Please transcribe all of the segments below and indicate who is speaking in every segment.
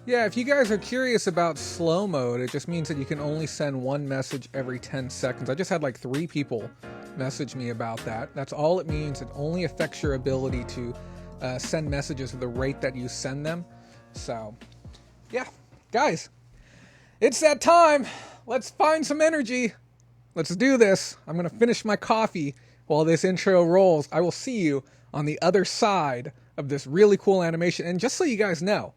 Speaker 1: Yeah, if you guys are curious about slow mode, it just means that you can only send one message every 10 seconds. I just had like 3 people message me about that. That's all it means. It only affects your ability to send messages at the rate that you send them. So, yeah, guys, it's that time. Let's find some energy. Let's do this. I'm going to finish my coffee while this intro rolls. I will see you on the other side of this really cool animation. And just so you guys know,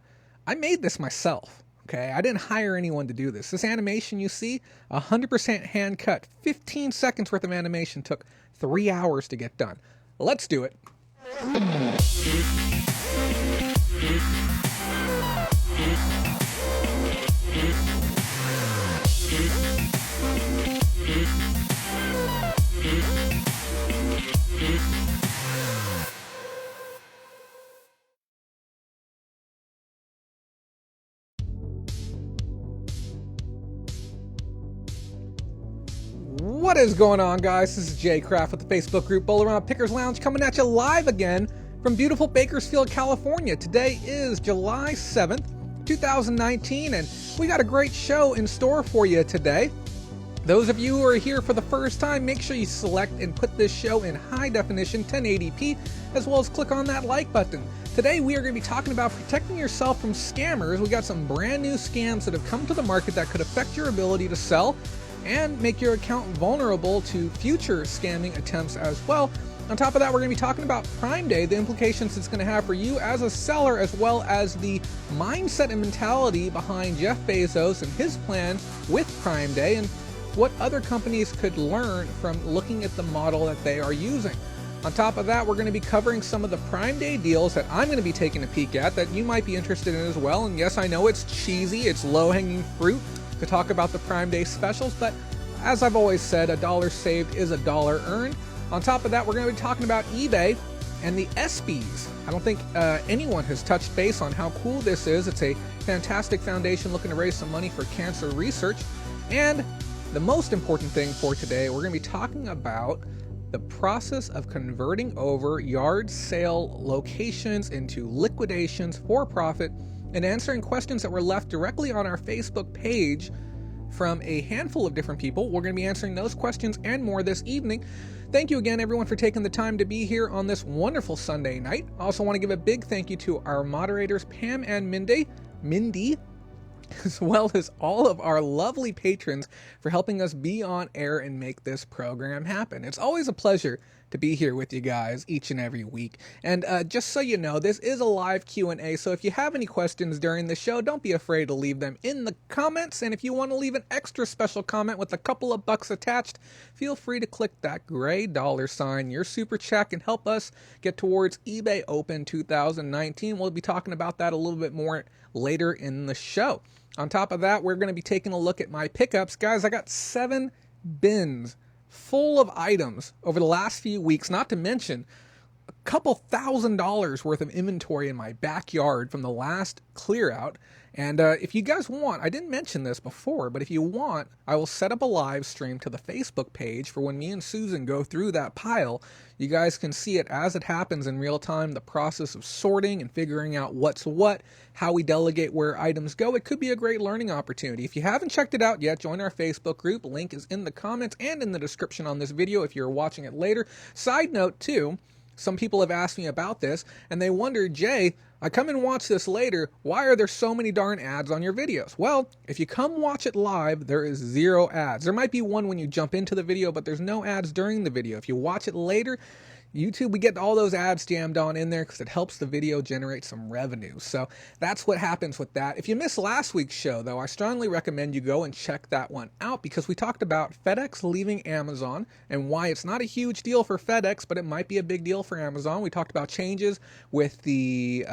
Speaker 1: I made this myself, okay? I didn't hire anyone to do this. This animation you see, 100% hand cut, 15 seconds worth of animation, took 3 hours to get done. Let's do it. What is going on, guys? This is Jay Kraft with the Facebook group Bolo Roundup Pickers Lounge, coming at you live again from beautiful Bakersfield, California. Today is July 7th, 2019, and we got a great show in store for you today. Those of you who are here for the first time, make sure you select and put this show in high definition 1080p, as well as click on that like button. Today we are going to be talking about protecting yourself from scammers. We got some brand new scams that have come to the market that could affect your ability to sell and make your account vulnerable to future scamming attempts as well. On top of that, we're going to be talking about Prime Day, the implications it's going to have for you as a seller, as well as the mindset and mentality behind Jeff Bezos and his plan with Prime Day, and what other companies could learn from looking at the model that they are using. On top of that, we're going to be covering some of the Prime Day deals that I'm going to be taking a peek at that you might be interested in as well. And yes, I know it's cheesy, it's low-hanging fruit to talk about the Prime Day specials, but as I've always said, $1 saved is $1 earned. On top of that, we're going to be talking about eBay and the ESPYs. I don't think anyone has touched base on how cool this is. It's a fantastic foundation looking to raise some money for cancer research. And the most important thing for today, we're going to be talking about the process of converting over yard sale locations into liquidations for profit, and answering questions that were left directly on our Facebook page from a handful of different people. We're going to be answering those questions and more this evening. Thank you again, everyone, for taking the time to be here on this wonderful Sunday night. I also want to give a big thank you to our moderators, Pam and Mindy, as well as all of our lovely patrons for helping us be on air and make this program happen. It's always a pleasure to be here with you guys each and every week. And just so you know, this is a live Q&A, so if you have any questions during the show, don't be afraid to leave them in the comments. And if you want to leave an extra special comment with a couple of bucks attached, feel free to click that gray $sign, your super chat, and help us get towards eBay Open 2019. We'll be talking about that a little bit more later in the show. On top of that, we're going to be taking a look at my pickups. Guys, I got 7 bins full of items over the last few weeks, not to mention a couple $1,000s worth of inventory in my backyard from the last Clearout. And if you guys want, I didn't mention this before, but if you want, I will set up a live stream to the Facebook page for when me and Susan go through that pile. You guys can see it as it happens in real time, the process of sorting and figuring out what's what, how we delegate where items go. It could be a great learning opportunity. If you haven't checked it out yet, join our Facebook group. Link is in the comments and in the description on this video if you're watching it later. Side note too, some people have asked me about this, and they wonder, Jay, I come and watch this later, why are there so many darn ads on your videos? Well, if you come watch it live, there is 0 ads. There might be one when you jump into the video, but there's no ads during the video. If you watch it later, YouTube, we get all those ads jammed on in there because it helps the video generate some revenue. So that's what happens with that. If you missed last week's show, though, I strongly recommend you go and check that one out because we talked about FedEx leaving Amazon and why it's not a huge deal for FedEx, but it might be a big deal for Amazon. We talked about changes with the,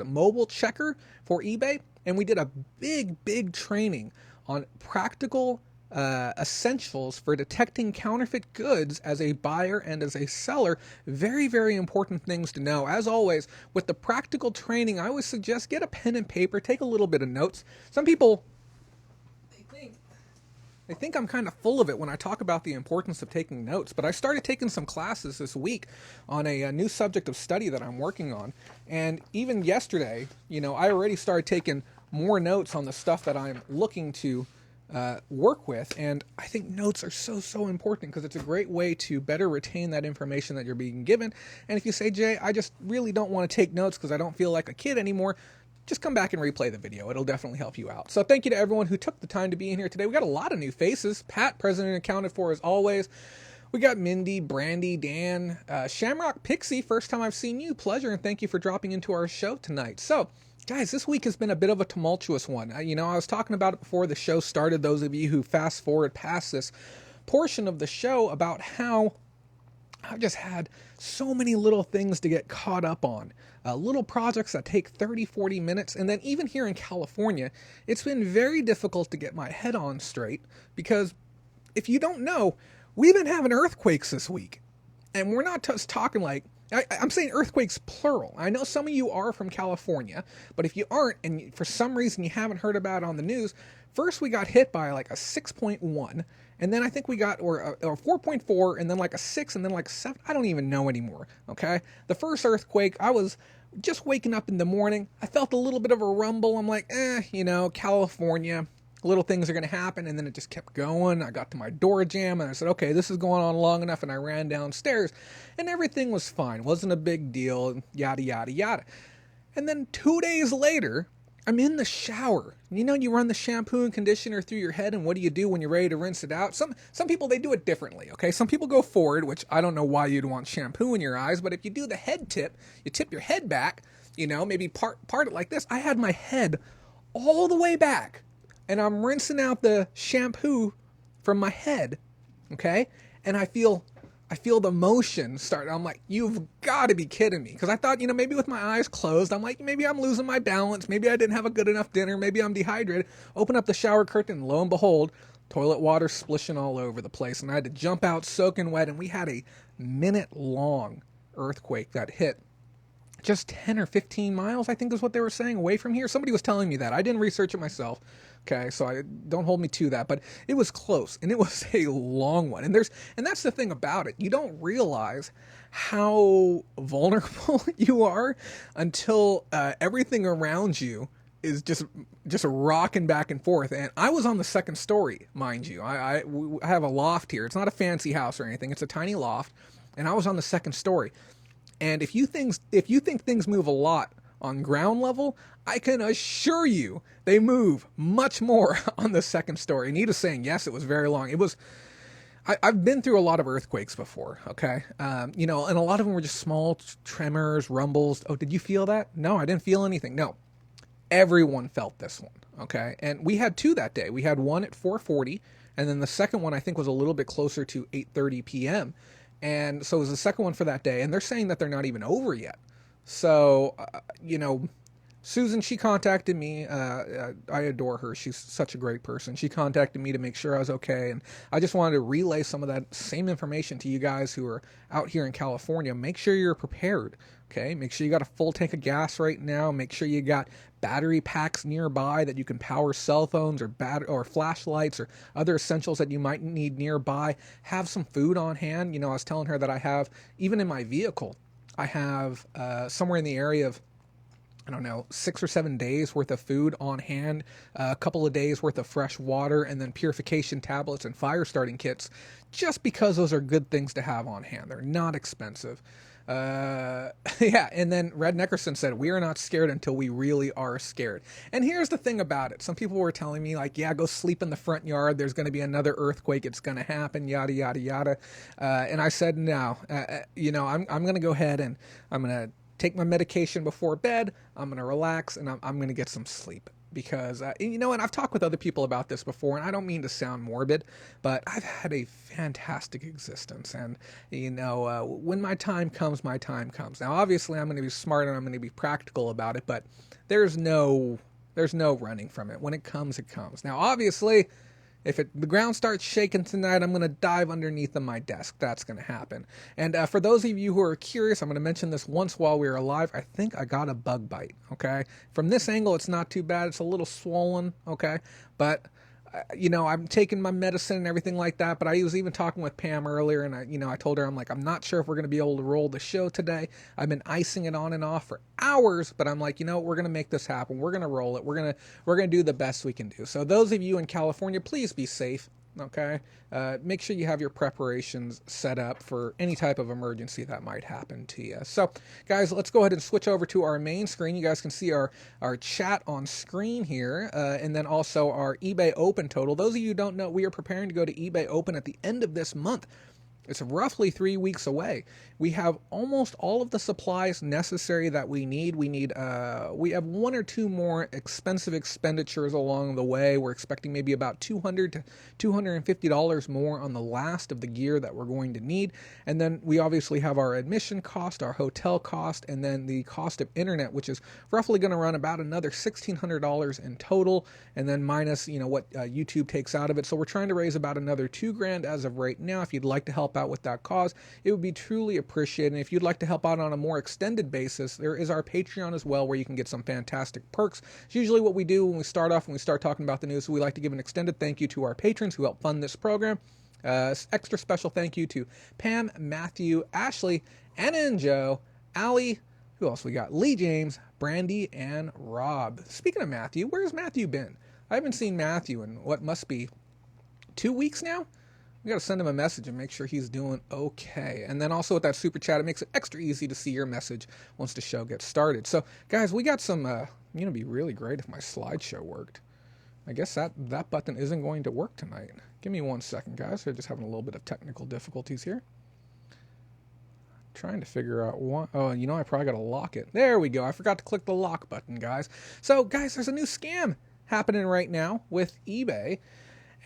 Speaker 1: mobile checker for eBay. And we did a big training on practical essentials for detecting counterfeit goods as a buyer and as a seller. Very important things to know. As always, with the practical training, I always suggest get a pen and paper, take a little bit of notes. Some people, they think I'm kind of full of it when I talk about the importance of taking notes, but I started taking some classes this week on a new subject of study that I'm working on. And even yesterday, I already started taking more notes on the stuff that I'm looking to work with. And I think notes are so important because it's a great way to better retain that information that you're being given. And if you say, Jay, I just really don't want to take notes because I don't feel like a kid anymore, just come back and replay the video. It'll definitely help you out. So thank you to everyone who took the time to be in here today. We got a lot of new faces. Pat, president accounted for as always. We got Mindy, Brandy, Dan, Shamrock Pixie. First time I've seen you. Pleasure, and thank you for dropping into our show tonight. So, guys, this week has been a bit of a tumultuous one. I was talking about it before the show started, those of you who fast forward past this portion of the show, about how I've just had so many little things to get caught up on. Little projects that take 30, 40 minutes. And then even here in California, it's been very difficult to get my head on straight because if you don't know, we've been having earthquakes this week. And we're not just talking like, I'm saying earthquakes plural. I know some of you are from California, but if you aren't, and for some reason you haven't heard about it on the news, first we got hit by like a 6.1, and then I think we got, or 4.4, and then like a 6, and then like 7. I don't even know anymore, okay? The first earthquake, I was just waking up in the morning. I felt a little bit of a rumble. I'm like, California, little things are going to happen. And then it just kept going. I got to my door jam and I said, okay, this is going on long enough. And I ran downstairs and everything was fine. Wasn't a big deal, yada, yada, yada. And then 2 days later, I'm in the shower. You run the shampoo and conditioner through your head, and what do you do when you're ready to rinse it out? Some people, they do it differently, okay? Some people go forward, which I don't know why you'd want shampoo in your eyes, but if you do the head tip, you tip your head back, maybe part it like this. I had my head all the way back, and I'm rinsing out the shampoo from my head, okay? And I feel the motion start. I'm like, you've got to be kidding me. Because I thought, maybe with my eyes closed, I'm like, maybe I'm losing my balance. Maybe I didn't have a good enough dinner. Maybe I'm dehydrated. Open up the shower curtain, and lo and behold, toilet water splishing all over the place. And I had to jump out soaking wet. And we had a minute-long earthquake that hit just 10 or 15 miles, I think is what they were saying, away from here. Somebody was telling me that. I didn't research it myself. Okay, so don't hold me to that, but it was close, and it was a long one. And that's the thing about it. You don't realize how vulnerable you are until everything around you is just rocking back and forth. And I was on the second story, mind you. I have a loft here. It's not a fancy house or anything. It's a tiny loft, and I was on the second story. And if you think things move a lot on ground level, I can assure you they move much more on the second story. Nita's saying, yes, it was very long. I've been through a lot of earthquakes before, okay? And a lot of them were just small tremors, rumbles. Oh, did you feel that? No, I didn't feel anything. No, everyone felt this one, okay? And we had two that day. We had one at 4:40, and then the second one I think was a little bit closer to 8:30 p.m., and so it was the second one for that day, and they're saying that they're not even over yet. So, Susan, she contacted me. I adore her. She's such a great person. She contacted me to make sure I was okay, and I just wanted to relay some of that same information to you guys who are out here in California. Make sure you're prepared, okay? Make sure you got a full tank of gas right now. Make sure you got battery packs nearby that you can power cell phones or flashlights or other essentials that you might need nearby. Have some food on hand. I was telling her that I have, even in my vehicle, I have somewhere in the area of, 6 or 7 days worth of food on hand, a couple of days worth of fresh water, and then purification tablets and fire starting kits, just because those are good things to have on hand. They're not expensive. And then Red Neckerson said, we are not scared until we really are scared. And here's the thing about it. Some people were telling me, like, yeah, go sleep in the front yard. There's going to be another earthquake. It's going to happen, yada, yada, yada. And I said, no, I'm going to go ahead and I'm going to take my medication before bed. I'm going to relax, and I'm going to get some sleep. Because, and I've talked with other people about this before, and I don't mean to sound morbid, but I've had a fantastic existence. And, when my time comes, my time comes. Now, obviously, I'm going to be smart and I'm going to be practical about it, but there's no running from it. When it comes, it comes. Now, obviously, if the ground starts shaking tonight, I'm going to dive underneath of my desk. That's going to happen. And for those of you who are curious, I'm going to mention this once while we were alive. I think I got a bug bite, okay? From this angle, it's not too bad. It's a little swollen, okay? But I'm taking my medicine and everything like that, but I was even talking with Pam earlier, and I told her, I'm like, I'm not sure if we're going to be able to roll the show today. I've been icing it on and off for hours, but I'm like, we're going to make this happen. We're going to roll it. We're going to do the best we can do. So those of you in California, please be safe. Okay. Make sure you have your preparations set up for any type of emergency that might happen to you. So guys, let's go ahead and switch over to our main screen. You guys can see our chat on screen here, and then also our eBay Open total. Those of you who don't know, we are preparing to go to eBay Open at the end of this month. It's roughly 3 weeks away. We have almost all of the supplies necessary that we need. We have one or two more expensive expenditures along the way. We're expecting maybe about $200 to $250 more on the last of the gear that we're going to need. And then we obviously have our admission cost, our hotel cost, and then the cost of internet, which is roughly going to run about another $1,600 in total, and then minus, what YouTube takes out of it. So we're trying to raise about another $2,000 as of right now. If you'd like to help out with that cause, it would be truly appreciated. And if you'd like to help out on a more extended basis, there is our Patreon as well, where you can get some fantastic perks. It's usually what we do when we start talking about the news. We like to give an extended thank you to our patrons who help fund this program. Extra special thank you to Pam, Matthew, Ashley, Anna and Joe, Allie, who else we got? Lee James, Brandy, and Rob. Speaking of Matthew, where's Matthew been? I haven't seen Matthew in what must be 2 weeks now. We got to send him a message and make sure he's doing okay. And then also with that super chat, it makes it extra easy to see your message once the show gets started. So guys, we got some, it'd be really great if my slideshow worked. I guess that button isn't going to work tonight. Give me 1 second, guys. We're just having a little bit of technical difficulties here. Trying to figure out what, I probably got to lock it. There we go. I forgot to click the lock button, guys. So guys, there's a new scam happening right now with eBay.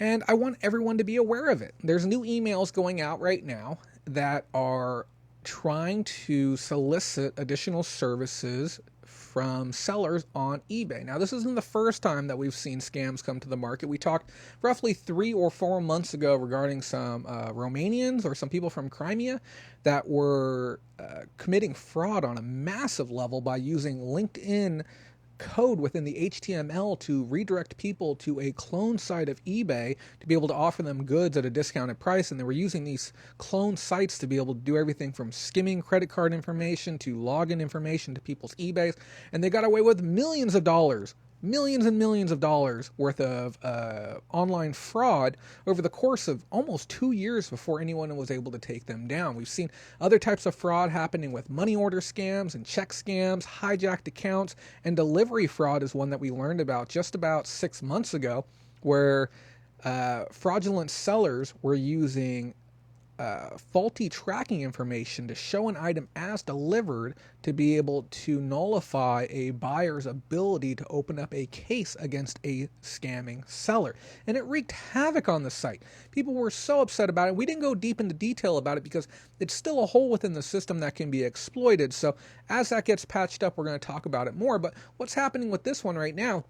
Speaker 1: And I want everyone to be aware of it. There's new emails going out right now that are trying to solicit additional services from sellers on eBay. Now, this isn't the first time that we've seen scams come to the market. We talked roughly 3 or 4 months ago regarding some Romanians or some people from Crimea that were committing fraud on a massive level by using LinkedIn code within the HTML to redirect people to a clone site of eBay to be able to offer them goods at a discounted price. And they were using these clone sites to be able to do everything from skimming credit card information to login information to people's eBays. And they got away with millions and millions of dollars worth of online fraud over the course of almost 2 years before anyone was able to take them down. We've seen other types of fraud happening with money order scams and check scams, hijacked accounts, and delivery fraud is one that we learned about just about 6 months ago, where fraudulent sellers were using faulty tracking information to show an item as delivered to be able to nullify a buyer's ability to open up a case against a scamming seller. And it wreaked havoc on the site. People were so upset about it. We didn't go deep into detail about it because it's still a hole within the system that can be exploited. So as that gets patched up, we're going to talk about it more. But what's happening with this one right now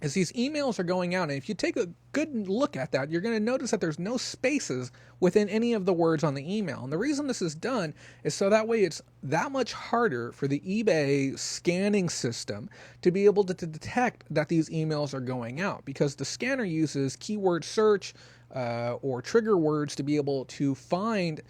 Speaker 1: is these emails are going out, and if you take a good look at that, you're going to notice that there's no spaces within any of the words on the email. And the reason this is done is so that way it's that much harder for the eBay scanning system to be able to detect that these emails are going out, because the scanner uses keyword search or trigger words to be able to find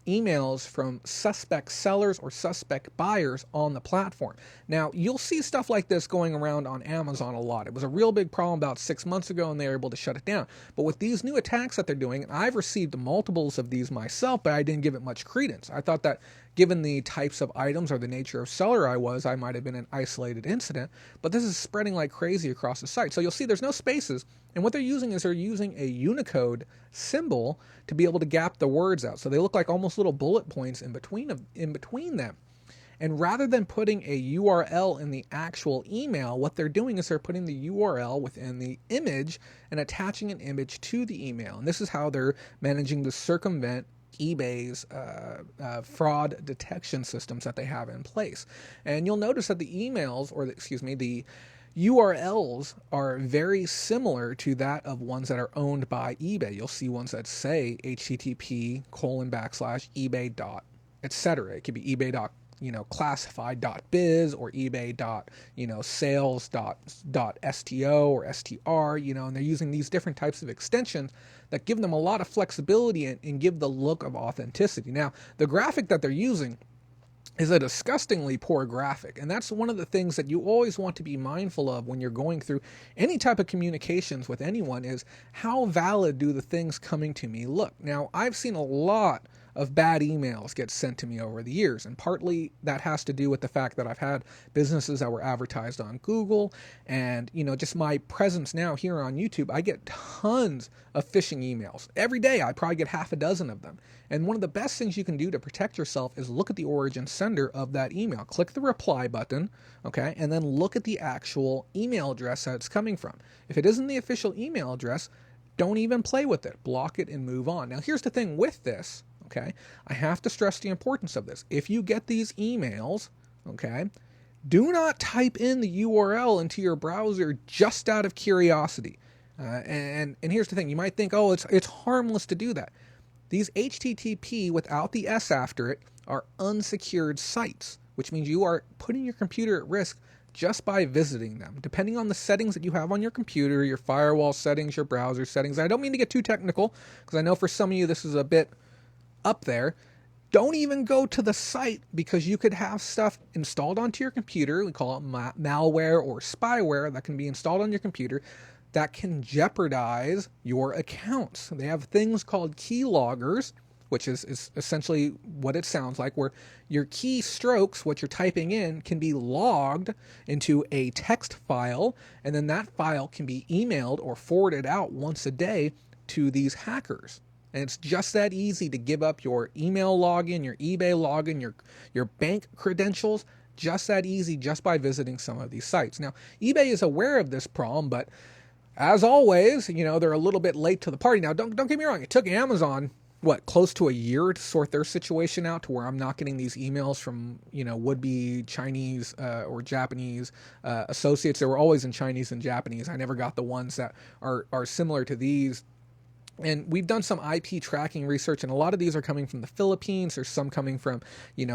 Speaker 1: emails from suspect sellers or suspect buyers on the platform. Now, you'll see stuff like this going around on Amazon a lot. It was a real big problem about 6 months ago, and they were able to shut it down. But with these new attacks that they're doing, and I've received multiples of these myself, but I didn't give it much credence. I thought that given the types of items or the nature of seller I might have been an isolated incident, but this is spreading like crazy across the site. So you'll see there's no spaces, and what they're using is they're using a Unicode symbol to be able to gap the words out. So they look like almost little bullet points in between them. And rather than putting a URL in the actual email, what they're doing is they're putting the URL within the image and attaching an image to the email. And this is how they're managing to circumvent eBay's fraud detection systems that they have in place. And you'll notice that the emails, the URLs are very similar to that of ones that are owned by eBay. You'll see ones that say http://ebay. etc. It could be ebay.com classified.biz or ebay.sales.sto or str, and they're using these different types of extensions that give them a lot of flexibility and give the look of authenticity. Now, the graphic that they're using is a disgustingly poor graphic. And that's one of the things that you always want to be mindful of when you're going through any type of communications with anyone is how valid do the things coming to me look? Now, I've seen a lot of bad emails get sent to me over the years, and partly that has to do with the fact that I've had businesses that were advertised on Google, and just my presence now here on YouTube. I get tons of phishing emails every day. I probably get half a dozen of them, and one of the best things you can do to protect yourself is look at the origin sender of that email. Click the reply button, okay, and then look at the actual email address that it's coming from. If it isn't the official email address, don't even play with it. Block it and move on. Now, here's the thing with this. Okay, I have to stress the importance of this. If you get these emails, okay, do not type in the URL into your browser just out of curiosity. And here's the thing: you might think, oh, it's harmless to do that. These HTTP without the S after it are unsecured sites, which means you are putting your computer at risk just by visiting them. Depending on the settings that you have on your computer, your firewall settings, your browser settings. I don't mean to get too technical because I know for some of you this is a bit up there. Don't even go to the site because you could have stuff installed onto your computer. We call it malware or spyware that can be installed on your computer that can jeopardize your accounts. They have things called keyloggers, which is essentially what it sounds like, where your keystrokes, what you're typing in, can be logged into a text file, and then that file can be emailed or forwarded out once a day to these hackers. And it's just that easy to give up your email login, your eBay login, your bank credentials, just that easy just by visiting some of these sites. Now, eBay is aware of this problem, but as always, they're a little bit late to the party. Now, don't get me wrong. It took Amazon, close to a year to sort their situation out to where I'm not getting these emails from, would-be Chinese or Japanese associates. They were always in Chinese and Japanese. I never got the ones that are similar to these. And we've done some IP tracking research, and a lot of these are coming from the Philippines. There's some coming from,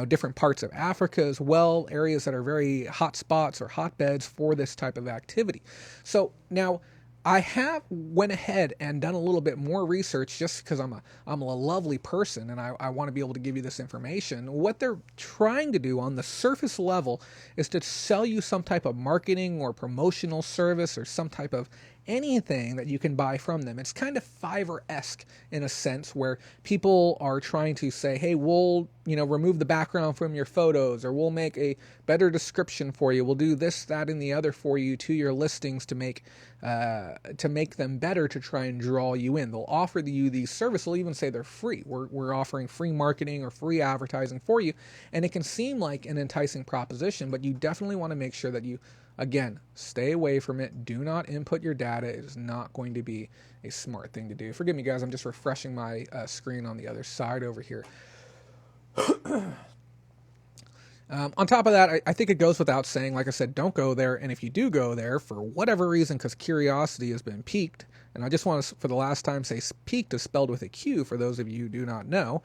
Speaker 1: different parts of Africa as well, areas that are very hot spots or hotbeds for this type of activity. So now I have went ahead and done a little bit more research just because I'm a lovely person and I want to be able to give you this information. What they're trying to do on the surface level is to sell you some type of marketing or promotional service or some type of anything that you can buy from them. It's kind of Fiverr-esque in a sense where people are trying to say, hey, we'll, remove the background from your photos, or we'll make a better description for you. We'll do this, that, and the other for you to your listings to make them better, to try and draw you in. They'll offer you these services. They'll even say they're free. We're offering free marketing or free advertising for you. And it can seem like an enticing proposition, but you definitely want to make sure that you, again, stay away from it. Do not input your data. It is not going to be a smart thing to do. Forgive me, guys. I'm just refreshing my screen on the other side over here. On top of that, I think it goes without saying, like I said, don't go there. And if you do go there, for whatever reason, because curiosity has been piqued, and I just want to, for the last time, say piqued is spelled with a Q for those of you who do not know.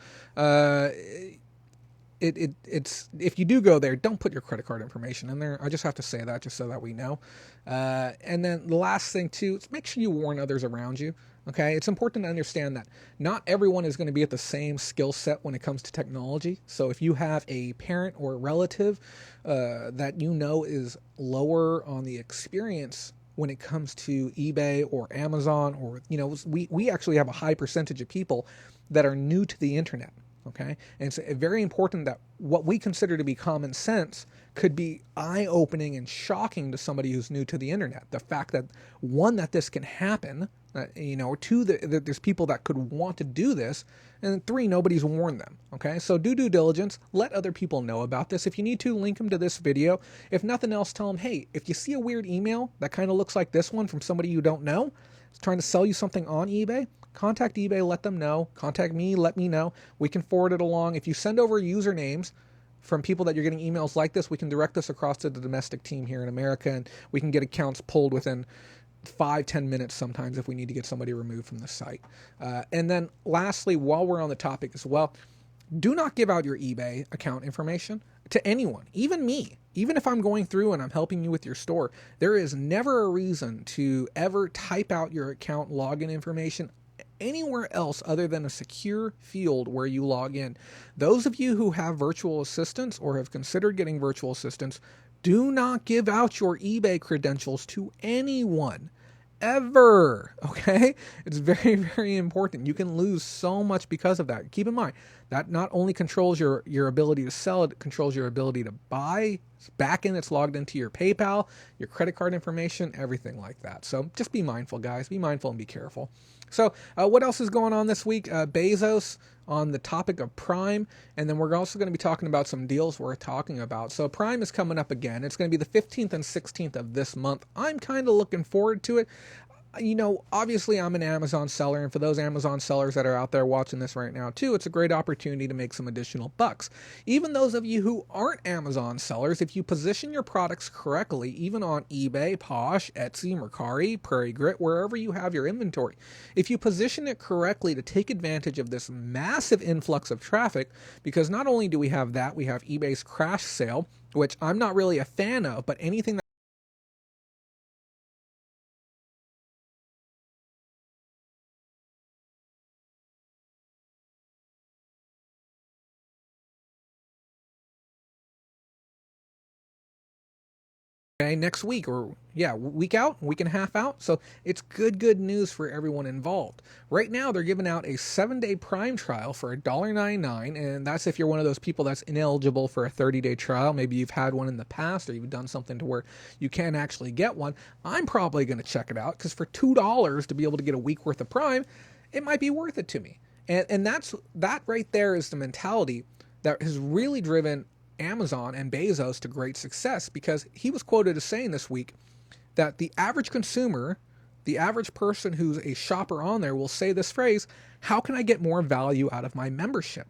Speaker 1: It's if you do go there, don't put your credit card information in there. I just have to say that just so that we know. And then the last thing too, is make sure you warn others around you. Okay, it's important to understand that not everyone is going to be at the same skill set when it comes to technology. So if you have a parent or a relative that is lower on the experience when it comes to eBay or Amazon, or we actually have a high percentage of people that are new to the internet. Okay, and it's very important that what we consider to be common sense could be eye-opening and shocking to somebody who's new to the internet. The fact that, one, that this can happen, or two, that there's people that could want to do this, and three, nobody's warned them. Okay, so do due diligence. Let other people know about this. If you need to, link them to this video. If nothing else, tell them, hey, if you see a weird email that kind of looks like this one from somebody you don't know, is trying to sell you something on eBay, contact eBay, let them know. Contact me, let me know. We can forward it along. If you send over usernames from people that you're getting emails like this, we can direct this across to the domestic team here in America, and we can get accounts pulled within 5-10 minutes sometimes if we need to get somebody removed from the site. And then lastly, while we're on the topic as well, do not give out your eBay account information. to anyone, even me. Even if I'm going through and I'm helping you with your store, there is never a reason to ever type out your account login information anywhere else other than a secure field where you log in. Those of you who have virtual assistants or have considered getting virtual assistants, do not give out your eBay credentials to anyone. Ever. Okay? It's very, very important. You can lose so much because of that. Keep in mind, that not only controls your ability to sell, it controls your ability to buy. Back in, it's logged into your PayPal, your credit card information, everything like that. So just be mindful, guys. Be mindful and be careful. So what else is going on this week? Bezos on the topic of Prime, and then we're also going to be talking about some deals we're talking about. So Prime is coming up again. It's going to be the 15th and 16th of this month. I'm kind of looking forward to it. You know, obviously I'm an Amazon seller, and for those Amazon sellers that are out there watching this right now too, it's a great opportunity to make some additional bucks. Even those of you who aren't Amazon sellers, if you position your products correctly, even on eBay, Posh, Etsy, Mercari, Prairie Grit, wherever you have your inventory, if you position it correctly to take advantage of this massive influx of traffic, because not only do we have that, we have eBay's crash sale, which I'm not really a fan of, but anything next week, or week out, week and a half out. So it's good news for everyone involved. Right now they're giving out a 7-day Prime trial for $1.99, and that's if you're one of those people that's ineligible for a 30-day trial. Maybe you've had one in the past, or you've done something to where you can actually get one. I'm probably going to check it out, because for $2 to be able to get a week worth of Prime, it might be worth it to me. And that right there is the mentality that has really driven Amazon and Bezos to great success, because he was quoted as saying this week that the average consumer, the average person who's a shopper on there, will say this phrase: how can I get more value out of my membership?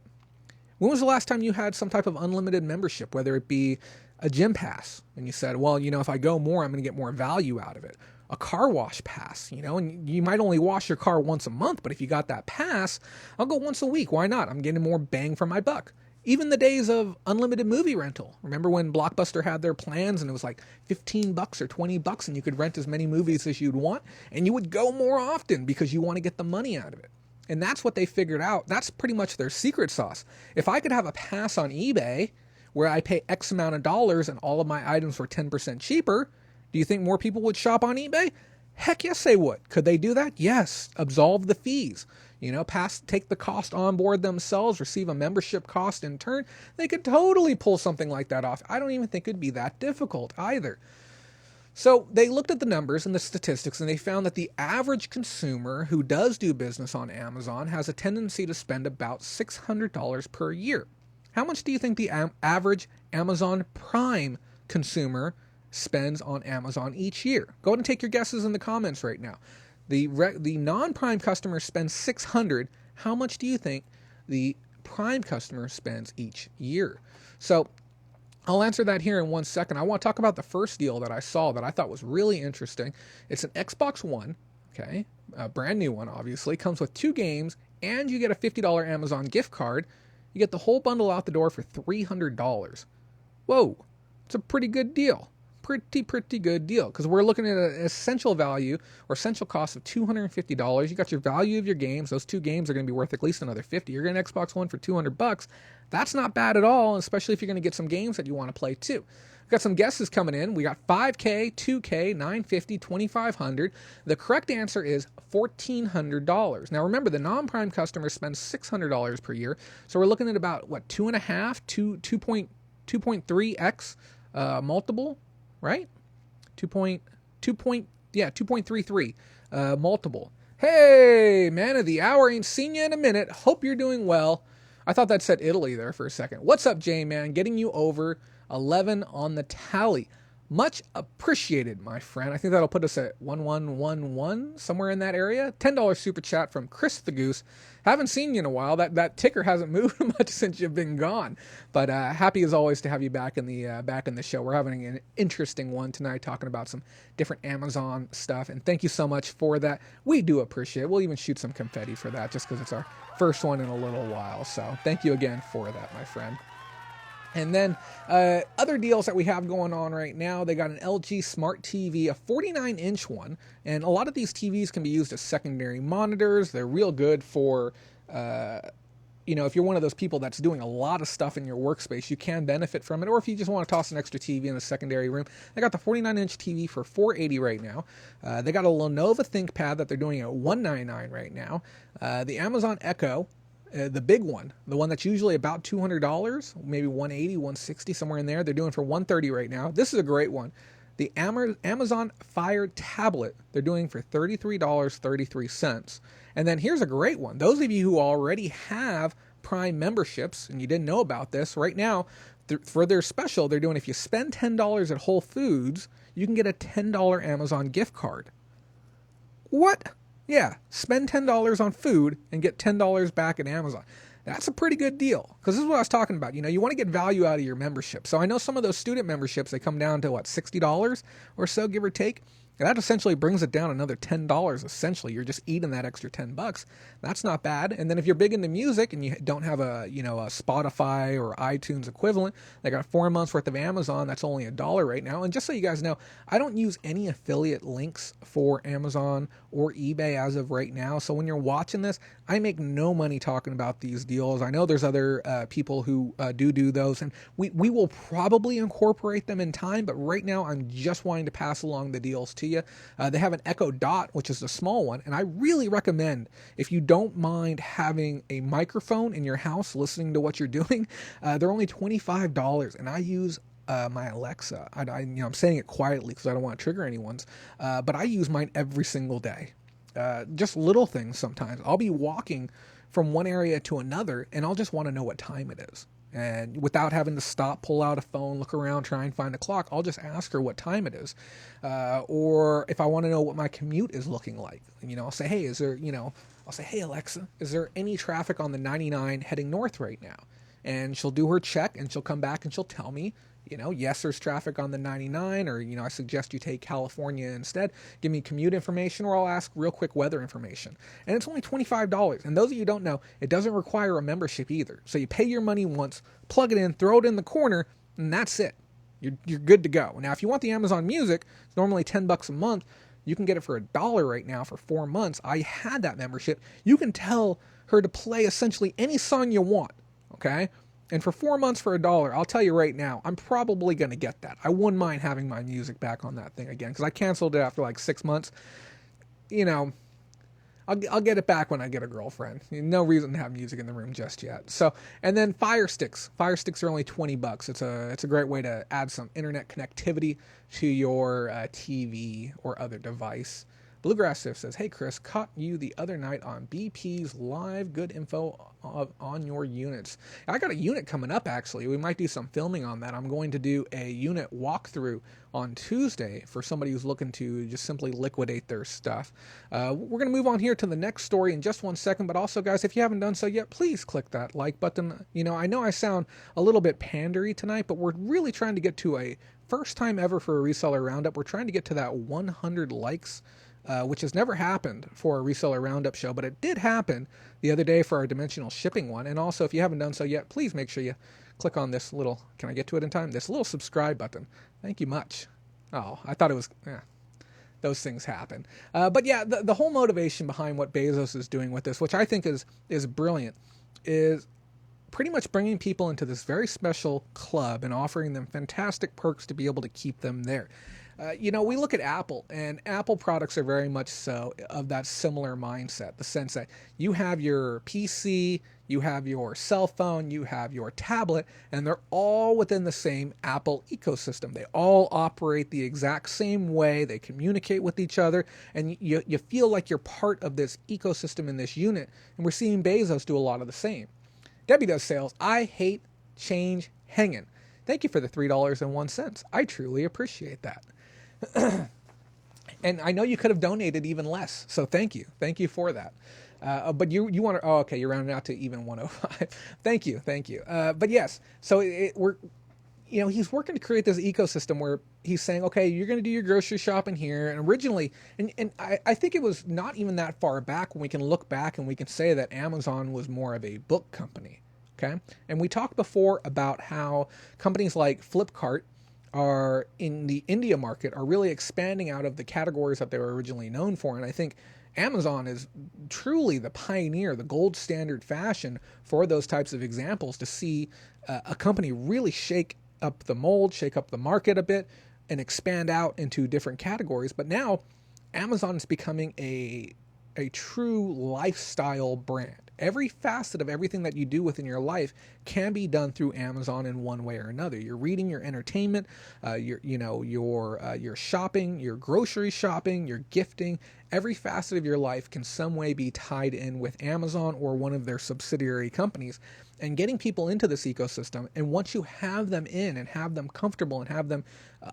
Speaker 1: When was the last time you had some type of unlimited membership, whether it be a gym pass, and you said, well, you know, if I go more, I'm going to get more value out of it? A car wash pass, you know, and you might only wash your car once a month, but if you got that pass, I'll go once a week. Why not? I'm getting more bang for my buck. Even the days of unlimited movie rental. Remember when Blockbuster had their plans and it was like $15 or $20 and you could rent as many movies as you'd want, and you would go more often because you want to get the money out of it. And that's what they figured out. That's pretty much their secret sauce. If I could have a pass on eBay where I pay X amount of dollars and all of my items were 10% cheaper, do you think more people would shop on eBay? Heck yes, they would. Could they do that? Yes. Absolve the fees. You know, take the cost on board themselves, receive a membership cost in turn. They could totally pull something like that off. I don't even think it'd be that difficult either. So they looked at the numbers and the statistics, and they found that the average consumer who does do business on Amazon has a tendency to spend about $600 per year. How much do you think the average Amazon Prime consumer spends on Amazon each year? Go ahead and take your guesses in the comments right now. The non-Prime customer spends $600. How much do you think the Prime customer spends each year? So I'll answer that here in 1 second. I want to talk about the first deal that I saw that I thought was really interesting. It's an Xbox One, okay, a brand new one, obviously. Comes with 2 games, and you get a $50 Amazon gift card. You get the whole bundle out the door for $300. Whoa, it's a pretty good deal. Pretty good deal, because we're looking at an essential value or essential cost of $250. You got your value of your games. Those 2 games are going to be worth at least another $50. You're getting an Xbox One for $200. That's not bad at all, especially if you're going to get some games that you want to play too. We've got some guesses coming in. We got 5K, 2K, 950, 2500. The correct answer is $1,400. Now remember, the non-Prime customer spends $600 per year, so we're looking at about 2.3x multiple. Right? 2.33 multiple. Hey, man of the hour, ain't seen you in a minute. Hope you're doing well. I thought that said Italy there for a second. What's up, Jay, man? Getting you over 11 on the tally. Much appreciated, my friend. I think that'll put us at 1111, somewhere in that area. $10 super chat from Chris the Goose. Haven't seen you in a while. That ticker hasn't moved much since you've been gone. But happy as always to have you back in the show. We're having an interesting one tonight, talking about some different Amazon stuff. And thank you so much for that. We do appreciate it. We'll even shoot some confetti for that, just because it's our first one in a little while. So thank you again for that, my friend. And then other deals that we have going on right now, they got an LG Smart TV, a 49-inch one. And a lot of these TVs can be used as secondary monitors. They're real good for, if you're one of those people that's doing a lot of stuff in your workspace, you can benefit from it. Or if you just want to toss an extra TV in a secondary room, they got the 49-inch TV for $480 right now. They got a Lenovo ThinkPad that they're doing at $199 right now. The Amazon Echo, the big one, the one that's usually about $200, maybe $180, $160, somewhere in there, they're doing for $130 right now. This is a great one. The Amazon Fire tablet, they're doing for $33.33. And then here's a great one. Those of you who already have Prime memberships, and you didn't know about this, right now, for their special, they're doing, if you spend $10 at Whole Foods, you can get a $10 Amazon gift card. What? Yeah, spend $10 on food and get $10 back at Amazon. That's a pretty good deal, because this is what I was talking about. You want to get value out of your membership. So I know some of those student memberships, they come down to, $60 or so, give or take. And that essentially brings it down another $10. Essentially, you're just eating that extra $10. That's not bad. And then if you're big into music and you don't have a Spotify or iTunes equivalent, they got 4 months worth of Amazon. That's only $1 right now. And just so you guys know, I don't use any affiliate links for Amazon or eBay as of right now. So when you're watching this, I make no money talking about these deals. I know there's other people who do those, and we will probably incorporate them in time. But right now, I'm just wanting to pass along the deals to you. They have an Echo Dot, which is the small one, and I really recommend, if you don't mind having a microphone in your house listening to what you're doing, they're only $25, and I use my Alexa. I'm saying it quietly because I don't want to trigger anyone's, but I use mine every single day. Just little things sometimes. I'll be walking from one area to another, and I'll just want to know what time it is. And without having to stop, pull out a phone, look around, try and find a clock, I'll just ask her what time it is. Or if I want to know what my commute is looking like, I'll say, hey, hey, Alexa, is there any traffic on the 99 heading north right now? And she'll do her check, and she'll come back and she'll tell me, yes, there's traffic on the 99, or, I suggest you take California instead. Give me commute information, or I'll ask real quick weather information. And it's only $25. And those of you who don't know, it doesn't require a membership either. So you pay your money once, plug it in, throw it in the corner, and that's it. You're good to go. Now, if you want the Amazon Music, it's normally $10 a month. You can get it for $1 right now for 4 months. I had that membership. You can tell her to play essentially any song you want, okay? And for 4 months for $1, I'll tell you right now, I'm probably going to get that. I wouldn't mind having my music back on that thing again, because I canceled it after 6 months. I'll get it back when I get a girlfriend. No reason to have music in the room just yet. So, and then Fire Sticks. Fire Sticks are only $20. It's a great way to add some internet connectivity to your TV or other device. Bluegrass Sif says, hey Chris, caught you the other night on BP's live. Good info on your units. I got a unit coming up, actually. We might do some filming on that. I'm going to do a unit walkthrough on Tuesday for somebody who's looking to just simply liquidate their stuff. We're going to move on here to the next story in just 1 second, but also, guys, if you haven't done so yet, please click that like button. I know I sound a little bit pandery tonight, but we're really trying to get to a first time ever for a Reseller Roundup. We're trying to get to that 100 likes, which has never happened for a Reseller Roundup show, but it did happen the other day for our dimensional shipping one. And also, if you haven't done so yet, please make sure you click on this little, can I get to it in time? This little subscribe button. Thank you much. Oh, I thought it was, those things happen. But yeah, the whole motivation behind what Bezos is doing with this, which I think is brilliant, is pretty much bringing people into this very special club and offering them fantastic perks to be able to keep them there. We look at Apple, and Apple products are very much so of that similar mindset, the sense that you have your PC, you have your cell phone, you have your tablet, and they're all within the same Apple ecosystem. They all operate the exact same way. They communicate with each other, and you feel like you're part of this ecosystem in this unit, and we're seeing Bezos do a lot of the same. Debbie does sales. I hate change hanging. Thank you for the $3.01. I truly appreciate that. And I know you could have donated even less, so thank you for that. But you want to, okay, you're rounding out to even 105. Thank you. But yes, so he's working to create this ecosystem where he's saying, okay, you're going to do your grocery shopping here. And originally, and I think it was not even that far back when we can look back and we can say that Amazon was more of a book company. Okay. And we talked before about how companies like Flipkart are in the India market are really expanding out of the categories that they were originally known for. And I think Amazon is truly the pioneer, the gold standard fashion for those types of examples, to see a company really shake up the mold, shake up the market a bit, and expand out into different categories. But now Amazon is becoming a true lifestyle brand. Every facet of everything that you do within your life can be done through Amazon in one way or another. Your reading, your entertainment, your shopping, your grocery shopping, your gifting. Every facet of your life can some way be tied in with Amazon or one of their subsidiary companies. And getting people into this ecosystem, and once you have them in and have them comfortable and have them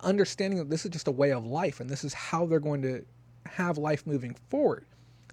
Speaker 1: understanding that this is just a way of life and this is how they're going to have life moving forward.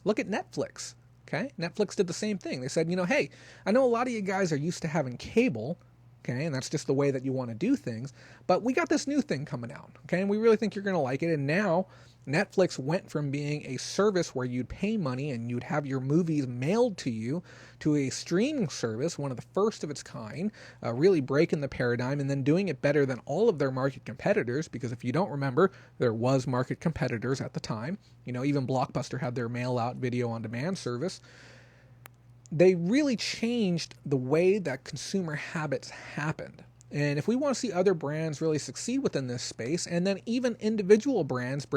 Speaker 1: Look at Netflix. Okay, Netflix did the same thing. They said, hey, I know a lot of you guys are used to having cable, okay, and that's just the way that you want to do things, but we got this new thing coming out, okay, and we really think you're going to like it. And now Netflix went from being a service where you'd pay money and you'd have your movies mailed to you to a streaming service, one of the first of its kind, really breaking the paradigm and then doing it better than all of their market competitors, because if you don't remember, there was market competitors at the time. Even Blockbuster had their mail-out video-on-demand service. They really changed the way that consumer habits happened. And if we want to see other brands really succeed within this space, and then even individual brands,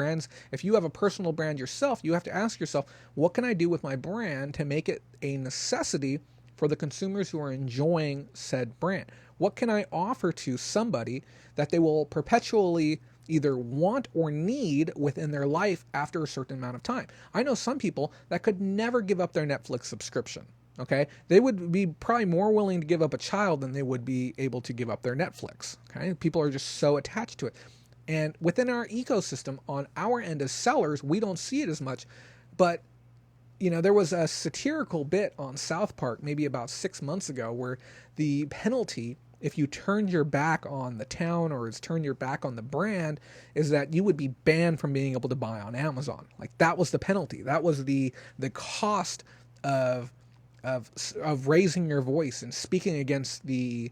Speaker 1: if you have a personal brand yourself, you have to ask yourself, what can I do with my brand to make it a necessity for the consumers who are enjoying said brand? What can I offer to somebody that they will perpetually either want or need within their life after a certain amount of time? I know some people that could never give up their Netflix subscription. Okay, they would be probably more willing to give up a child than they would be able to give up their Netflix. Okay, people are just so attached to it. And within our ecosystem, on our end as sellers, we don't see it as much. But, there was a satirical bit on South Park maybe about 6 months ago where the penalty, if you turned your back on the town or turned your back on the brand, is that you would be banned from being able to buy on Amazon. Like, that was the penalty. That was the cost of raising your voice and speaking against the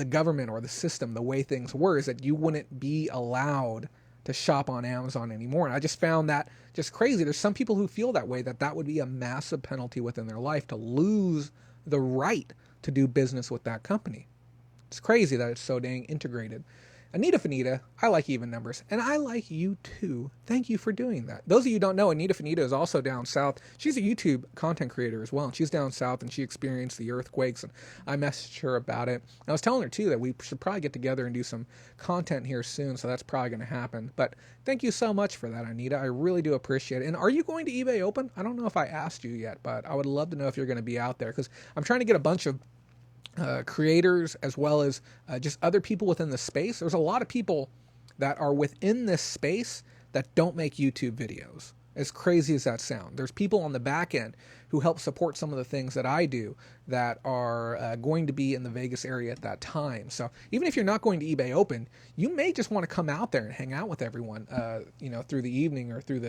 Speaker 1: government or the system, the way things were, is that you wouldn't be allowed to shop on Amazon anymore. And I just found that just crazy. There's some people who feel that way, that would be a massive penalty within their life to lose the right to do business with that company. It's crazy that it's so dang integrated. Anita Finita, I like even numbers, and I like you too. Thank you for doing that. Those of you who don't know, Anita Finita is also down south. She's a YouTube content creator as well, and she's down south, and she experienced the earthquakes, and I messaged her about it. And I was telling her too that we should probably get together and do some content here soon, so that's probably going to happen. But thank you so much for that, Anita. I really do appreciate it. And are you going to eBay Open? I don't know if I asked you yet, but I would love to know if you're going to be out there, because I'm trying to get a bunch of creators as well as just other people within the space. There's a lot of people that are within this space that don't make YouTube videos. As crazy as that sounds, there's people on the back end who help support some of the things that I do that are going to be in the Vegas area at that time. So even if you're not going to eBay Open, you may just want to come out there and hang out with everyone, through the evening or through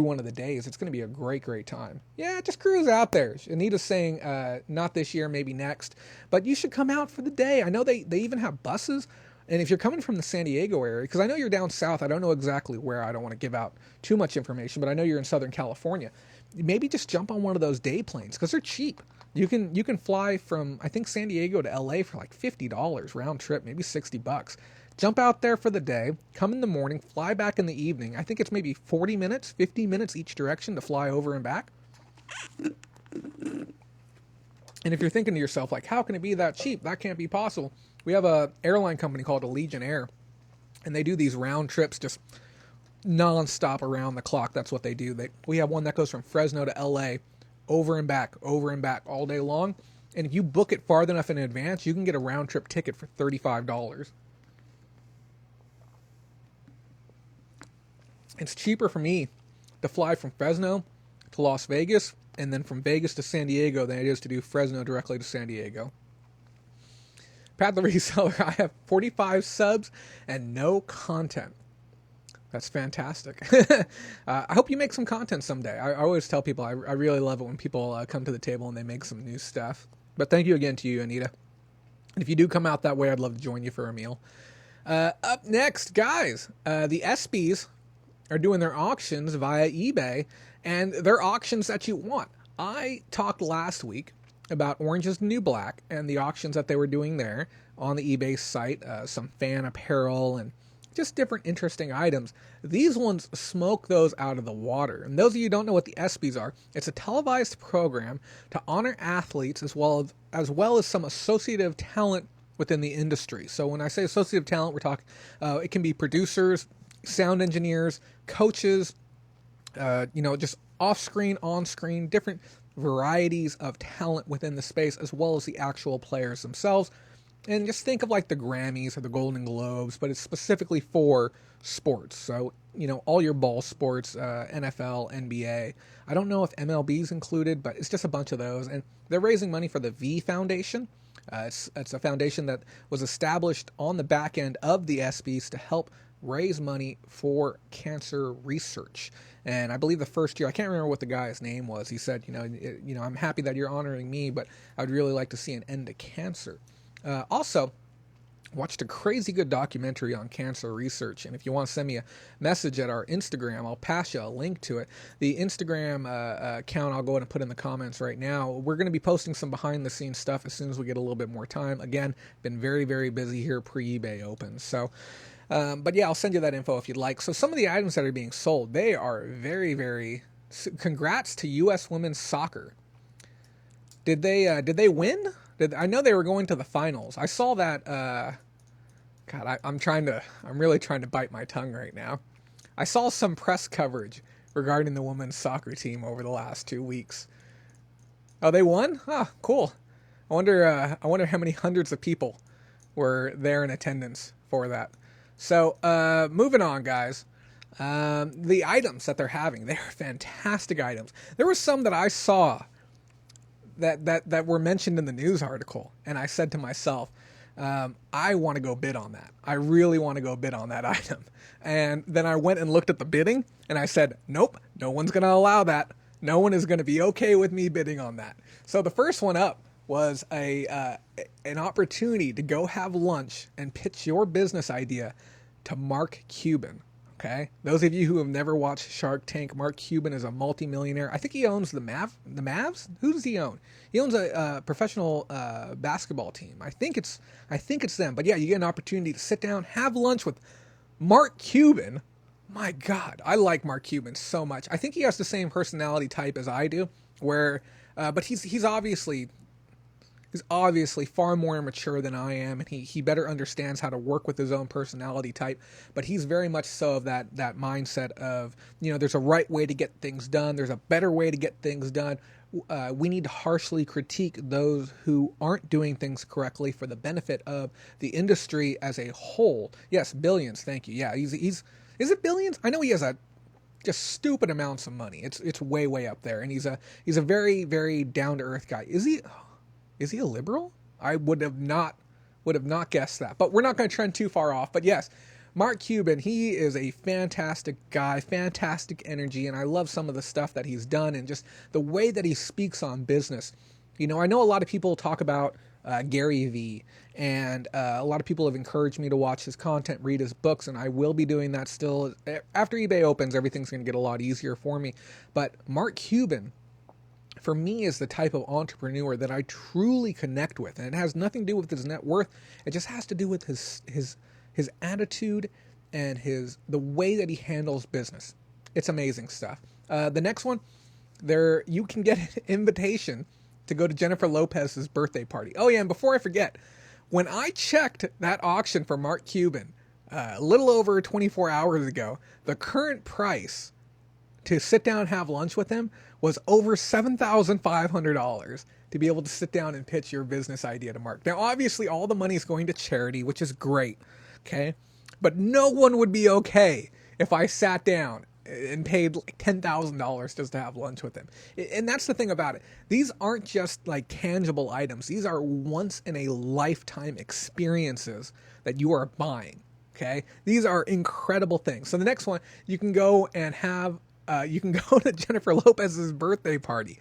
Speaker 1: one of the days. It's going to be a great time. Yeah, just cruise out there. Anita's saying not this year, maybe next, but you should come out for the day. I know they even have buses. And if you're coming from the San Diego area, because I know you're down south, I don't know exactly where, I don't want to give out too much information, but I know you're in Southern California, maybe just jump on one of those day planes, because they're cheap. You can fly from, I think, San Diego to LA for like $50 round trip, maybe $60. Jump out there for the day, come in the morning, fly back in the evening. I think it's maybe 40 minutes, 50 minutes each direction to fly over and back. And if you're thinking to yourself, like, how can it be that cheap? That can't be possible. We have a airline company called Allegiant Air, and they do these round trips just non-stop around the clock. That's what they do. We have one that goes from Fresno to LA, over and back all day long. And if you book it farther enough in advance, you can get a round trip ticket for $35. It's cheaper for me to fly from Fresno to Las Vegas and then from Vegas to San Diego than it is to do Fresno directly to San Diego. Pat the Reseller, I have 45 subs and no content. That's fantastic. I hope you make some content someday. I always tell people I really love it when people come to the table and they make some new stuff. But thank you again to you, Anita. And if you do come out that way, I'd love to join you for a meal. Up next, guys, the ESPYs are doing their auctions via eBay, and they're auctions that you want. I talked last week about Orange is the New Black and the auctions that they were doing there on the eBay site, some fan apparel and just different interesting items. These ones smoke those out of the water. And those of you who don't know what the ESPYs are, it's a televised program to honor athletes as well as some associative talent within the industry. So when I say associative talent, we're talking, it can be producers, sound engineers, coaches, just off-screen, on-screen, different varieties of talent within the space, as well as the actual players themselves. And just think of like the Grammys or the Golden Globes, but it's specifically for sports. So, all your ball sports, NFL, NBA. I don't know if MLB is included, but it's just a bunch of those. And they're raising money for the V Foundation. It's a foundation that was established on the back end of the ESPYs to help raise money for cancer research. And I believe the first year, I can't remember what the guy's name was. He said, I'm happy that you're honoring me, but I would really like to see an end to cancer. Also, watched a crazy good documentary on cancer research, and if you want to send me a message at our Instagram, I'll pass you a link to it. The Instagram account I'll go ahead and put in the comments right now. We're going to be posting some behind-the-scenes stuff as soon as we get a little bit more time. Again, been very, very busy here pre-eBay opens, so... but yeah, I'll send you that info if you'd like. So some of the items that are being sold, they are very, very... Congrats to U.S. women's soccer. Did they win? I know they were going to the finals. I saw that. God, I'm really trying to bite my tongue right now. I saw some press coverage regarding the women's soccer team over the last 2 weeks. Oh, they won? Ah, cool. I wonder how many hundreds of people were there in attendance for that. So, moving on, guys. The items that they're having, they're fantastic items. There were some that I saw that were mentioned in the news article, and I said to myself, I want to go bid on that. I really want to go bid on that item. And then I went and looked at the bidding, and I said, nope, no one's going to allow that. No one is going to be okay with me bidding on that. So the first one up was an opportunity to go have lunch and pitch your business idea to Mark Cuban. Okay, those of you who have never watched Shark Tank, Mark Cuban is a multimillionaire. I think he owns the Mavs. Who does he own? He owns a professional basketball team. I think it's them. But yeah, you get an opportunity to sit down, have lunch with Mark Cuban. My God, I like Mark Cuban so much. I think he has the same personality type as I do, but he's obviously far more mature than I am, and he better understands how to work with his own personality type. But he's very much so of that mindset of, there's a right way to get things done. There's a better way to get things done. We need to harshly critique those who aren't doing things correctly for the benefit of the industry as a whole. Yes, billions. Thank you. Yeah, he's is it billions? I know he has just stupid amounts of money. It's way up there, and he's a very, very down to earth guy. Is he a liberal? I would have not guessed that. But we're not going to trend too far off. But yes, Mark Cuban, he is a fantastic guy, fantastic energy, and I love some of the stuff that he's done and just the way that he speaks on business. I know a lot of people talk about Gary Vee, and a lot of people have encouraged me to watch his content, read his books, and I will be doing that still. After eBay opens, everything's going to get a lot easier for me. But Mark Cuban, for me, is the type of entrepreneur that I truly connect with, and it has nothing to do with his net worth. It just has to do with his attitude and the way that he handles business. It's amazing stuff. The next one, you can get an invitation to go to Jennifer Lopez's birthday party. Oh yeah, and before I forget, when I checked that auction for Mark Cuban a little over 24 hours ago, the current price to sit down and have lunch with him was over $7,500 to be able to sit down and pitch your business idea to Mark. Now, obviously, all the money is going to charity, which is great, okay? But no one would be okay if I sat down and paid like $10,000 just to have lunch with him. And that's the thing about it. These aren't just like tangible items. These are once-in-a-lifetime experiences that you are buying, okay? These are incredible things. So the next one, you can go and have... you can go to Jennifer Lopez's birthday party.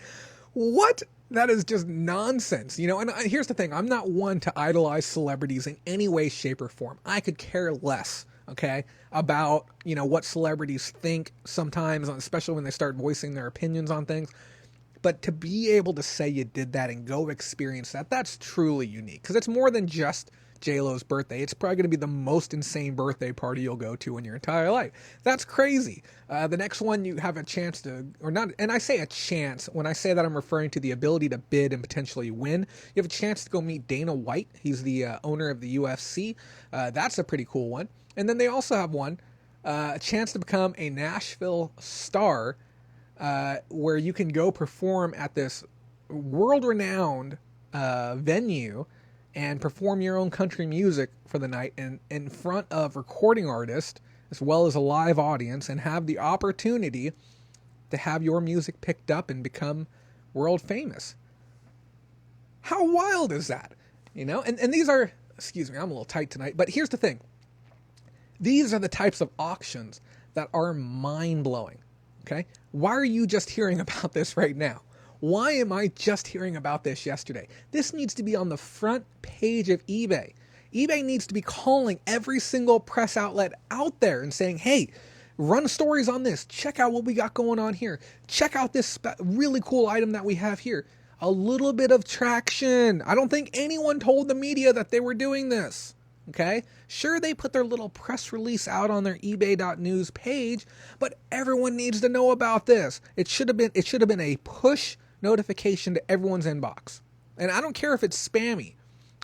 Speaker 1: What? That is just nonsense, you know. And here's the thing: I'm not one to idolize celebrities in any way, shape, or form. I could care less, okay, about what celebrities think sometimes, especially when they start voicing their opinions on things. But to be able to say you did that and go experience that's truly unique, because it's more than just J-Lo's birthday. It's probably going to be the most insane birthday party you'll go to in your entire life. That's crazy. The next one you have a chance to, or not, and I say a chance, when I say that I'm referring to the ability to bid and potentially win. You have a chance to go meet Dana White. He's the owner of the UFC. That's a pretty cool one. And then they also have one, a chance to become a Nashville star, where you can go perform at this world-renowned venue and perform your own country music for the night in front of recording artists as well as a live audience, and have the opportunity to have your music picked up and become world famous. How wild is that? And these are, excuse me, I'm a little tight tonight, but here's the thing. These are the types of auctions that are mind-blowing, okay? Why are you just hearing about this right now? Why am I just hearing about this yesterday? This needs to be on the front page of eBay. eBay needs to be calling every single press outlet out there and saying, hey, run stories on this. Check out what we got going on here. Check out this really cool item that we have here. A little bit of traction. I don't think anyone told the media that they were doing this. Okay? Sure, they put their little press release out on their ebay.news page, but everyone needs to know about this. It should have been a push notification to everyone's inbox. And I don't care if it's spammy.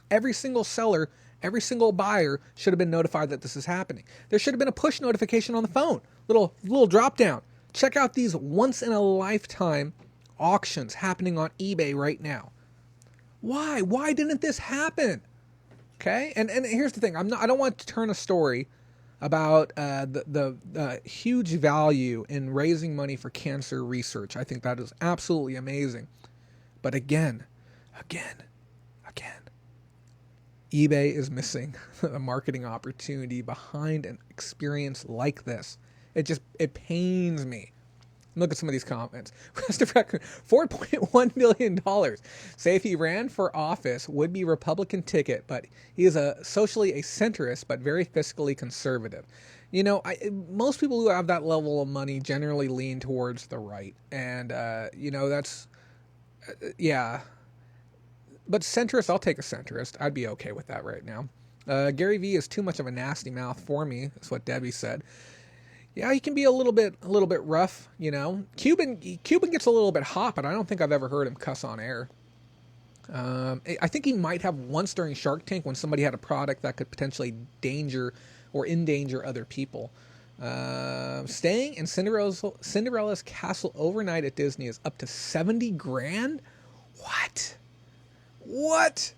Speaker 1: Every single seller, every single buyer should have been notified that this is happening. There should have been a push notification on the phone. Little drop down. Check out these once in a lifetime auctions happening on eBay right now. Why? Why didn't this happen? Okay? And here's the thing. I don't want to turn a story about the huge value in raising money for cancer research. I think that is absolutely amazing. But again, eBay is missing a marketing opportunity behind an experience like this. It pains me. Look at some of these comments. $4.1 million. Say if he ran for office, would be Republican ticket, but he is socially a centrist, but very fiscally conservative. Most people who have that level of money generally lean towards the right. And, that's, yeah. But centrist, I'll take a centrist. I'd be okay with that right now. Gary V is too much of a nasty mouth for me. That's what Debbie said. Yeah, he can be a little bit rough, Cuban gets a little bit hot, but I don't think I've ever heard him cuss on air. I think he might have once during Shark Tank when somebody had a product that could potentially endanger other people. Staying in Cinderella's castle overnight at Disney is up to $70,000. What?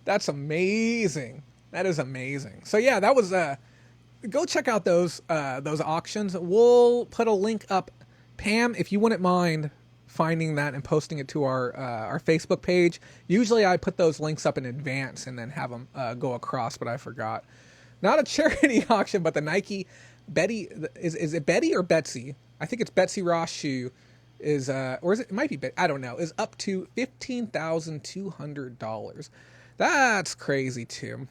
Speaker 1: That's amazing. That is amazing. So yeah, that was go check out those auctions. We'll put a link up. Pam, if you wouldn't mind finding that and posting it to our Facebook page. Usually I put those links up in advance and then have them go across, but I forgot. Not a charity auction, but the Nike Betty, is it Betty or Betsy? I think it's Betsy Ross shoe is, or is it might be, I don't know, is up to $15,200. That's crazy too.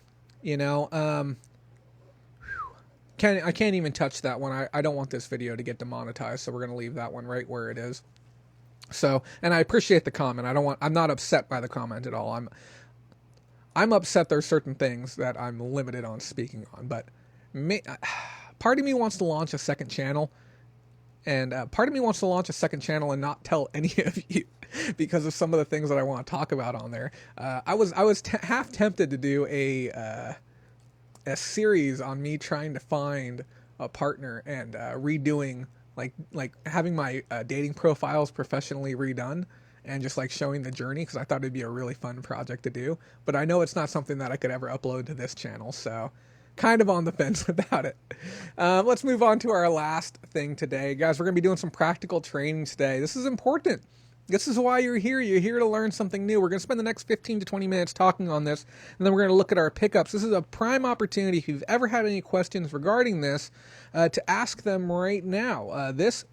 Speaker 1: I can't even touch that one. I don't want this video to get demonetized, so we're going to leave that one right where it is. So, and I appreciate the comment. I'm not upset by the comment at all. I'm upset there's certain things that I'm limited on speaking on, but part of me wants to launch a second channel, and part of me wants to launch a second channel and not tell any of you because of some of the things that I want to talk about on there. I was half tempted to do a series on me trying to find a partner and redoing like having my dating profiles professionally redone and just like showing the journey, because I thought it'd be a really fun project to do, but I know it's not something that I could ever upload to this channel, so kind of on the fence about it. Let's move on to our last thing today, guys. We're gonna be doing some practical training today. This is important. This is why you're here. You're here to learn something new. We're going to spend the next 15 to 20 minutes talking on this, and then we're going to look at our pickups. This is a prime opportunity, if you've ever had any questions regarding this, to ask them right now. This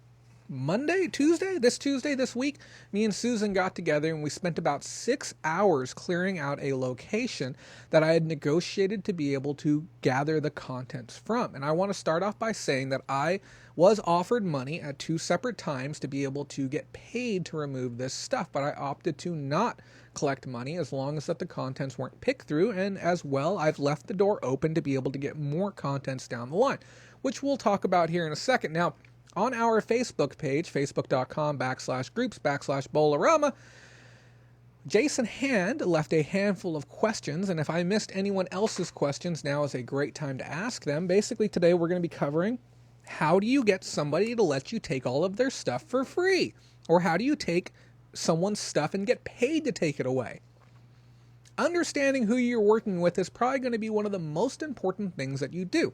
Speaker 1: Tuesday this week, me and Susan got together and we spent about 6 hours clearing out a location that I had negotiated to be able to gather the contents from. And I want to start off by saying that I was offered money at 2 separate times to be able to get paid to remove this stuff, but I opted to not collect money as long as that the contents weren't picked through, and as well, I've left the door open to be able to get more contents down the line, which we'll talk about here in a second. Now, on our Facebook page, facebook.com/groups/Bolorama, Jason Hand left a handful of questions, and if I missed anyone else's questions, now is a great time to ask them. Basically, today we're going to be covering how do you get somebody to let you take all of their stuff for free? Or how do you take someone's stuff and get paid to take it away? Understanding who you're working with is probably going to be one of the most important things that you do.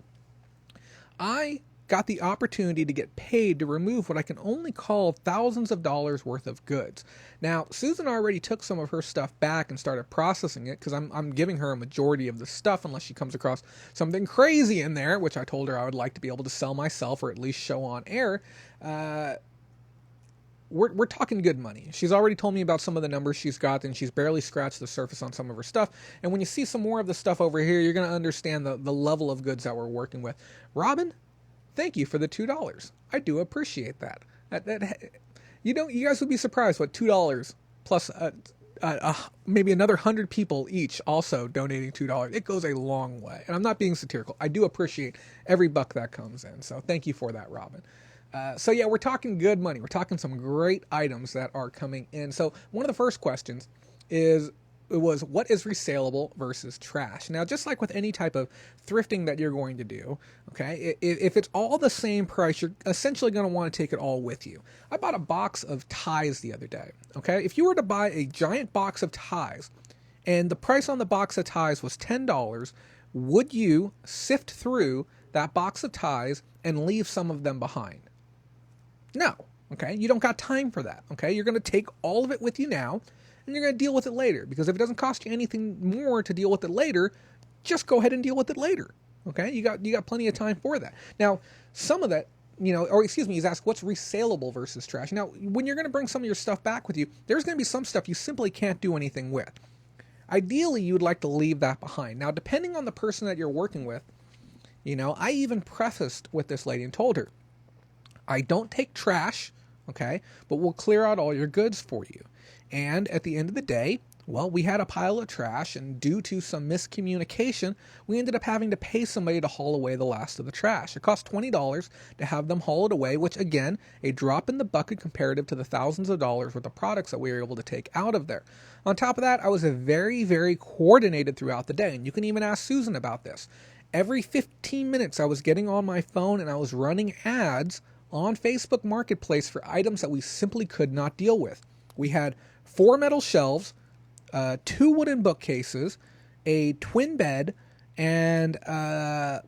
Speaker 1: I got the opportunity to get paid to remove what I can only call thousands of dollars worth of goods. Now, Susan already took some of her stuff back and started processing it because I'm giving her a majority of the stuff unless she comes across something crazy in there, which I told her I would like to be able to sell myself or at least show on air. We're talking good money. She's already told me about some of the numbers she's got, and she's barely scratched the surface on some of her stuff. And when you see some more of the stuff over here, you're going to understand the level of goods that we're working with. Robin, thank you for the $2. I do appreciate that. You guys would be surprised what $2 plus maybe another 100 people each also donating $2. It goes a long way. And I'm not being satirical. I do appreciate every buck that comes in. So thank you for that, Robin. So yeah, we're talking good money. We're talking some great items that are coming in. So one of the first questions was what is resaleable versus trash? Now, just like with any type of thrifting that you're going to do, okay, if it's all the same price, you're essentially going to want to take it all with you. I bought a box of ties the other day, okay? If you were to buy a giant box of ties and the price on the box of ties was $10, would you sift through that box of ties and leave some of them behind? No, okay? You don't got time for that, okay? You're going to take all of it with you now, and you're going to deal with it later. Because if it doesn't cost you anything more to deal with it later, just go ahead and deal with it later. Okay? You got plenty of time for that. Now, some of that, he's asked what's resaleable versus trash. Now, when you're going to bring some of your stuff back with you, there's going to be some stuff you simply can't do anything with. Ideally, you would like to leave that behind. Now, depending on the person that you're working with, I even prefaced with this lady and told her, I don't take trash, okay, but we'll clear out all your goods for you. And at the end of the day, well, we had a pile of trash, and due to some miscommunication, we ended up having to pay somebody to haul away the last of the trash. It cost $20 to have them haul it away, which, again, a drop in the bucket comparative to the thousands of dollars worth of products that we were able to take out of there. On top of that, I was very, very coordinated throughout the day, and you can even ask Susan about this. Every 15 minutes, I was getting on my phone, and I was running ads on Facebook Marketplace for items that we simply could not deal with. We had 4 metal shelves, 2 wooden bookcases, a twin bed, and a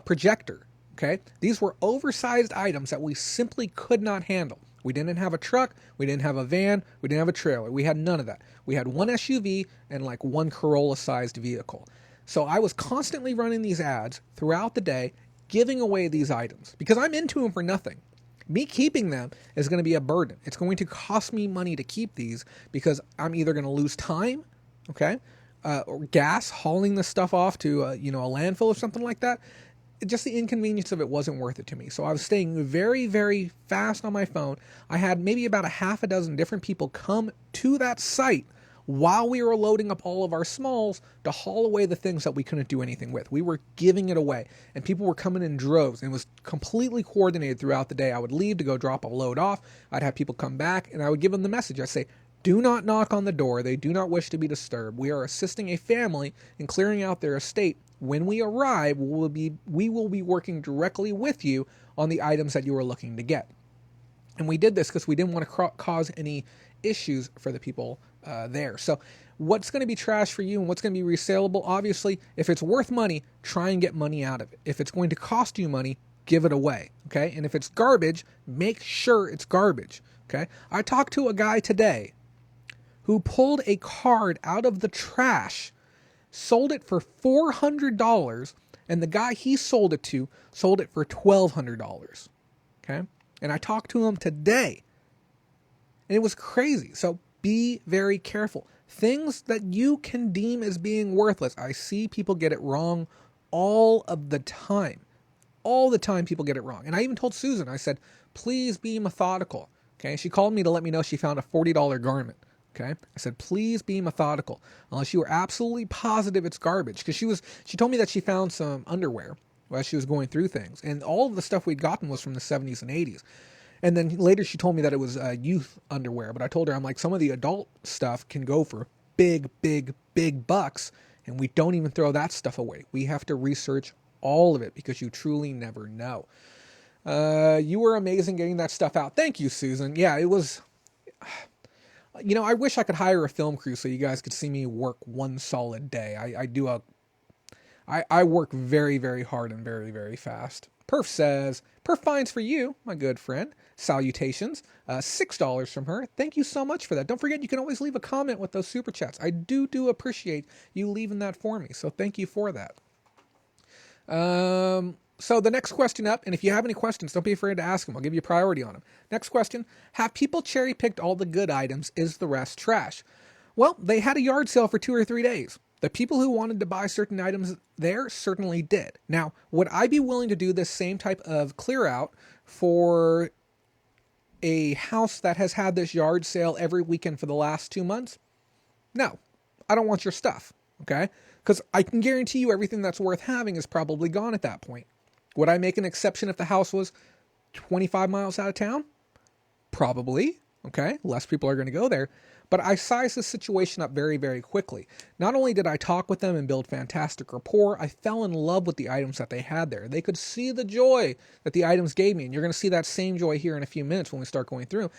Speaker 1: projector. Okay, these were oversized items that we simply could not handle. We didn't have a truck, we didn't have a van, we didn't have a trailer. We had none of that. We had 1 SUV and like 1 Corolla-sized vehicle. So I was constantly running these ads throughout the day, giving away these items because I'm into them for nothing. Me keeping them is going to be a burden. It's going to cost me money to keep these because I'm either going to lose time, okay, or gas hauling this stuff off to a landfill or something like that. Just the inconvenience of it wasn't worth it to me. So I was staying very, very fast on my phone. I had maybe about a half a dozen different people come to that site while we were loading up all of our smalls to haul away the things that we couldn't do anything with. We were giving it away, and people were coming in droves, and it was completely coordinated throughout the day. I would leave to go drop a load off. I'd have people come back, and I would give them the message. I'd say, do not knock on the door. They do not wish to be disturbed. We are assisting a family in clearing out their estate. When we arrive, we will be working directly with you on the items that you are looking to get. And we did this because we didn't want to cause any issues for the people there. So what's going to be trash for you and what's going to be resaleable? Obviously, if it's worth money, try and get money out of it. If it's going to cost you money, give it away. Okay. And if it's garbage, make sure it's garbage. Okay. I talked to a guy today who pulled a card out of the trash, sold it for $400, and the guy he sold it to sold it for $1,200. Okay. And I talked to him today, and it was crazy. So be very careful. Things that you can deem as being worthless. I see people get it wrong all of the time. All the time people get it wrong. And I even told Susan, I said, please be methodical. Okay. She called me to let me know she found a $40 garment. Okay. I said, please be methodical unless you are absolutely positive it's garbage. Because she told me that she found some underwear while she was going through things. And all of the stuff we'd gotten was from the 70s and 80s. And then later she told me that it was youth underwear. But I told her, I'm like, some of the adult stuff can go for big, big, big bucks. And we don't even throw that stuff away. We have to research all of it because you truly never know. You were amazing getting that stuff out. Thank you, Susan. Yeah, it was... I wish I could hire a film crew so you guys could see me work one solid day. I work very, very hard and very, very fast. Perf says, Perf finds for you, my good friend. Salutations. $6 from her. Thank you so much for that. Don't forget, you can always leave a comment with those super chats. I do appreciate you leaving that for me. So thank you for that. So the next question up, and if you have any questions, don't be afraid to ask them. I'll give you priority on them. Next question, have people cherry-picked all the good items? Is the rest trash? Well, they had a yard sale for 2 or 3 days. The people who wanted to buy certain items there certainly did. Now, would I be willing to do this same type of clear out for a house that has had this yard sale every weekend for the last 2 months? No, I don't want your stuff, okay? Because I can guarantee you everything that's worth having is probably gone at that point. Would I make an exception if the house was 25 miles out of town? Probably, okay? Less people are going to go there. But I sized the situation up very, very quickly. Not only did I talk with them and build fantastic rapport, I fell in love with the items that they had there. They could see the joy that the items gave me, and you're going to see that same joy here in a few minutes when we start going through.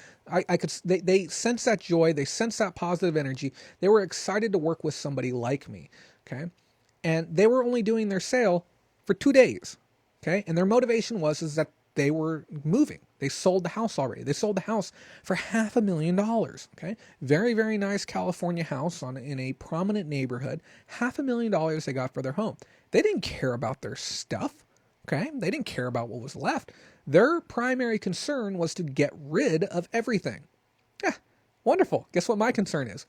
Speaker 1: They sense that joy, they sense that positive energy. They were excited to work with somebody like me, okay? And they were only doing their sale for 2 days, okay? And their motivation is that they were moving. They sold the house already. They sold the house for $500,000. Okay, very, very nice California house in a prominent neighborhood. $500,000 they got for their home. They didn't care about their stuff. Okay, they didn't care about what was left. Their primary concern was to get rid of everything. Yeah, wonderful. Guess what my concern is?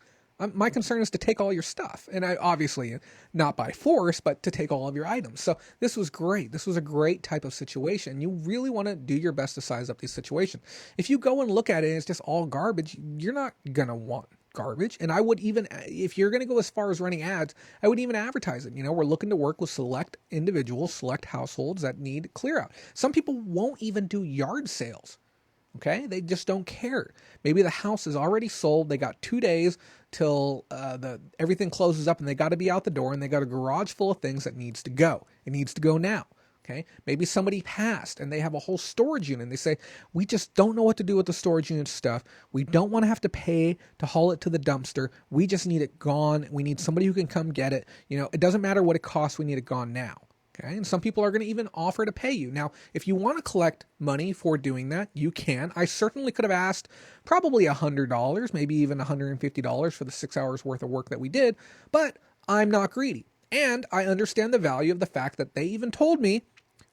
Speaker 1: My concern is to take all your stuff. And I obviously not by force, but to take all of your items. So this was great. This was a great type of situation. You really want to do your best to size up these situations. If you go and look at it and it's just all garbage, you're not going to want garbage. And I would even, if you're going to go as far as running ads, I would even advertise it. We're looking to work with select individuals, select households that need clear out. Some people won't even do yard sales. Okay, they just don't care. Maybe the house is already sold. They got 2 days till everything closes up, and they got to be out the door, and they got a garage full of things that needs to go. It needs to go now. Okay, maybe somebody passed, and they have a whole storage unit, and they say, we just don't know what to do with the storage unit stuff. We don't want to have to pay to haul it to the dumpster. We just need it gone. We need somebody who can come get it. It doesn't matter what it costs. We need it gone now. Okay, and some people are going to even offer to pay you. Now, if you want to collect money for doing that, you can. I certainly could have asked probably $100, maybe even $150 for the 6 hours worth of work that we did, but I'm not greedy. And I understand the value of the fact that they even told me,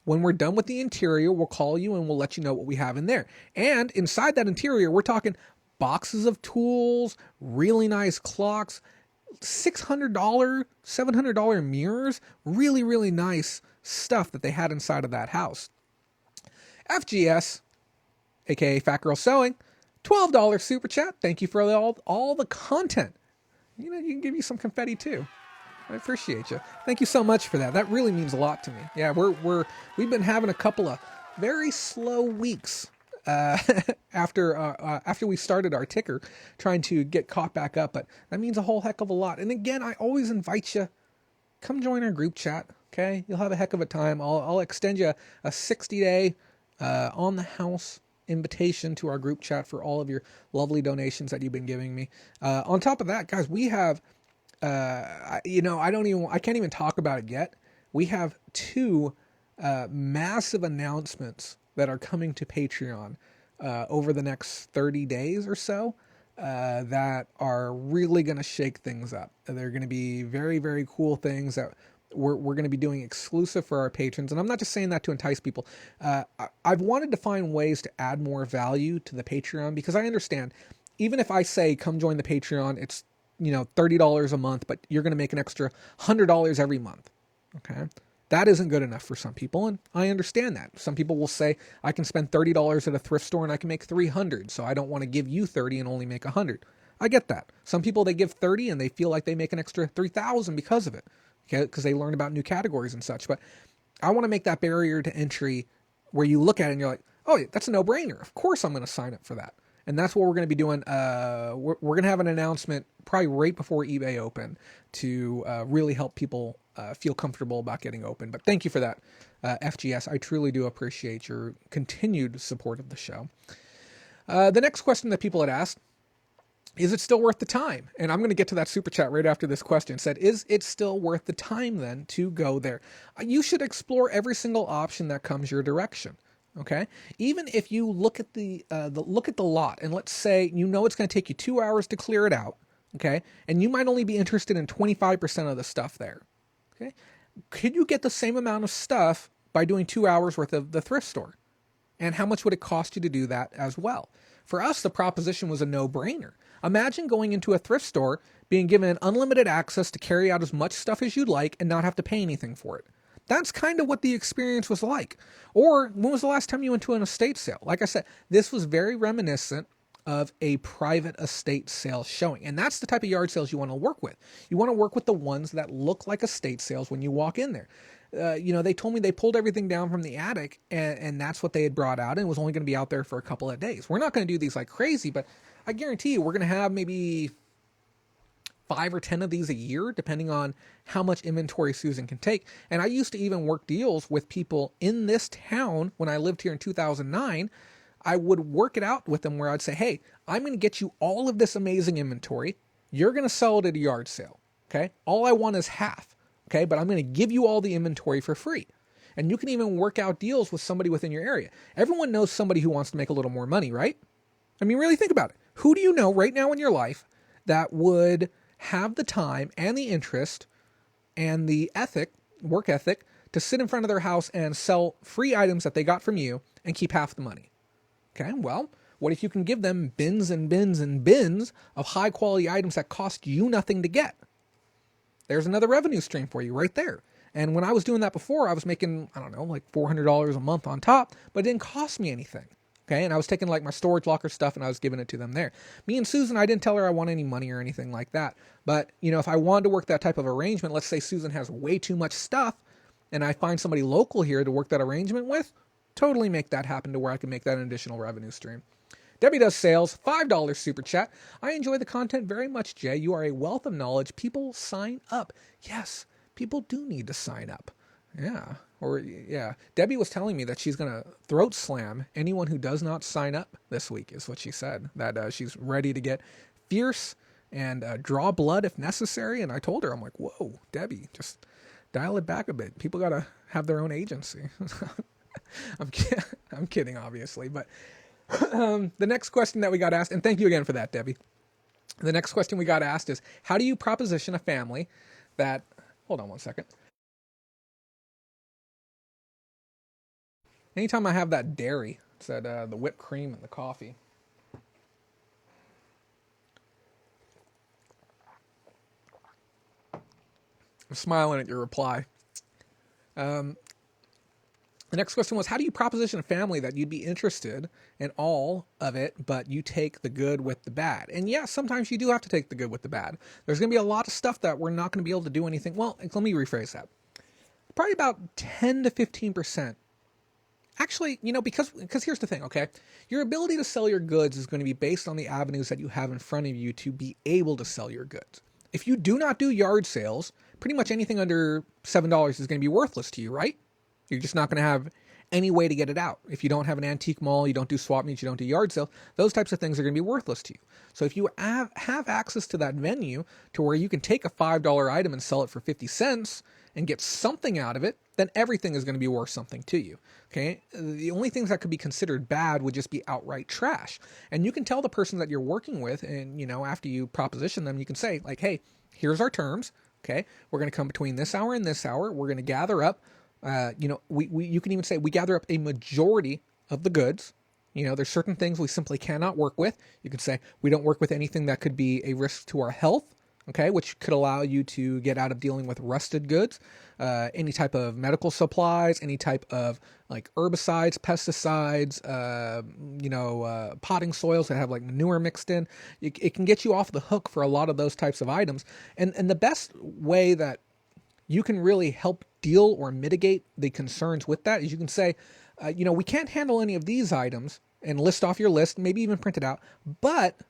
Speaker 1: when we're done with the interior, we'll call you and we'll let you know what we have in there. And inside that interior, we're talking boxes of tools, really nice clocks, $600, $700 mirrors, really, really nice stuff that they had inside of that house. FGS, aka Fat Girl Sewing, $12 super chat. Thank you for all the content. You can give me some confetti too. I appreciate you. Thank you so much for that. That really means a lot to me. Yeah, we've been having a couple of very slow weeks after we started our ticker, trying to get caught back up, but that means a whole heck of a lot. And again, I always invite you, come join our group chat. Okay, you'll have a heck of a time. I'll extend you a 60-day on the house invitation to our group chat for all of your lovely donations that you've been giving me. On top of that, guys, we have I can't even talk about it yet. We have 2 massive announcements that are coming to Patreon over the next 30 days or so that are really going to shake things up. They're going to be very, very cool things that we're going to be doing exclusive for our patrons. And I'm not just saying that to entice people. I've wanted to find ways to add more value to the Patreon, because I understand, even if I say, come join the Patreon, it's, $30 a month, but you're going to make an extra $100 every month. Okay. That isn't good enough for some people, and I understand that. Some people will say, I can spend $30 at a thrift store and I can make $300, so I don't want to give you $30 and only make $100. I get that. Some people, they give $30 and they feel like they make an extra $3,000 because of it, okay, because they learn about new categories and such. But I want to make that barrier to entry where you look at it and you're like, oh, that's a no-brainer. Of course I'm going to sign up for that. And that's what we're going to be doing. We're going to have an announcement probably right before eBay open to really help people feel comfortable about getting open. But thank you for that, FGS. I truly do appreciate your continued support of the show. The next question that people had asked, is it still worth the time? And I'm going to get to that super chat right after this question. Said, is it still worth the time then to go there? You should explore every single option that comes your direction. Okay. Even if you look at the lot, and let's say, it's going to take you 2 hours to clear it out. Okay. And you might only be interested in 25% of the stuff there. Okay. Could you get the same amount of stuff by doing 2 hours worth of the thrift store? And how much would it cost you to do that as well? For us, the proposition was a no-brainer. Imagine going into a thrift store, being given unlimited access to carry out as much stuff as you'd like and not have to pay anything for it. That's kind of what the experience was like. Or when was the last time you went to an estate sale? Like I said, this was very reminiscent of a private estate sale showing. And that's the type of yard sales you want to work with. You want to work with the ones that look like estate sales when you walk in there. They told me they pulled everything down from the attic, and that's what they had brought out, and it was only going to be out there for a couple of days. We're not going to do these like crazy, but I guarantee you we're going to have maybe 5 or 10 of these a year, depending on how much inventory Susan can take. And I used to even work deals with people in this town when I lived here in 2009. I would work it out with them where I'd say, hey, I'm going to get you all of this amazing inventory. You're going to sell it at a yard sale. Okay. All I want is half. Okay. But I'm going to give you all the inventory for free. And you can even work out deals with somebody within your area. Everyone knows somebody who wants to make a little more money, right? I mean, really think about it. Who do you know right now in your life that would have the time and the interest and the work ethic to sit in front of their house and sell free items that they got from you and keep half the money? Okay, well, what if you can give them bins and bins and bins of high quality items that cost you nothing to get? There's another revenue stream for you right there. And when I was doing that before, I was making, like $400 a month on top, but it didn't cost me anything. Okay, and I was taking like my storage locker stuff and I was giving it to them there. Me and Susan, I didn't tell her I want any money or anything like that. But, if I wanted to work that type of arrangement, let's say Susan has way too much stuff and I find somebody local here to work that arrangement with, totally make that happen to where I can make that an additional revenue stream. Debbie does sales, $5 super chat. I enjoy the content very much, Jay. You are a wealth of knowledge. People sign up. Yes, people do need to sign up. Yeah. Debbie was telling me that she's going to throat slam anyone who does not sign up this week, is what she said. That she's ready to get fierce and draw blood if necessary. And I told her, I'm like, whoa, Debbie, just dial it back a bit. People got to have their own agency. I'm kidding, obviously. But the next question that we got asked, and thank you again for that, Debbie. The next question we got asked is, how do you proposition a family that, hold on one second. Anytime I have that dairy, it's that the whipped cream and the coffee. I'm smiling at your reply. The next question was, how do you proposition a family that you'd be interested in all of it, but you take the good with the bad? And yeah, sometimes you do have to take the good with the bad. There's going to be a lot of stuff that we're not going to be able to do anything. Well, let me rephrase that. Probably about 10 to 15%. Actually, because here's the thing, okay? Your ability to sell your goods is going to be based on the avenues that you have in front of you to be able to sell your goods. If you do not do yard sales, pretty much anything under $7 is going to be worthless to you, right? You're just not going to have any way to get it out. If you don't have an antique mall, you don't do swap meets, you don't do yard sales, those types of things are going to be worthless to you. So if you have access to that venue to where you can take a $5 item and sell it for 50 cents and get something out of it, then everything is going to be worth something to you. Okay. The only things that could be considered bad would just be outright trash. And you can tell the person that you're working with, and, after you proposition them, you can say like, hey, here's our terms. Okay, we're going to come between this hour and this hour. We're going to gather up. You can even say we gather up a majority of the goods. There's certain things we simply cannot work with. You could say we don't work with anything that could be a risk to our health. Okay, which could allow you to get out of dealing with rusted goods, any type of medical supplies, any type of like herbicides, pesticides, potting soils that have like manure mixed in. It can get you off the hook for a lot of those types of items. And the best way that you can really help deal or mitigate the concerns with that is you can say, we can't handle any of these items, and list off your list, maybe even print it out, but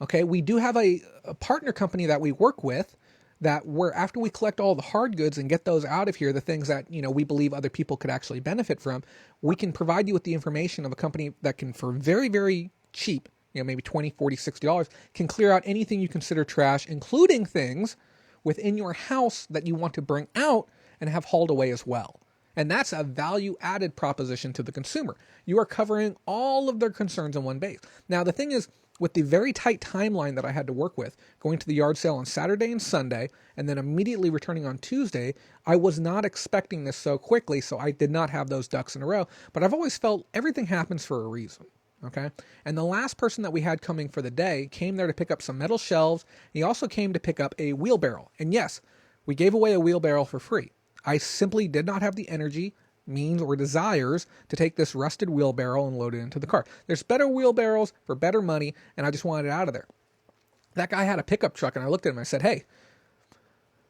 Speaker 1: okay, we do have a partner company that we work with that after we collect all the hard goods and get those out of here, the things that, we believe other people could actually benefit from, we can provide you with the information of a company that can, for very, very cheap, maybe $20, $40, $60, can clear out anything you consider trash, including things within your house that you want to bring out and have hauled away as well. And that's a value added proposition to the consumer. You are covering all of their concerns in one base. Now, the thing is, with the very tight timeline that I had to work with, going to the yard sale on Saturday and Sunday, and then immediately returning on Tuesday, I was not expecting this so quickly, so I did not have those ducks in a row. But I've always felt everything happens for a reason, okay? And the last person that we had coming for the day came there to pick up some metal shelves. He also came to pick up a wheelbarrow. And yes, we gave away a wheelbarrow for free. I simply did not have the energy, means, or desires to take this rusted wheelbarrow and load it into the car. There's better wheelbarrows for better money, and I just wanted it out of there. That guy had a pickup truck, and I looked at him and I said, hey,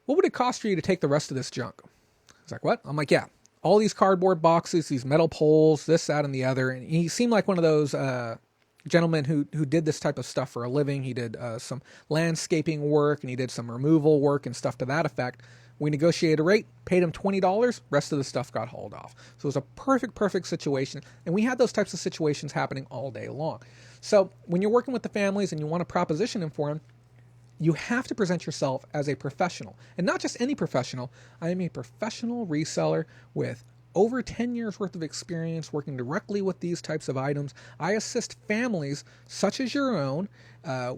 Speaker 1: what would it cost for you to take the rest of this junk? He's like, what? I'm like, yeah, all these cardboard boxes, these metal poles, this, that, and the other. And he seemed like one of those gentlemen who did this type of stuff for a living. He did some landscaping work, and he did some removal work and stuff to that effect. We negotiated a rate, paid him $20, rest of the stuff got hauled off. So it was a perfect situation. And we had those types of situations happening all day long. So when you're working with the families and you want to proposition them for them, you have to present yourself as a professional. And not just any professional. I am a professional reseller with over 10 years worth of experience working directly with these types of items. I assist families such as your own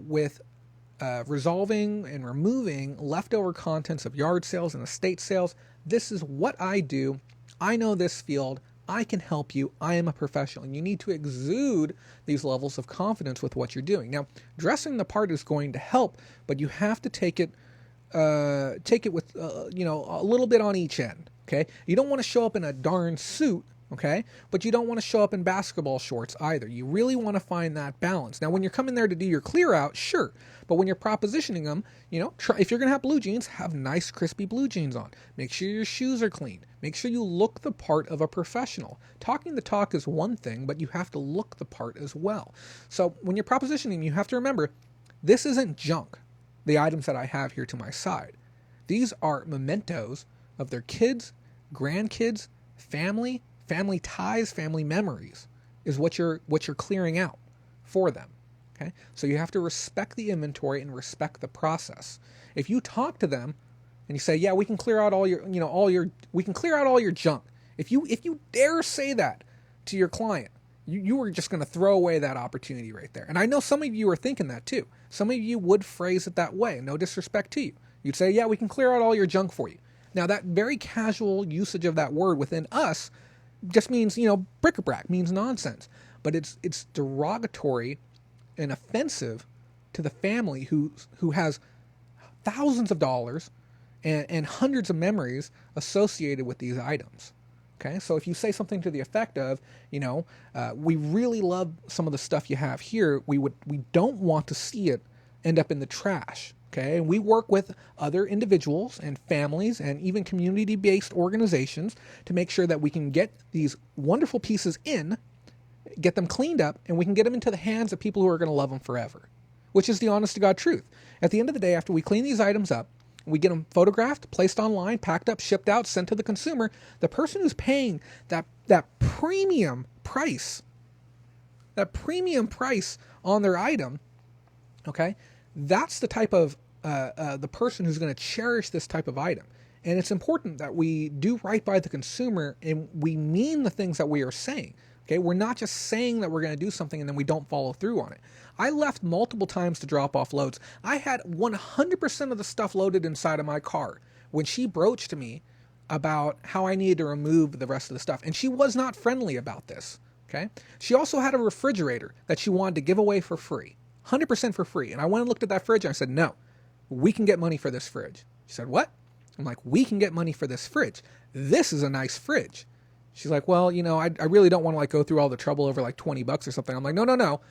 Speaker 1: with resolving and removing leftover contents of yard sales and estate sales. This is what I do. I know this field. I can help you. I am a professional. And you need to exude these levels of confidence with what you're doing. Now, dressing the part is going to help, but you have to take it with a little bit on each end. Okay, you don't want to show up in a darn suit. Okay, but you don't want to show up in basketball shorts either. You really want to find that balance. Now, when you're coming there to do your clear out, sure. But when you're propositioning them, if you're going to have blue jeans, have nice, crispy blue jeans on. Make sure your shoes are clean. Make sure you look the part of a professional. Talking the talk is one thing, but you have to look the part as well. So when you're propositioning, you have to remember, this isn't junk, the items that I have here to my side. These are mementos of their kids, grandkids, family ties, family memories is what you're clearing out for them. Okay, so you have to respect the inventory and respect the process. If you talk to them and you say, "Yeah, we can clear out all your junk," if you dare say that to your client, you are just going to throw away that opportunity right there. And I know some of you are thinking that too. Some of you would phrase it that way. No disrespect to you. You'd say, "Yeah, we can clear out all your junk for you." Now, that very casual usage of that word within us just means, bric-a-brac, means nonsense. But it's derogatory and offensive to the family who has thousands of dollars and hundreds of memories associated with these items. Okay, so if you say something to the effect of, we really love some of the stuff you have here, we don't want to see it end up in the trash. Okay, and we work with other individuals and families and even community-based organizations to make sure that we can get these wonderful pieces in, get them cleaned up, and we can get them into the hands of people who are going to love them forever, which is the honest-to-God truth. At the end of the day, after we clean these items up, we get them photographed, placed online, packed up, shipped out, sent to the consumer. The person who's paying that premium price on their item, okay, that's the type of the person who's going to cherish this type of item. And it's important that we do right by the consumer and we mean the things that we are saying. Okay, we're not just saying that we're going to do something and then we don't follow through on it. I left multiple times to drop off loads. I had 100% of the stuff loaded inside of my car when she broached me about how I needed to remove the rest of the stuff. And she was not friendly about this. Okay. She also had a refrigerator that she wanted to give away for free, 100% for free. And I went and looked at that fridge and I said, no, we can get money for this fridge. She said, what? I'm like, we can get money for this fridge. This is a nice fridge. She's like, well, I really don't want to go through all the trouble over $20 or something. I'm like, no.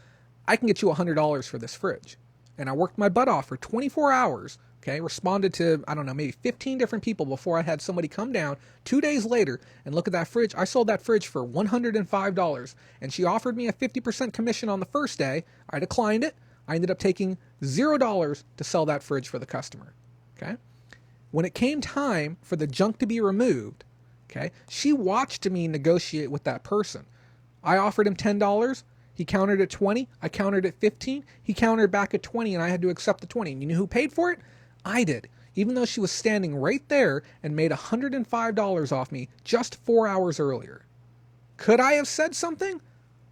Speaker 1: I can get you $100 for this fridge. And I worked my butt off for 24 hours. Okay. Responded to, I don't know, maybe 15 different people before I had somebody come down 2 days later and look at that fridge. I sold that fridge for $105 and she offered me a 50% commission on the first day. I declined it. I ended up taking $0 to sell that fridge for the customer. Okay. When it came time for the junk to be removed, okay, she watched me negotiate with that person. I offered him $10. He countered at 20. I countered at 15. He countered back at 20 and I had to accept the 20. And you know who paid for it? I did. Even though she was standing right there and made $105 off me just 4 hours earlier. Could I have said something?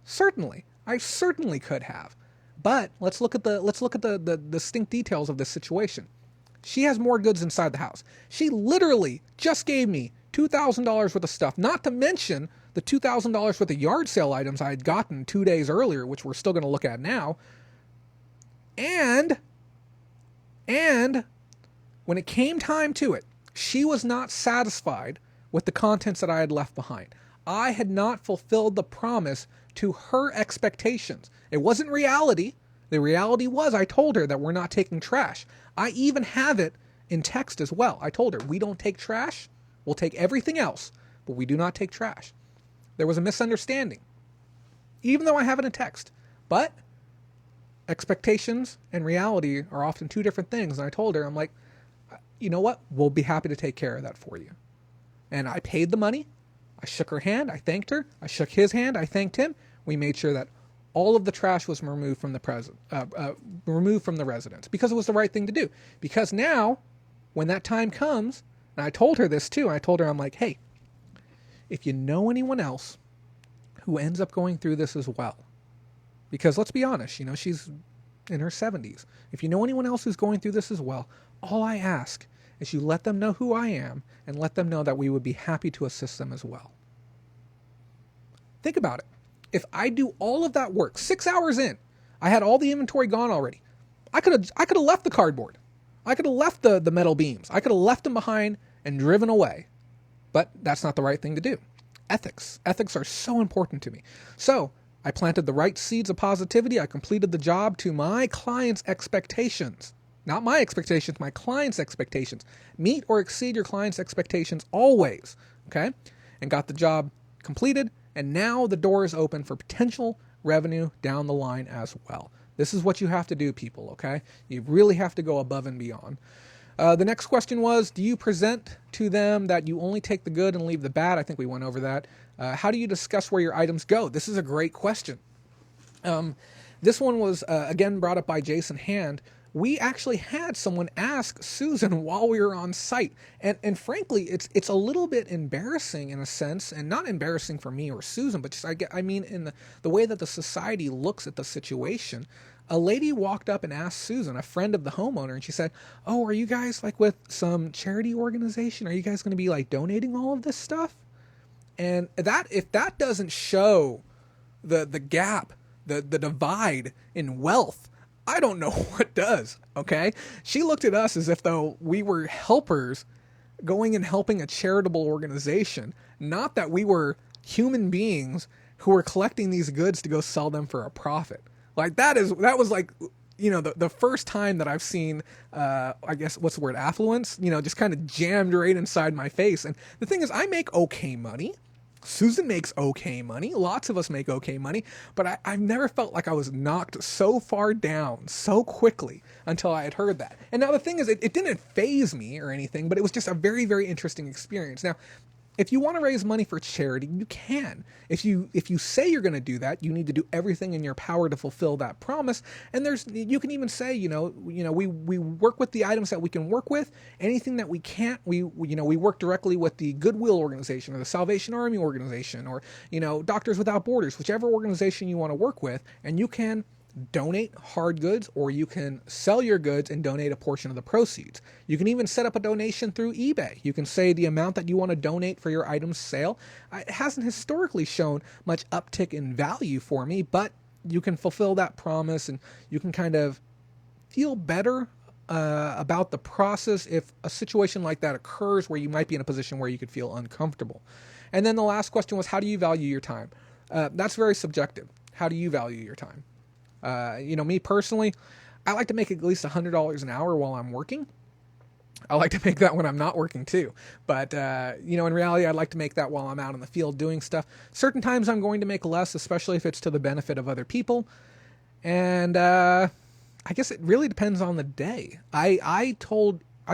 Speaker 1: Certainly. I certainly could have. But let's look at the distinct details of this situation. She has more goods inside the house. She literally just gave me $2,000 worth of stuff, not to mention the $2,000 worth of yard sale items I had gotten 2 days earlier, which we're still going to look at now. And when it came time to it, she was not satisfied with the contents that I had left behind. I had not fulfilled the promise to her expectations. It wasn't reality. The reality was I told her that we're not taking trash. I even have it in text as well. I told her, we don't take trash. We'll take everything else, but we do not take trash. There was a misunderstanding, even though I have it in text. But expectations and reality are often two different things. And I told her, I'm like, you know what? We'll be happy to take care of that for you. And I paid the money. I shook her hand. I thanked her. I shook his hand. I thanked him. We made sure that all of the trash was removed from the residence because it was the right thing to do. Because now, when that time comes, and I told her this too. I told her, I'm like, hey, if you know anyone else who ends up going through this as well, because let's be honest, she's in her 70s. If you know anyone else who's going through this as well, all I ask is you let them know who I am and let them know that we would be happy to assist them as well. Think about it. If I do all of that work, 6 hours in, I had all the inventory gone already. I could have left the cardboard. I could have left the metal beams. I could have left them behind and driven away. But that's not the right thing to do. Ethics are so important to me. So I planted the right seeds of positivity. I completed the job to my client's expectations. Not my expectations, my client's expectations. Meet or exceed your client's expectations always. Okay? And got the job completed. And now the door is open for potential revenue down the line as well. This is what you have to do, people, okay? You really have to go above and beyond. The next question was, do you present to them that you only take the good and leave the bad? I think we went over that. How do you discuss where your items go? This is a great question. This one was, again, brought up by Jason Hand. We actually had someone ask Susan while we were on site. And frankly, it's a little bit embarrassing in a sense, and not embarrassing for me or Susan, but just, I mean, in the way that the society looks at the situation. A lady walked up and asked Susan, a friend of the homeowner, and she said, oh, are you guys with some charity organization? Are you guys going to be donating all of this stuff? And if that doesn't show the gap, the divide in wealth, I don't know what does, okay? She looked at us as if though we were helpers going and helping a charitable organization, not that we were human beings who were collecting these goods to go sell them for a profit. That was the first time that I've seen, I guess, what's the word, affluence, just kind of jammed right inside my face. And the thing is, I make okay money. Susan makes okay money. Lots of us make okay money, but I've never felt like I was knocked so far down so quickly until I had heard that. And now the thing is, it didn't faze me or anything, but it was just a very, very interesting experience. Now, If you want to raise money for charity, you can. If you say you're going to do that, you need to do everything in your power to fulfill that promise. And you can even say, we work with the items that we can work with. Anything that we can't, we work directly with the Goodwill organization or the Salvation Army organization or, Doctors Without Borders, whichever organization you want to work with, and you can donate hard goods, or you can sell your goods and donate a portion of the proceeds. You can even set up a donation through eBay. You can say the amount that you want to donate for your item's sale. It hasn't historically shown much uptick in value for me, but you can fulfill that promise and you can kind of feel better about the process if a situation like that occurs where you might be in a position where you could feel uncomfortable. And then the last question was, how do you value your time? That's very subjective. How do you value your time? Me personally, I like to make at least $100 an hour while I'm working. I like to make that when I'm not working too. But, in reality, I'd like to make that while I'm out in the field doing stuff. Certain times I'm going to make less, especially if it's to the benefit of other people. And I guess it really depends on the day. I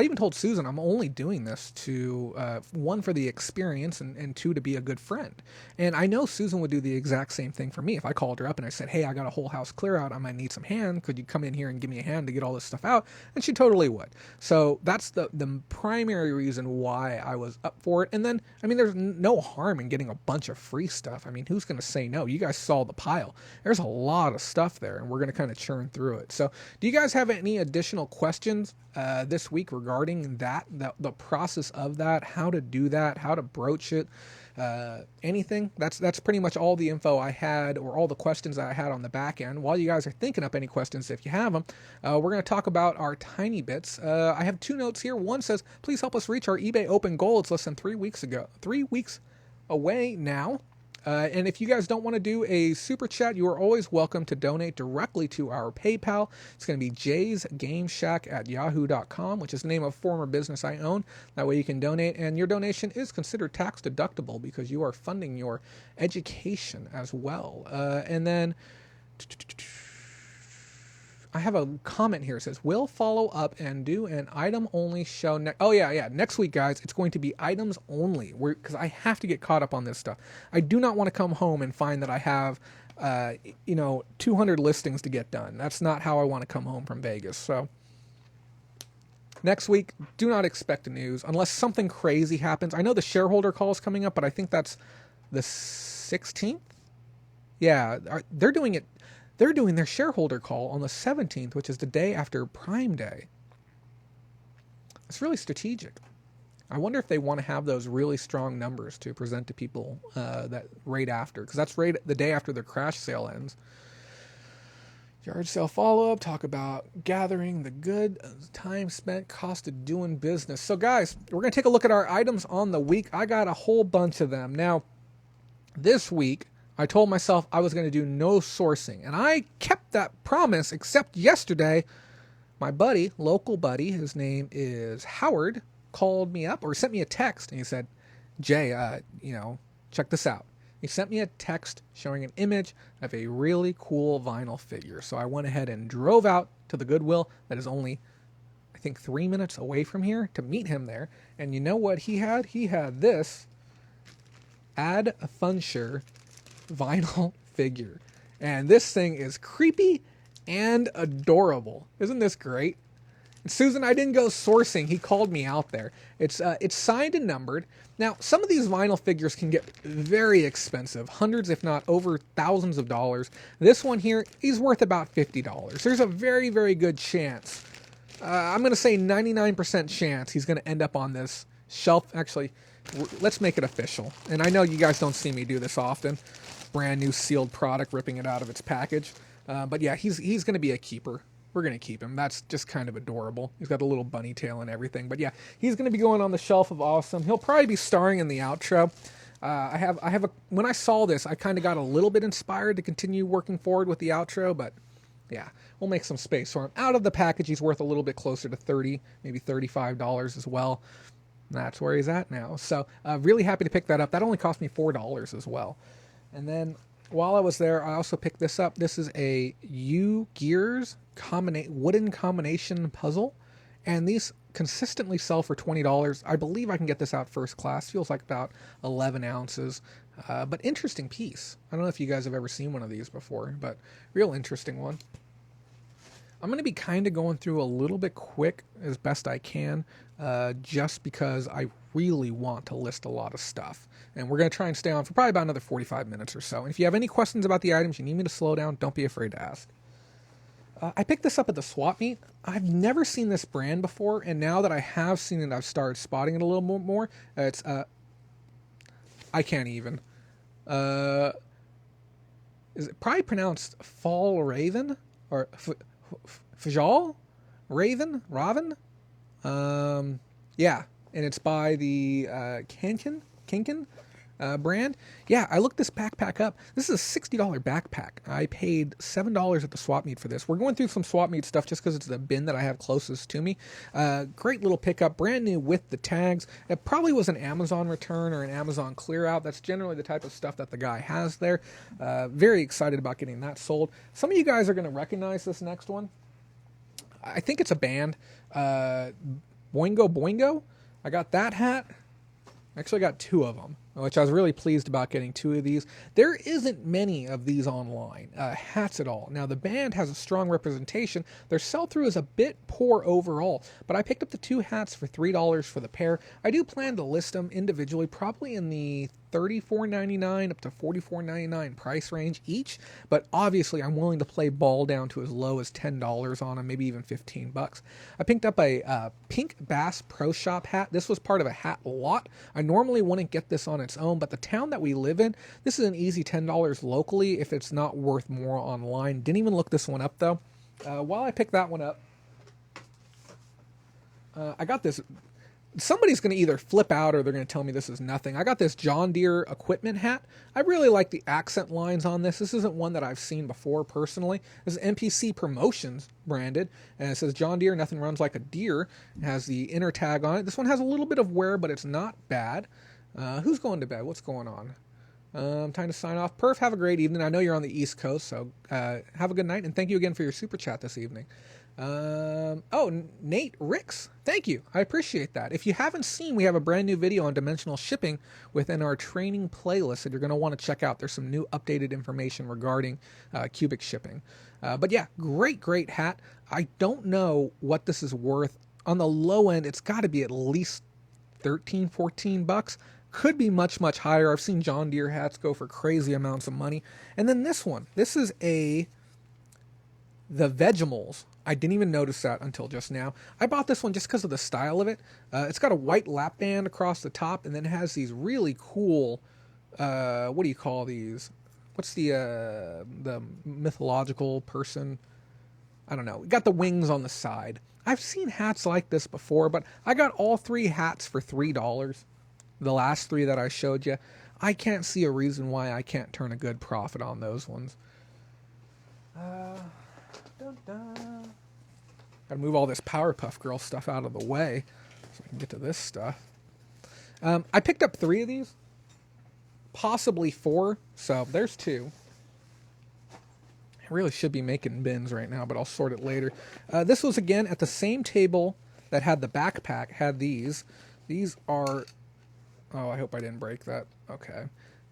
Speaker 1: even told Susan I'm only doing this to, one, for the experience, and two, to be a good friend. And I know Susan would do the exact same thing for me. If I called her up and I said, hey, I got a whole house clear out, I might need some hand. Could you come in here and give me a hand to get all this stuff out? And she totally would. So that's the primary reason why I was up for it. And then, there's no harm in getting a bunch of free stuff. Who's going to say no? You guys saw the pile. There's a lot of stuff there, and we're going to kind of churn through it. So do you guys have any additional questions this week regarding the process of that, how to do that, how to broach it, anything? That's pretty much all the info I had, or all the questions I had on the back end. While you guys are thinking up any questions, if you have them, we're going to talk about our tiny bits. I have two notes here. One says, please help us reach our eBay open goal. It's less than 3 weeks away now. And if you guys don't want to do a super chat, you are always welcome to donate directly to our PayPal. It's going to be jaysgameshack@yahoo.com, which is the name of a former business I own. That way you can donate, and your donation is considered tax deductible because you are funding your education as well. And then I have a comment here. It says, we'll follow up and do an item only show. Next week, guys, it's going to be items only, because I have to get caught up on this stuff. I do not want to come home and find that I have, 200 listings to get done. That's not how I want to come home from Vegas. So next week, do not expect news unless something crazy happens. I know the shareholder call is coming up, but I think that's the 16th. Yeah, they're doing it. They're doing their shareholder call on the 17th, which is the day after Prime Day. It's really strategic. I wonder if they want to have those really strong numbers to present to people that right after, because that's right the day after their crash sale ends. Yard sale follow-up, talk about gathering the good, time spent, cost of doing business. So guys, we're going to take a look at our items on the week. I got a whole bunch of them. Now, this week, I told myself I was going to do no sourcing, and I kept that promise, except yesterday, my buddy, local buddy, his name is Howard, called me up or sent me a text, and he said, Jay, check this out. He sent me a text showing an image of a really cool vinyl figure. So I went ahead and drove out to the Goodwill that is only, I think, 3 minutes away from here to meet him there. And you know what he had? He had this Add a Funsure vinyl figure. And this thing is creepy and adorable. Isn't this great? And Susan, I didn't go sourcing. He called me out there. It's signed and numbered. Now, some of these vinyl figures can get very expensive, hundreds if not over thousands of dollars. This one here, he's worth about $50. There's a very, very good chance. I'm going to say 99% chance he's going to end up on this shelf. Actually, let's make it official. And I know you guys don't see me do this often. Brand new sealed product, ripping it out of its package. But yeah, he's going to be a keeper. We're going to keep him. That's just kind of adorable. He's got a little bunny tail and everything. But yeah, he's going to be going on the shelf of awesome. He'll probably be starring in the outro. When I saw this, I kind of got a little bit inspired to continue working forward with the outro, but yeah, we'll make some space for him. Out of the package, he's worth a little bit closer to $30, maybe $35 as well. That's where he's at now. So really happy to pick that up. That only cost me $4 as well. And then while I was there, I also picked this up. This is a U-Gears wooden combination puzzle. And these consistently sell for $20. I believe I can get this out first class. Feels like about 11 ounces. But interesting piece. I don't know if you guys have ever seen one of these before, but real interesting one. I'm going to be kind of going through a little bit quick as best I can, just because I really want to list a lot of stuff. And we're going to try and stay on for probably about another 45 minutes or so. And if you have any questions about the items, you need me to slow down, don't be afraid to ask. I picked this up at the swap meet. I've never seen this brand before, and now that I have seen it, I've started spotting it a little more. It's, I can't even. Is it probably pronounced Fall Raven? Or Fajal? Raven? Yeah, and it's by the Kinkin brand. Yeah, I looked this backpack up. This is a $60 backpack. I paid $7 at the swap meet for this. We're going through some swap meet stuff just because it's the bin that I have closest to me. Great little pickup, brand new with the tags. It probably was an Amazon return or an Amazon Clearout. That's generally the type of stuff that the guy has there. Very excited about getting that sold. Some of you guys are going to recognize this next one. I think it's a band. Boingo Boingo. I got that hat. Actually, I got two of them, which I was really pleased about getting two of these. There isn't many of these online, hats at all. Now, the band has a strong representation. Their sell-through is a bit poor overall, but I picked up the two hats for $3 for the pair. I do plan to list them individually, probably in the $34.99 up to $44.99 price range each, but obviously I'm willing to play ball down to as low as $10 on them, maybe even $15. I picked up a pink Bass Pro Shop hat. This was part of a hat lot. I normally wouldn't get this on its own, but the town that we live in, this is an easy $10 locally if it's not worth more online. Didn't even look this one up though. While I picked that one up, I got this. Somebody's going to either flip out or they're going to tell me this is nothing. I got this John Deere equipment hat. I really like the accent lines on this. This isn't one that I've seen before personally. This is NPC Promotions branded, and it says John Deere, nothing runs like a deer. It has the inner tag on it. This one has a little bit of wear, but it's not bad. Who's going to bed? What's going on? Time to sign off. Perf, have a great evening. I know you're on the East Coast, so have a good night, and thank you again for your super chat this evening. Nate Ricks, thank you. I appreciate that. If you haven't seen, we have a brand new video on dimensional shipping within our training playlist that you're going to want to check out. There's some new updated information regarding cubic shipping. But yeah, great hat. I don't know what this is worth. On the low end, it's got to be at least $13-14. Could be much higher. I've seen John Deere hats go for crazy amounts of money. And then this one. This is the Vegemals. I didn't even notice that until just now. I bought this one just because of the style of it. It's got a white lap band across the top, and then it has these really cool, what do you call these? What's the mythological person? I don't know. It got the wings on the side. I've seen hats like this before, but I got all three hats for $3. The last three that I showed you. I can't see a reason why I can't turn a good profit on those ones. Gotta move all this Powerpuff Girl stuff out of the way so I can get to this stuff. I picked up 3 of these, possibly 4, so there's 2. I really should be making bins right now, but I'll sort it later. This was again at the same table that had the backpack, had these. These are, oh, I hope I didn't break that. Okay.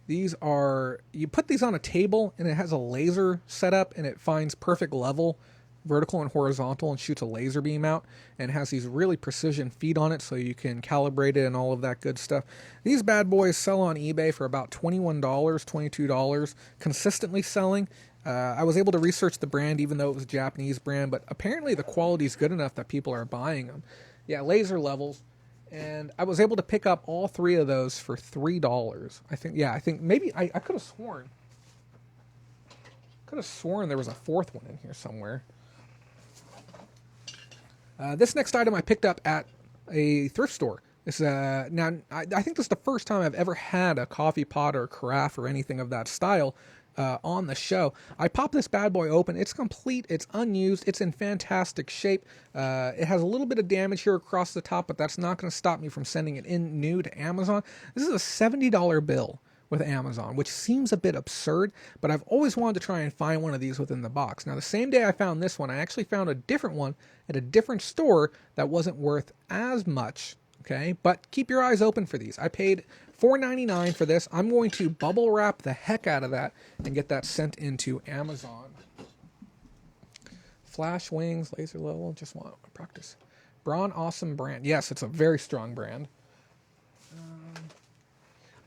Speaker 1: These are, you put these on a table and it has a laser set up and it finds perfect level, vertical and horizontal, and shoots a laser beam out, and has these really precision feet on it so you can calibrate it and all of that good stuff. These bad boys sell on eBay for about $21, $22, consistently selling. I was able to research the brand even though it was a Japanese brand, but apparently the quality is good enough that people are buying them. Yeah, laser levels. And I was able to pick up all 3 of those for $3. I think maybe I could have sworn. There was a 4th one in here somewhere. This next item I picked up at a thrift store. This now I think this is the first time I've ever had a coffee pot or a carafe or anything of that style on the show. I popped this bad boy open. It's complete. It's unused. It's in fantastic shape. It has a little bit of damage here across the top, but that's not going to stop me from sending it in new to Amazon. This is a $70 bill with Amazon, which seems a bit absurd, but I've always wanted to try and find one of these within the box. Now, the same day I found this one, I actually found a different one at a different store that wasn't worth as much, okay? But keep your eyes open for these. I paid $4.99 for this. I'm going to bubble wrap the heck out of that and get that sent into Amazon. Flash wings, laser level, just want to practice. Braun Awesome brand. Yes, it's a very strong brand.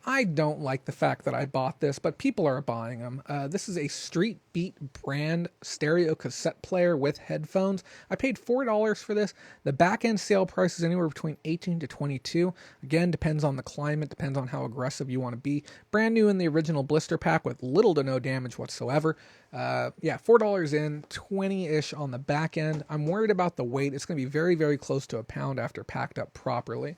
Speaker 1: I don't like the fact that I bought this, but people are buying them. This is a Street Beat brand stereo cassette player with headphones. I paid $4 for this. The back-end sale price is anywhere between $18 to $22. Again, depends on the climate, depends on how aggressive you want to be. Brand new in the original blister pack with little to no damage whatsoever. Yeah, $4 in, 20-ish on the back end. I'm worried about the weight. It's going to be very, very close to a pound after packed up properly.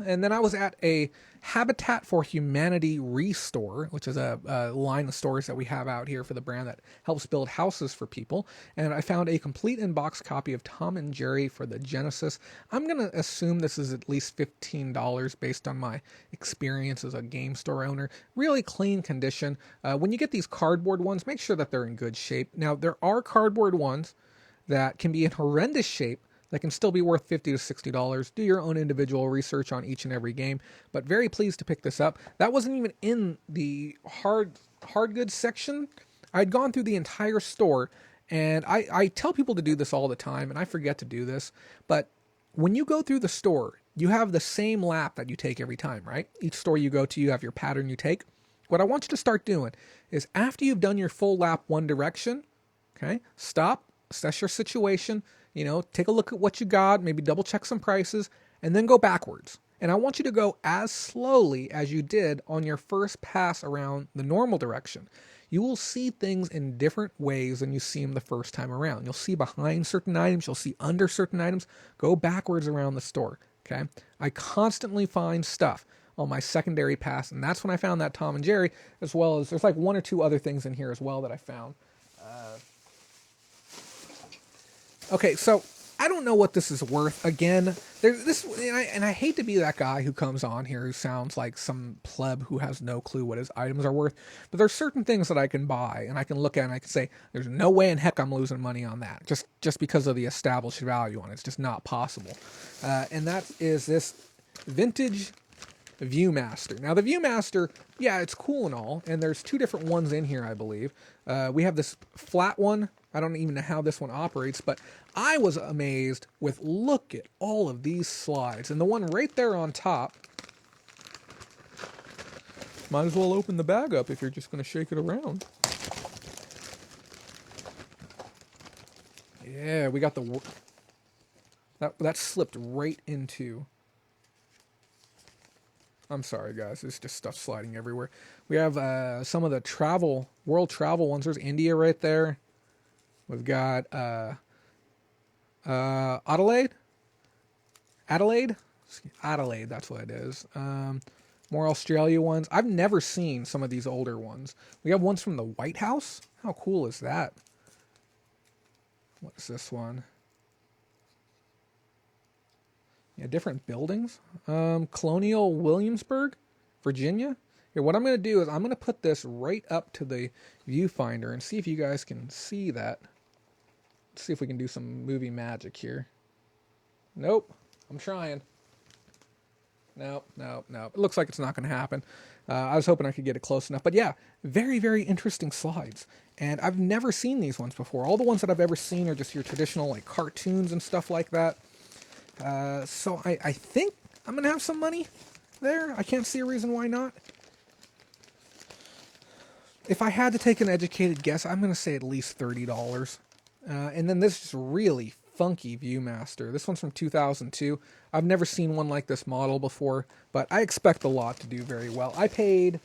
Speaker 1: And then I was at a Habitat for Humanity Restore, which is a line of stores that we have out here for the brand that helps build houses for people. And I found a complete in-box copy of Tom and Jerry for the Genesis. I'm going to assume this is at least $15 based on my experience as a game store owner. Really clean condition. When you get these cardboard ones, make sure that they're in good shape. Now, there are cardboard ones that can be in horrendous shape that can still be worth $50 to $60. Do your own individual research on each and every game, but very pleased to pick this up. That wasn't even in the hard goods section. I'd gone through the entire store, and I tell people to do this all the time, and I forget to do this, but when you go through the store, you have the same lap that you take every time, right? Each store you go to, you have your pattern you take. What I want you to start doing is after you've done your full lap one direction, okay, stop, assess your situation, you know, take a look at what you got, maybe double check some prices, and then go backwards. And I want you to go as slowly as you did on your first pass around the normal direction. You will see things in different ways than you see them the first time around. You'll see behind certain items, you'll see under certain items. Go backwards around the store, okay? I constantly find stuff on my secondary pass, and that's when I found that Tom and Jerry, as well as there's like one or two other things in here as well that I found. Okay, so I don't know what this is worth. Again, there's this, and I hate to be that guy who comes on here who sounds like some pleb who has no clue what his items are worth. But there's certain things that I can buy and I can look at and I can say, there's no way in heck I'm losing money on that, just because of the established value on it. It's just not possible. And that is this vintage Viewmaster. Now the Viewmaster, yeah, it's cool and all, and there's two different ones in here, I believe. We have this flat one. I don't even know how this one operates, but I was amazed with, look at all of these slides. And the one right there on top, might as well open the bag up if you're just going to shake it around. Yeah, we got the, that slipped right into, I'm sorry guys, it's just stuff sliding everywhere. We have some of the world travel ones. There's India right there. We've got Adelaide, that's what it is. More Australia ones. I've never seen some of these older ones. We have ones from the White House. How cool is that? What's this one? Yeah, different buildings. Colonial Williamsburg, Virginia. Here, what I'm going to do is I'm going to put this right up to the viewfinder and see if you guys can see that. Let's see if we can do some movie magic here. Nope. I'm trying. Nope. It looks like it's not going to happen. I was hoping I could get it close enough. But yeah, very, very interesting slides. And I've never seen these ones before. All the ones that I've ever seen are just your traditional like cartoons and stuff like that. So I think I'm going to have some money there. I can't see a reason why not. If I had to take an educated guess, I'm going to say at least $30. And then this is really funky Viewmaster. This one's from 2002. I've never seen one like this model before, but I expect the lot to do very well. I paid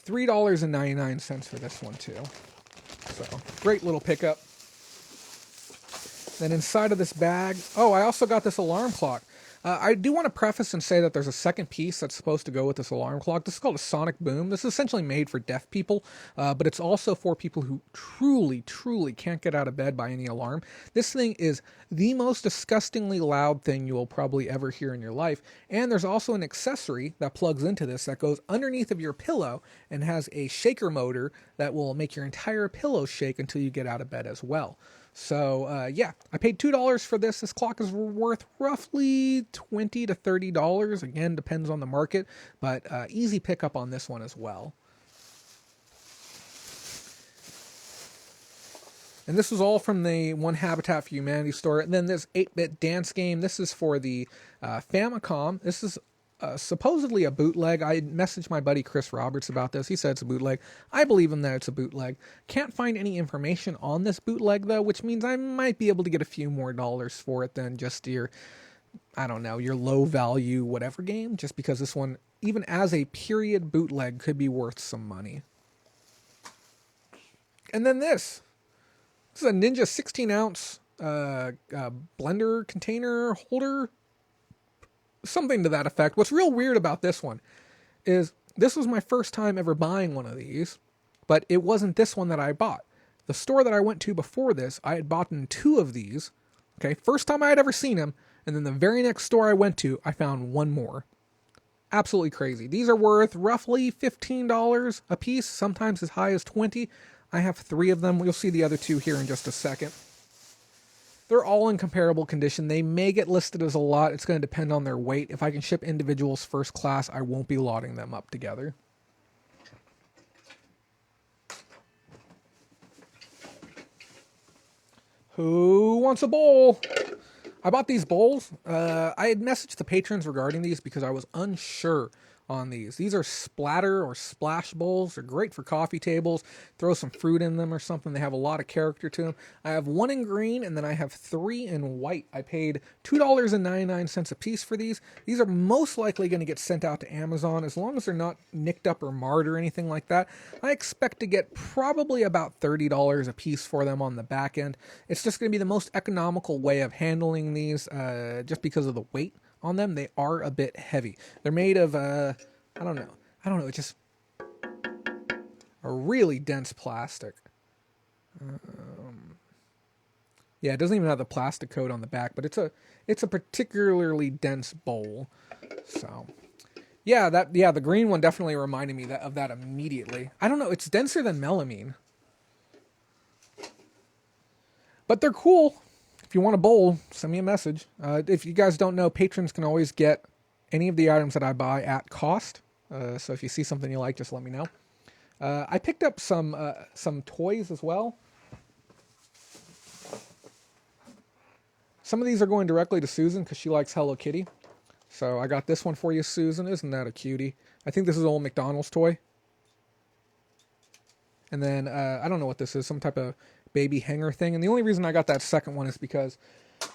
Speaker 1: $3.99 for this one too. So, great little pickup. Then inside of this bag, oh, I also got this alarm clock. I do want to preface and say that there's a second piece that's supposed to go with this alarm clock. This is called a sonic boom. This is essentially made for deaf people, but it's also for people who truly, truly can't get out of bed by any alarm. This thing is the most disgustingly loud thing you will probably ever hear in your life. And there's also an accessory that plugs into this that goes underneath of your pillow and has a shaker motor that will make your entire pillow shake until you get out of bed as well. So, yeah, I paid $2 for this. This clock is worth roughly $20 to $30. Again, depends on the market, but easy pickup on this one as well. And this was all from the One Habitat for Humanity store. And then this 8-bit dance game. This is for the Famicom. This is supposedly a bootleg. I messaged my buddy Chris Roberts about this. He said it's a bootleg. I believe him that it's a bootleg. Can't find any information on this bootleg though, which means I might be able to get a few more dollars for it than just your, I don't know, your low value whatever game, just because this one, even as a period bootleg, could be worth some money. And then this is a Ninja 16-ounce blender container holder, something to that effect. What's real weird about this one is this was my first time ever buying one of these, but it wasn't this one that I bought. The store that I went to before this, I had bought 2 of these. Okay, first time I had ever seen them, and then the very next store I went to, I found one more. Absolutely crazy. These are worth roughly $15 a piece, sometimes as high as $20. I have 3 of them. You'll see the other 2 here in just a second. They're all in comparable condition. They may get listed as a lot. It's going to depend on their weight. If I can ship individuals first class, I won't be lotting them up together. Who wants a bowl? I bought these bowls. I had messaged the patrons regarding these because I was unsure on these. These are splatter or splash bowls. They're great for coffee tables. Throw some fruit in them or something. They have a lot of character to them. I have 1 in green and then I have 3 in white. I paid $2.99 a piece for these. These are most likely going to get sent out to Amazon as long as they're not nicked up or marred or anything like that. I expect to get probably about $30 a piece for them on the back end. It's just going to be the most economical way of handling these just because of the weight on them. They are a bit heavy. They're made of, I don't know, it's just a really dense plastic. Yeah, it doesn't even have the plastic coat on the back, but it's a particularly dense bowl. So, yeah, the green one definitely reminded me of that immediately. I don't know, it's denser than melamine. But they're cool. If you want a bowl, send me a message. If you guys don't know, patrons can always get any of the items that I buy at cost. So if you see something you like, just let me know. I picked up some toys as well. Some of these are going directly to Susan because she likes Hello Kitty. So I got this one for you, Susan. Isn't that a cutie? I think this is an old McDonald's toy. And then I don't know what this is, some type of baby hanger thing. And the only reason I got that second one is because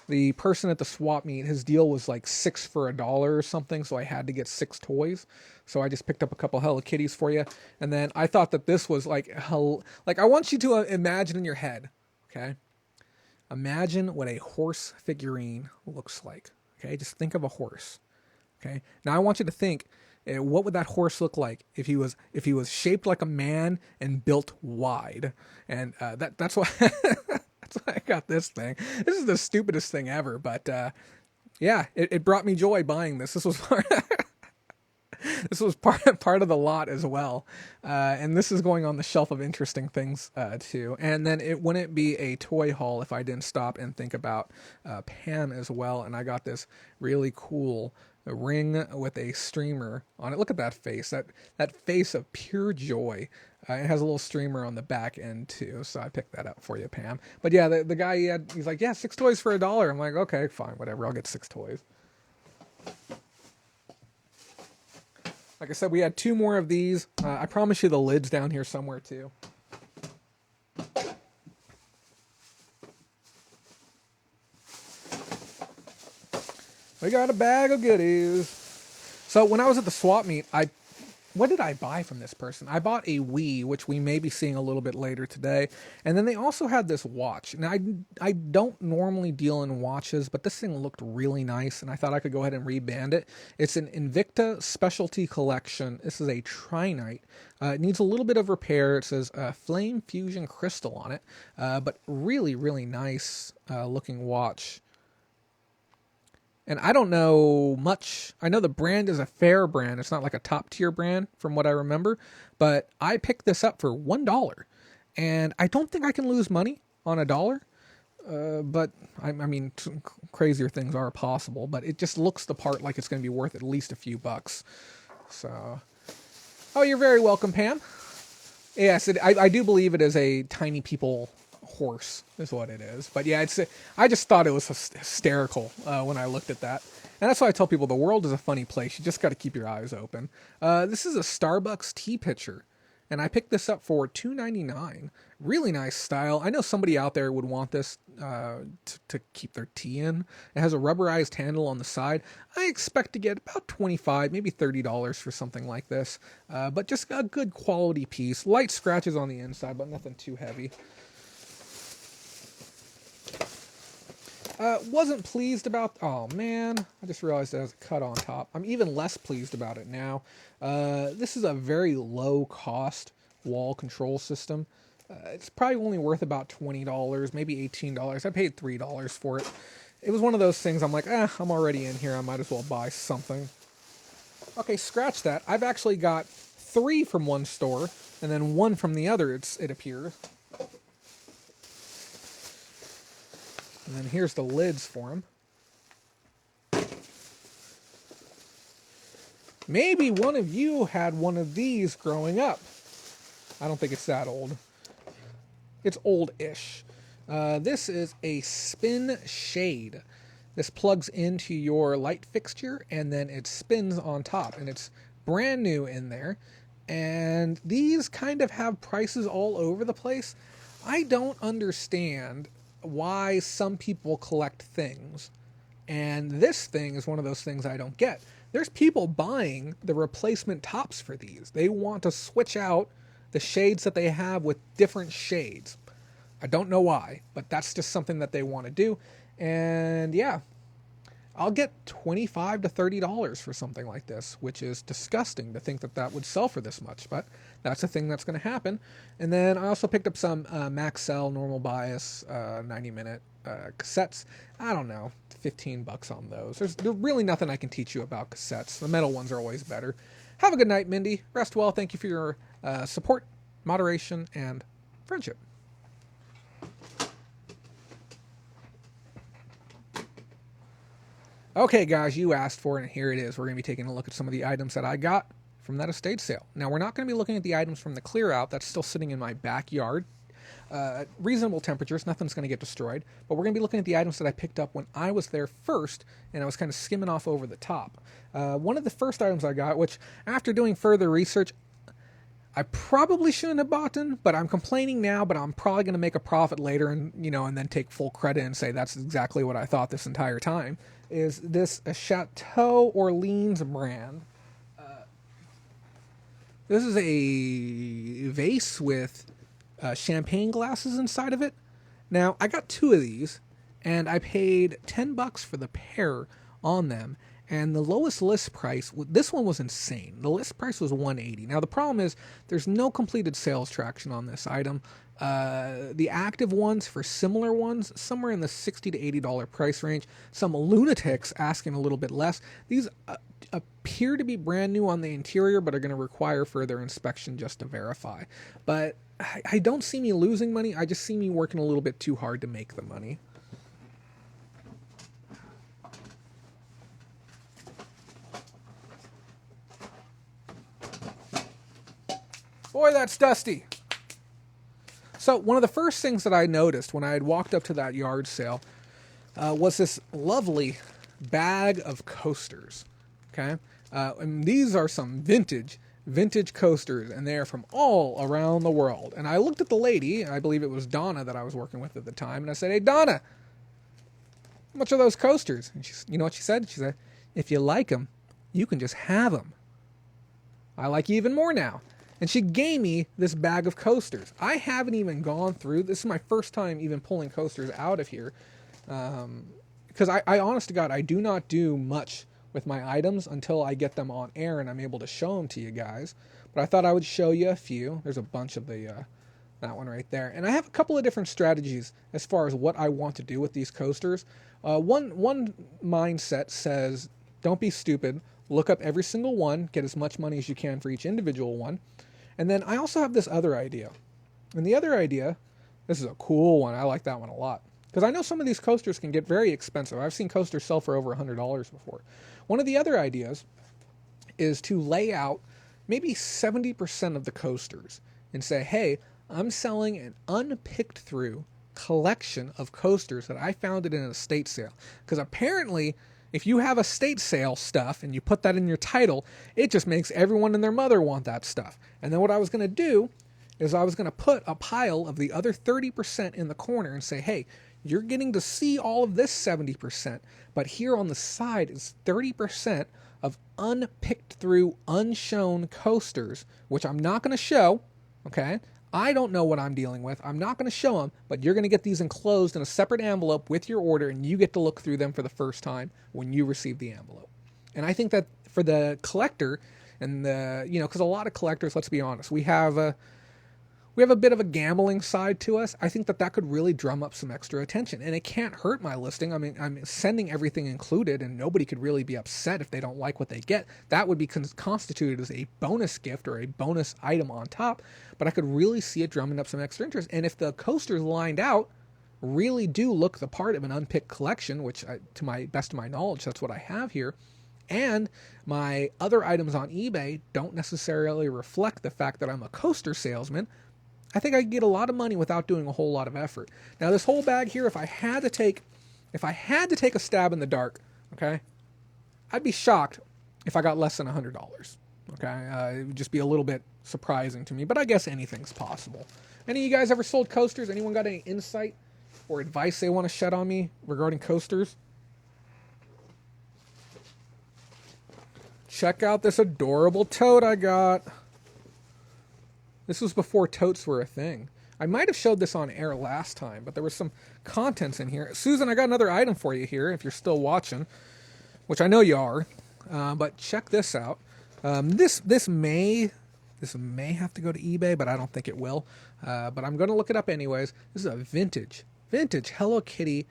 Speaker 1: the person at the swap meet, his deal was like 6 for $1 or something, so I had to get 6 toys. So I just picked up a couple Hello Kitties for you. And then I thought that this was like I want you to imagine in your head, okay? Imagine what a horse figurine looks like, okay? Just think of a horse, okay? Now I want you to think, what would that horse look like if he was shaped like a man and built wide? And that's why that's why I got this thing. This is the stupidest thing ever, but yeah, it brought me joy buying this. This was part of the lot as well, and this is going on the shelf of interesting things too. And then it wouldn't be a toy haul if I didn't stop and think about Pam as well. And I got this really cool ring with a streamer on it. Look at that face, that face of pure joy. It has a little streamer on the back end too, so I picked that up for you, Pam. But yeah, the guy he's like, yeah, 6 toys for $1. I'm like, okay, fine, whatever, I'll get 6 toys. Like I said, we had 2 more of these. I promise you the lid's down here somewhere too. We got a bag of goodies. So when I was at the swap meet, I what did I buy from this person? I bought a Wii, which we may be seeing a little bit later today. And then they also had this watch. Now, I don't normally deal in watches, but this thing looked really nice, and I thought I could go ahead and reband it. It's an Invicta Specialty Collection. This is a Trinite. It needs a little bit of repair. It says Flame Fusion Crystal on it, but really, really nice looking watch. And I don't know much. I know the brand is a fair brand. It's not like a top tier brand from what I remember. But I picked this up for $1. And I don't think I can lose money on $1. But I mean, crazier things are possible. But it just looks the part like it's going to be worth at least a few bucks. So, oh, you're very welcome, Pam. Yes, I do believe it is a Tiny People horse is what it is. But yeah, I just thought it was hysterical when I looked at that. And that's why I tell people the world is a funny place. You just got to keep your eyes open. This is a Starbucks tea pitcher, and I picked this up for $2.99. Really nice style. I know somebody out there would want this to keep their tea in. It has a rubberized handle on the side. I expect to get about $25, maybe $30 for something like this. But just a good quality piece. Light scratches on the inside, but nothing too heavy. Wasn't pleased about, oh man, I just realized it has a cut on top. I'm even less pleased about it now. This is a very low cost wall control system. It's probably only worth about $20, maybe $18. I paid $3 for it. It was one of those things I'm like, I'm already in here. I might as well buy something. Okay, scratch that. I've actually got 3 from one store and then 1 from the other, it appears. And then here's the lids for them. Maybe one of you had one of these growing up. I don't think it's that old. It's old-ish. This is a spin shade. This plugs into your light fixture, and then it spins on top. And it's brand new in there. And these kind of have prices all over the place. I don't understand why some people collect things, and this thing is one of those things I don't get. There's people buying the replacement tops for these. They want to switch out the shades that they have with different shades. I don't know why, but that's just something that they want to do. And yeah, I'll get $25 to $30 for something like this, which is disgusting to think that that would sell for this much, but that's a thing that's going to happen. And then I also picked up some Maxell normal bias 90-minute cassettes. I don't know, $15 on those. There's really nothing I can teach you about cassettes. The metal ones are always better. Have a good night, Mindy. Rest well. Thank you for your support, moderation, and friendship. Okay, guys, you asked for it, and here it is. We're going to be taking a look at some of the items that I got from that estate sale. Now, we're not going to be looking at the items from the Clearout. That's still sitting in my backyard. Reasonable temperatures. Nothing's going to get destroyed. But we're going to be looking at the items that I picked up when I was there first, and I was kind of skimming off over the top. One of the first items I got, which, after doing further research, I probably shouldn't have bought them, but I'm complaining now, but I'm probably going to make a profit later and then take full credit and say that's exactly what I thought this entire time, is this a Chateau Orleans brand. This is a vase with champagne glasses inside of it. Now, I got 2 of these, and I paid $10 for the pair on them. And the lowest list price, this one was insane. The list price was $180. Now, the problem is there's no completed sales traction on this item. The active ones for similar ones, somewhere in the $60 to $80 price range. Some lunatics asking a little bit less. These appear to be brand new on the interior, but are going to require further inspection just to verify. But I don't see me losing money. I just see me working a little bit too hard to make the money. Boy, that's dusty. So one of the first things that I noticed when I had walked up to that yard sale was this lovely bag of coasters. Okay, and these are some vintage coasters, and they are from all around the world. And I looked at the lady, I believe it was Donna that I was working with at the time, and I said, "Hey, Donna, how much are those coasters?" And you know what she said? She said, "If you like them, you can just have them." I like you even more now. And she gave me this bag of coasters. I haven't even gone through. This is my first time even pulling coasters out of here. Because I honest to God, I do not do much with my items until I get them on air and I'm able to show them to you guys. But I thought I would show you a few. There's a bunch of that one right there. And I have a couple of different strategies as far as what I want to do with these coasters. One mindset says, don't be stupid. Look up every single one. Get as much money as you can for each individual one. And then I also have this other idea. And the other idea, this is a cool one. I like that one a lot. Because I know some of these coasters can get very expensive. I've seen coasters sell for over $100 before. One of the other ideas is to lay out maybe 70% of the coasters and say, hey, I'm selling an unpicked through collection of coasters that I found in an estate sale. Because apparently, if you have estate sale stuff and you put that in your title, it just makes everyone and their mother want that stuff. And then what I was going to do is I was going to put a pile of the other 30% in the corner and say, hey, you're getting to see all of this 70%, but here on the side is 30% of unpicked through, unshown coasters, which I'm not going to show, okay? I don't know what I'm dealing with. I'm not going to show them, but you're going to get these enclosed in a separate envelope with your order, and you get to look through them for the first time when you receive the envelope. And I think that for the collector, and because a lot of collectors, let's be honest, we have a bit of a gambling side to us. I think that could really drum up some extra attention, and it can't hurt my listing. I mean, I'm sending everything included, and nobody could really be upset if they don't like what they get. That would be constituted as a bonus gift or a bonus item on top, but I could really see it drumming up some extra interest. And if the coasters lined out really do look the part of an unpicked collection, which to my best of my knowledge, that's what I have here, and my other items on eBay don't necessarily reflect the fact that I'm a coaster salesman, I think I could get a lot of money without doing a whole lot of effort. Now, this whole bag here, if I had to take a stab in the dark, okay, I'd be shocked if I got less than $100. Okay, it would just be a little bit surprising to me, but I guess anything's possible. Any of you guys ever sold coasters? Anyone got any insight or advice they want to shed on me regarding coasters? Check out this adorable tote I got. This was before totes were a thing. I might have showed this on air last time, but there was some contents in here. Susan, I got another item for you here, if you're still watching, which I know you are. But check this out. This may have to go to eBay, but I don't think it will. But I'm going to look it up anyways. This is a vintage Hello Kitty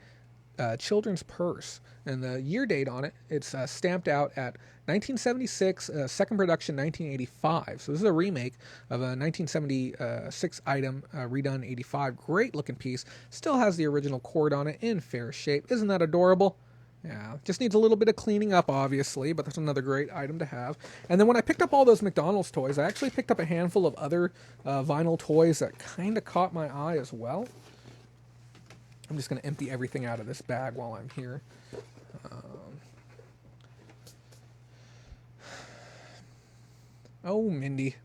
Speaker 1: children's purse, and the year date on it, it's stamped out at 1976, second production 1985. So this is a remake of a 1976 item, redone 85. Great looking piece. Still has the original cord on it in fair shape. Isn't that adorable? Yeah, just needs a little bit of cleaning up, obviously, but that's another great item to have. And then when I picked up all those McDonald's toys, I actually picked up a handful of other vinyl toys that kind of caught my eye as well. I'm just going to empty everything out of this bag while I'm here. Oh, Mindy.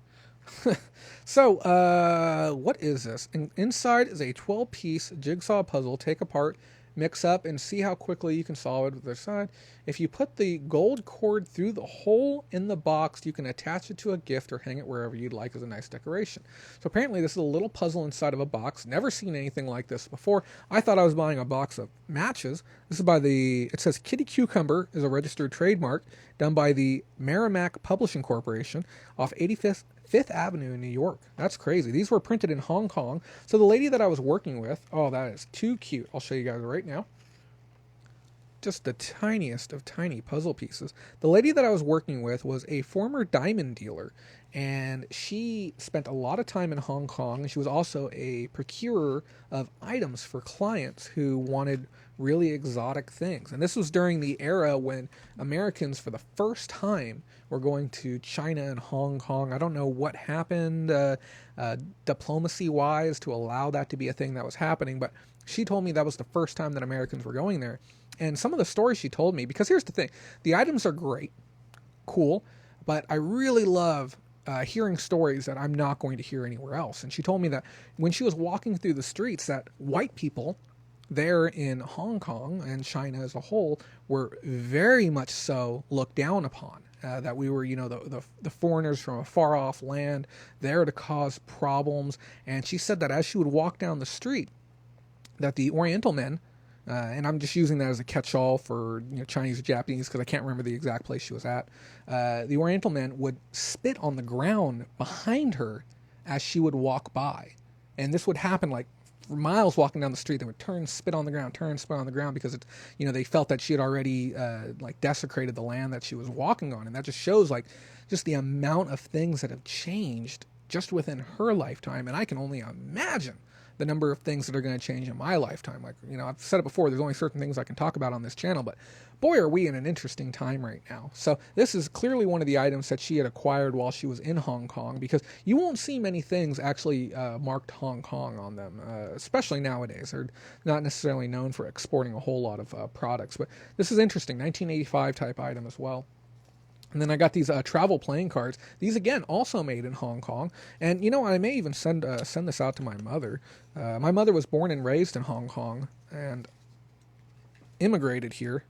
Speaker 1: So, what is this? Inside is a 12-piece jigsaw puzzle. Take apart, mix up, and see how quickly you can solve it with the side. If you put the gold cord through the hole in the box, you can attach it to a gift or hang it wherever you'd like as a nice decoration. So apparently this is a little puzzle inside of a box. Never seen anything like this before. I thought I was buying a box of matches. This is by it says Kitty Cucumber is a registered trademark done by the Merrimack Publishing Corporation off 85th Avenue in New York. That's crazy. These were printed in Hong Kong. So the lady that I was working with, oh, that is too cute. I'll show you guys right now. Just the tiniest of tiny puzzle pieces. The lady that I was working with was a former diamond dealer, and she spent a lot of time in Hong Kong. She was also a procurer of items for clients who wanted really exotic things. And this was during the era when Americans, for the first time, were going to China and Hong Kong. I don't know what happened diplomacy-wise to allow that to be a thing that was happening, but she told me that was the first time that Americans were going there. And some of the stories she told me, because here's the thing, the items are great, cool, but I really love hearing stories that I'm not going to hear anywhere else. And she told me that when she was walking through the streets, that white people there in Hong Kong and China as a whole were very much so looked down upon. that we were, the foreigners from a far off land there to cause problems. And she said that as she would walk down the street, that the Oriental men, and I'm just using that as a catch-all for Chinese or Japanese because I can't remember the exact place she was at. The Oriental men would spit on the ground behind her as she would walk by, and this would happen like for miles walking down the street. They would turn, spit on the ground because it's they felt that she had already like desecrated the land that she was walking on, and that just shows like just the amount of things that have changed just within her lifetime, and I can only imagine the number of things that are going to change in my lifetime. Like, I've said it before, there's only certain things I can talk about on this channel, but boy, are we in an interesting time right now. So this is clearly one of the items that she had acquired while she was in Hong Kong, because you won't see many things actually marked Hong Kong on them, especially nowadays. They're not necessarily known for exporting a whole lot of products, but this is interesting, 1985 type item as well. And then I got these travel playing cards. These, again, also made in Hong Kong. And, I may even send this out to my mother. My mother was born and raised in Hong Kong and immigrated here.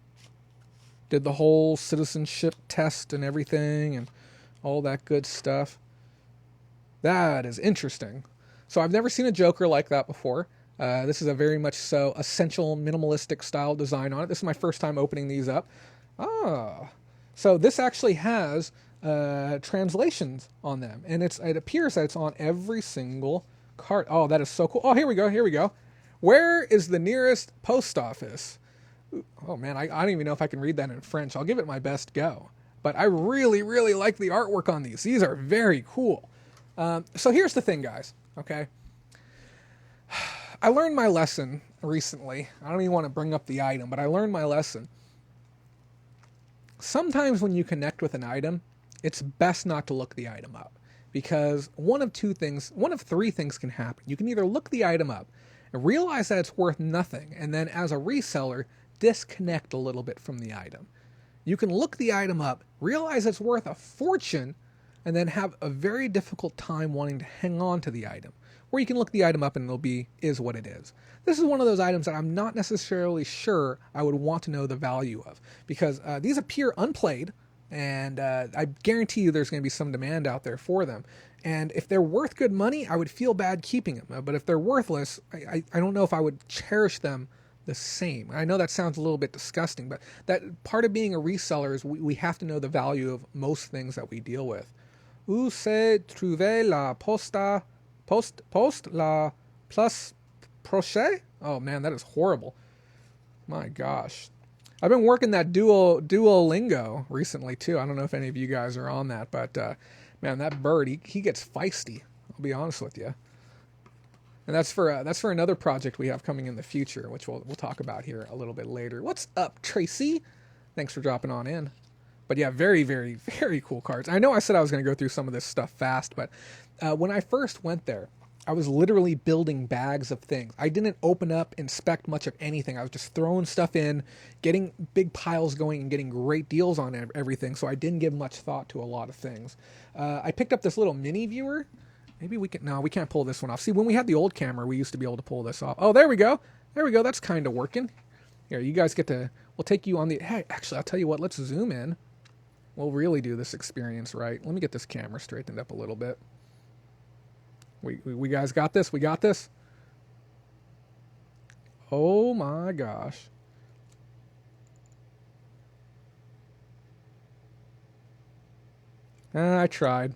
Speaker 1: Did the whole citizenship test and everything and all that good stuff. That is interesting. So I've never seen a Joker like that before. This is a very much so essential minimalistic style design on it. This is my first time opening these up. So this actually has translations on them, and it appears that it's on every single card. Oh, that is so cool. Oh, here we go. Where is the nearest post office? Oh man, I don't even know if I can read that in French. I'll give it my best go. But I really, really like the artwork on these. These are very cool. So here's the thing, guys, okay? I learned my lesson recently. I don't even want to bring up the item, but I learned my lesson. Sometimes when you connect with an item, it's best not to look the item up, because one of three things can happen. You can either look the item up and realize that it's worth nothing, and then as a reseller, disconnect a little bit from the item. You can look the item up, realize it's worth a fortune, and then have a very difficult time wanting to hang on to the item. Or you can look the item up and is what it is. This is one of those items that I'm not necessarily sure I would want to know the value of, because these appear unplayed, and I guarantee you there's going to be some demand out there for them. And if they're worth good money, I would feel bad keeping them. But if they're worthless, I don't know if I would cherish them the same. I know that sounds a little bit disgusting, but that part of being a reseller is we have to know the value of most things that we deal with. Où se trouve la poste la plus proche? Oh man, that is horrible. My gosh. I've been working that Duolingo recently too. I don't know if any of you guys are on that, but man, that bird, he gets feisty. I'll be honest with you. And that's for another project we have coming in the future, which we'll talk about here a little bit later. What's up, Tracy? Thanks for dropping on in. But yeah, very, very, very cool cards. I know I said I was going to go through some of this stuff fast, but when I first went there, I was literally building bags of things. I didn't open up, inspect much of anything. I was just throwing stuff in, getting big piles going, and getting great deals on everything, so I didn't give much thought to a lot of things. I picked up this little mini viewer. Maybe we can't pull this one off. See, when we had the old camera, we used to be able to pull this off. Oh, there we go. That's kind of working. Here, you guys we'll take you on hey, actually, I'll tell you what, let's zoom in. We'll really do this experience right. Let me get this camera straightened up a little bit. We guys got this? We got this? Oh my gosh. I tried.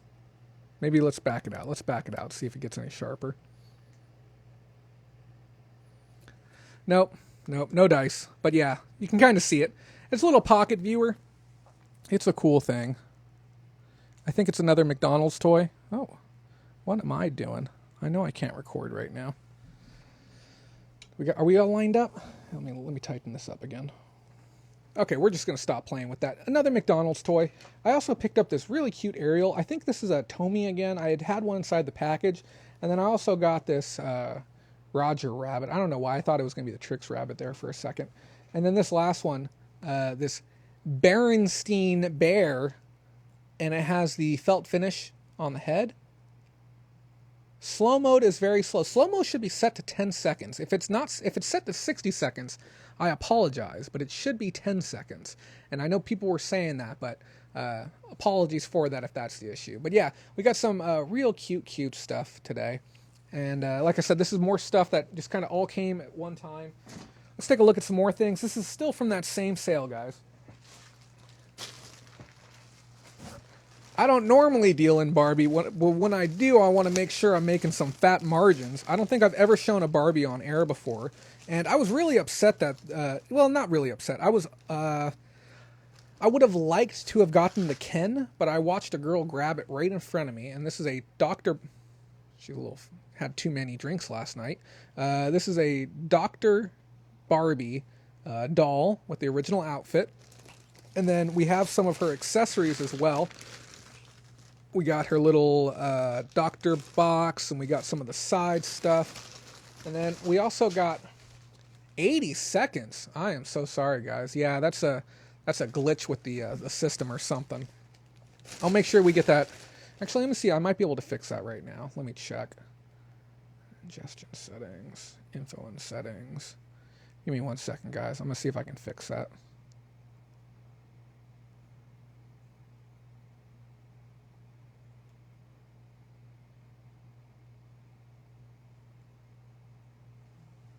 Speaker 1: Maybe let's back it out. See if it gets any sharper. Nope, no dice. But yeah, you can kind of see it. It's a little pocket viewer. It's a cool thing. I think it's another McDonald's toy. Oh, what am I doing? I know I can't record right now. Are we all lined up? Let me tighten this up again. Okay, we're just going to stop playing with that. Another McDonald's toy. I also picked up this really cute Ariel. I think this is a Tomy again. I had one inside the package. And then I also got this Roger Rabbit. I don't know why. I thought it was going to be the Trix Rabbit there for a second. And then this last one, this Berenstein Bear. And it has the felt finish on the head. Slow mode is very slow. Slow mode should be set to 10 seconds. If it's set to 60 seconds, I apologize, but it should be 10 seconds. And I know people were saying that, but Apologies for that if that's the issue. But yeah, we got some real cute stuff today. And like I said, this is more stuff that just kind of all came at one time. Let's take a look at some more things. This is still from that same sale, guys. I don't normally deal in Barbie. When I do, I want to make sure I'm making some fat margins. I don't think I've ever shown a Barbie on air before. And I was really upset that, well, not really upset. I would have liked to have gotten the Ken, but I watched a girl grab it right in front of me. And this is a Dr. She had too many drinks last night. This is a Dr. Barbie doll with the original outfit. And then we have some of her accessories as well. We got her little doctor box, and we got some of the side stuff. And then we also got 80 seconds. I am so sorry, guys. Yeah, that's a glitch with the system or something. I'll make sure we get that. Actually, let me see. I might be able to fix that right now. Let me check. Ingestion settings. Info and settings. Give me 1 second, guys. I'm going to see if I can fix that.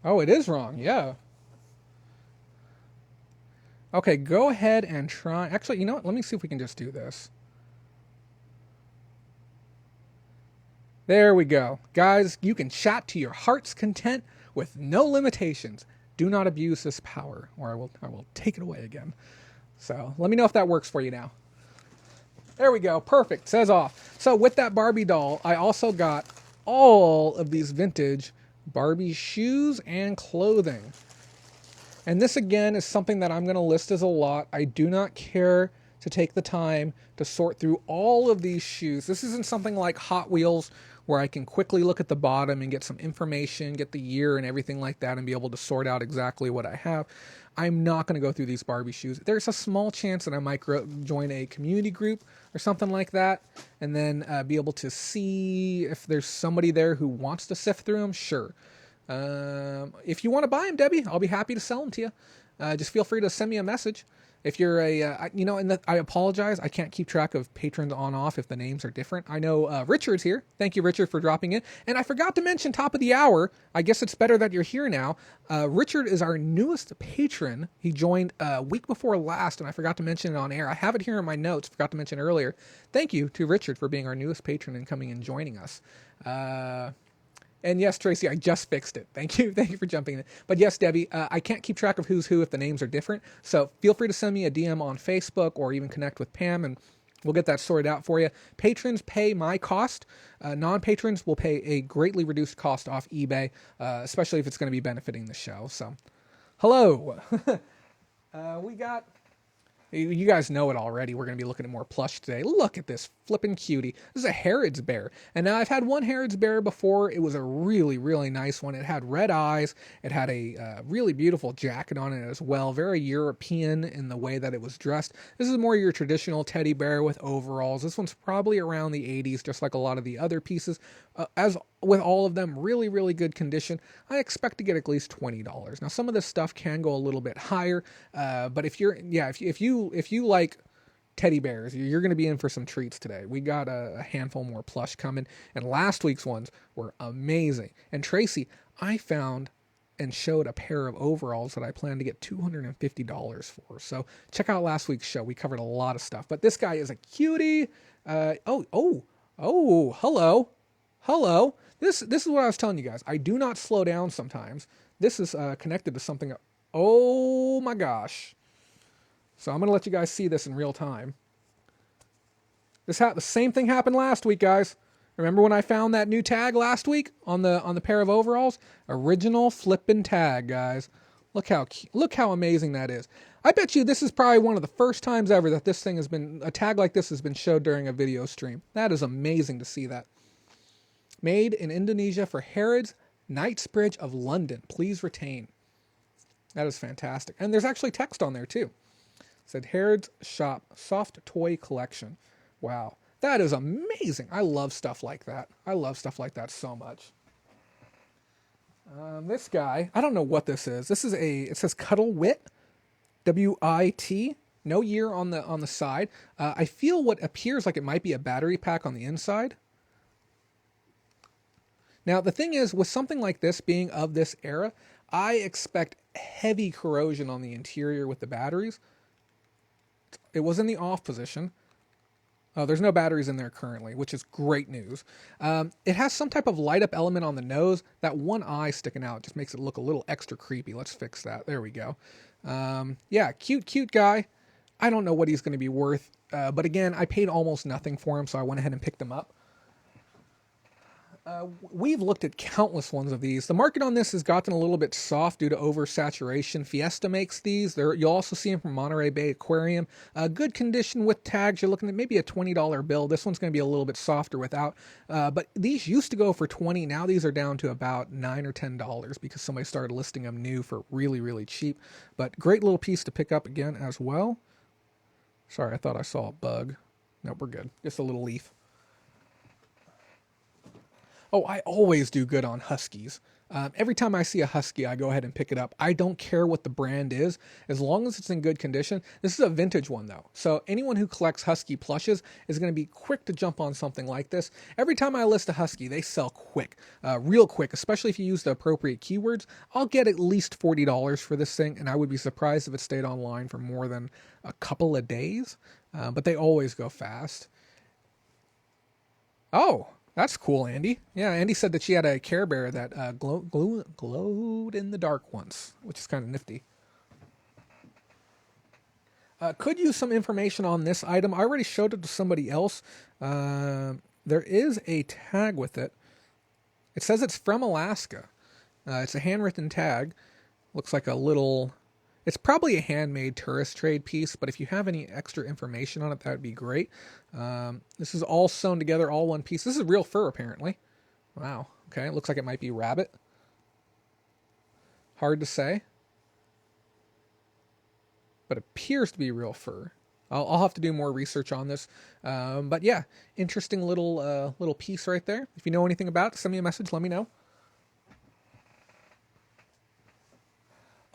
Speaker 1: Oh, it is wrong. Yeah. Okay, go ahead and try. Actually, you know what? Let me see if we can just do this. There we go. Guys, you can chat to your heart's content with no limitations. Do not abuse this power, or I will take it away again. So let me know if that works for you now. There we go. Perfect. Says off. So with that Barbie doll, I also got all of these vintage Barbie shoes and clothing. And this again is something that I'm going to list as a lot. I do not care to take the time to sort through all of these shoes. This isn't something like Hot Wheels where I can quickly look at the bottom and get some information, get the year and everything like that, and be able to sort out exactly what I have. I'm not going to go through these Barbie shoes. There's a small chance that I might join a community group or something like that, and then be able to see if there's somebody there who wants to sift through them. Sure. If you want to buy them, Debbie, I'll be happy to sell them to you. Just feel free to send me a message. If you're I apologize. I can't keep track of patrons on/off if the names are different. I know Richard's here. Thank you, Richard, for dropping in. And I forgot to mention top of the hour. I guess it's better that you're here now. Richard is our newest patron. He joined week before last, and I forgot to mention it on air. I have it here in my notes. Forgot to mention earlier. Thank you to Richard for being our newest patron and coming and joining us. And yes, Tracy, I just fixed it. Thank you. Thank you for jumping in. But yes, Debbie, I can't keep track of who's who if the names are different. So feel free to send me a DM on Facebook or even connect with Pam, and we'll get that sorted out for you. Patrons pay my cost. Non-patrons will pay a greatly reduced cost off eBay, especially if it's going to be benefiting the show. So, hello. We got... You guys know it already. We're going to be looking at more plush today. Look at this flippin' cutie. This is a Harrods bear. And now I've had one Harrods bear before. It was a really, really nice one. It had red eyes. It had a really beautiful jacket on it as well. Very European in the way that it was dressed. This is more your traditional teddy bear with overalls. This one's probably around the 80s, just like a lot of the other pieces. As with all of them, really, really good condition. I expect to get at least $20. Now, some of this stuff can go a little bit higher, but if you like teddy bears, you're going to be in for some treats today. We got a handful more plush coming, and last week's ones were amazing. And Tracy, I found and showed a pair of overalls that I plan to get $250 for. So check out last week's show. We covered a lot of stuff, but this guy is a cutie. Hello. This is what I was telling you guys. I do not slow down sometimes. This is connected to something. Oh my gosh. So I'm going to let you guys see this in real time. The same thing happened last week, guys. Remember when I found that new tag last week on the pair of overalls? Original flippin' tag, guys. Look how amazing that is. I bet you this is probably one of the first times ever that a tag like this has been showed during a video stream. That is amazing to see that. Made in Indonesia for Harrods, Knightsbridge of London. Please retain. That is fantastic. And there's actually text on there too. It said Harrods Shop Soft Toy Collection. Wow. That is amazing. I love stuff like that. I love stuff like that so much. This guy, I don't know what this is. It says Cuddle Wit. W-I-T. No year on the side. I feel what appears like it might be a battery pack on the inside. Now, the thing is, with something like this being of this era, I expect heavy corrosion on the interior with the batteries. It was in the off position. There's no batteries in there currently, which is great news. It has some type of light up element on the nose. That one eye sticking out just makes it look a little extra creepy. Let's fix that. There we go. Yeah, cute guy. I don't know what he's going to be worth. But again, I paid almost nothing for him, so I went ahead and picked him up. We've looked at countless ones of these. The market on this has gotten a little bit soft due to oversaturation. Fiesta makes these. You'll also see them from Monterey Bay Aquarium. Good condition with tags. You're looking at maybe a $20 bill. This one's going to be a little bit softer without. But these used to go for $20. Now these are down to about $9 or $10 because somebody started listing them new for really, really cheap. But great little piece to pick up again as well. Sorry, I thought I saw a bug. Nope, we're good. Just a little leaf. Oh, I always do good on Huskies. Every time I see a Husky, I go ahead and pick it up. I don't care what the brand is, as long as it's in good condition. This is a vintage one, though. So anyone who collects Husky plushes is going to be quick to jump on something like this. Every time I list a Husky, they sell quick, real quick, especially if you use the appropriate keywords. I'll get at least $40 for this thing, and I would be surprised if it stayed online for more than a couple of days. But they always go fast. Oh! That's cool, Andy. Yeah, Andy said that she had a Care Bear that glowed in the dark once, which is kind of nifty. Could use some information on this item. I already showed it to somebody else. There is a tag with it. It says it's from Alaska. It's a handwritten tag. Looks like a little... It's probably a handmade tourist trade piece, but if you have any extra information on it, that would be great. This is all sewn together, all one piece. This is real fur, apparently. Wow. Okay, it looks like it might be rabbit. Hard to say. But appears to be real fur. I'll have to do more research on this. But yeah, interesting little piece right there. If you know anything about it, send me a message, let me know.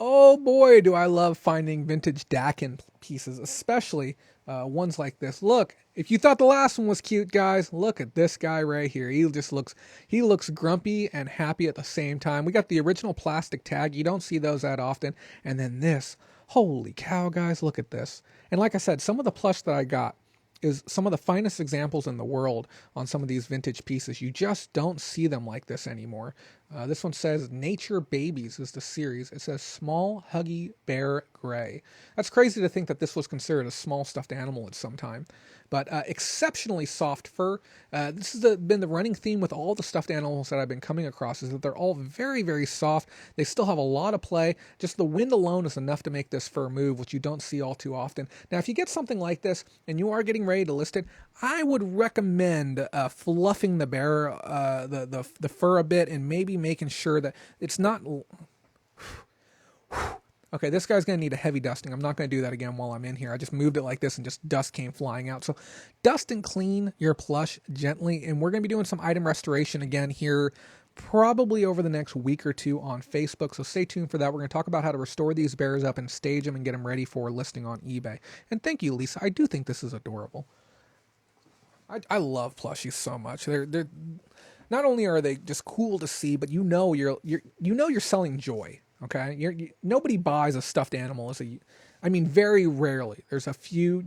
Speaker 1: Oh boy, do I love finding vintage Dakin pieces, especially ones like this. Look, if you thought the last one was cute, guys, look at this guy right here. He looks grumpy and happy at the same time. We got the original plastic tag. You don't see those that often. And then this. Holy cow, guys, look at this. And like I said, some of the plush that I got is some of the finest examples in the world on some of these vintage pieces. You just don't see them like this anymore. This one says Nature Babies is the series. It says Small Huggy Bear Gray. That's crazy to think that this was considered a small stuffed animal at some time. But exceptionally soft fur. This has been the running theme with all the stuffed animals that I've been coming across, is that they're all very, very soft. They still have a lot of play. Just the wind alone is enough to make this fur move, which you don't see all too often. Now, if you get something like this and you are getting ready to list it, I would recommend fluffing the bear, the fur a bit, and maybe making sure that it's not... Okay, this guy's going to need a heavy dusting. I'm not going to do that again while I'm in here. I just moved it like this and just dust came flying out. So dust and clean your plush gently. And we're going to be doing some item restoration again here probably over the next week or two on Facebook. So stay tuned for that. We're going to talk about how to restore these bears up and stage them and get them ready for listing on eBay. And thank you, Lisa. I do think this is adorable. I love plushies so much. They're not only are they just cool to see, but you know you're selling joy. Okay, nobody buys a stuffed animal very rarely. There's a few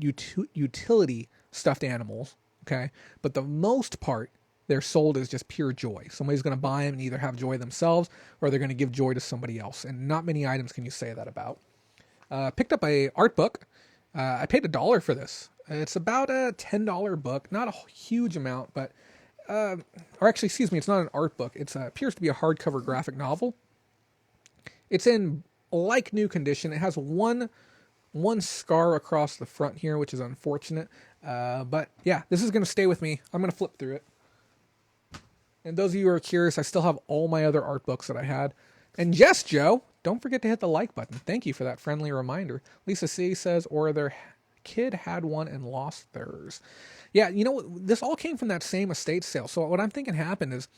Speaker 1: utility stuffed animals, okay, but the most part they're sold as just pure joy. Somebody's going to buy them and either have joy themselves or they're going to give joy to somebody else. And not many items can you say that about. Picked up a art book. I paid $1 for this. It's about a $10 book, not a huge amount, but it's not an art book. It appears to be a hardcover graphic novel. It's in like new condition. It has one scar across the front here, which is unfortunate. But yeah, this is going to stay with me. I'm going to flip through it. And those of you who are curious, I still have all my other art books that I had. And yes, Joe, don't forget to hit the like button. Thank you for that friendly reminder. Lisa C says, or their kid had one and lost theirs. Yeah, this all came from that same estate sale. So what I'm thinking happened is,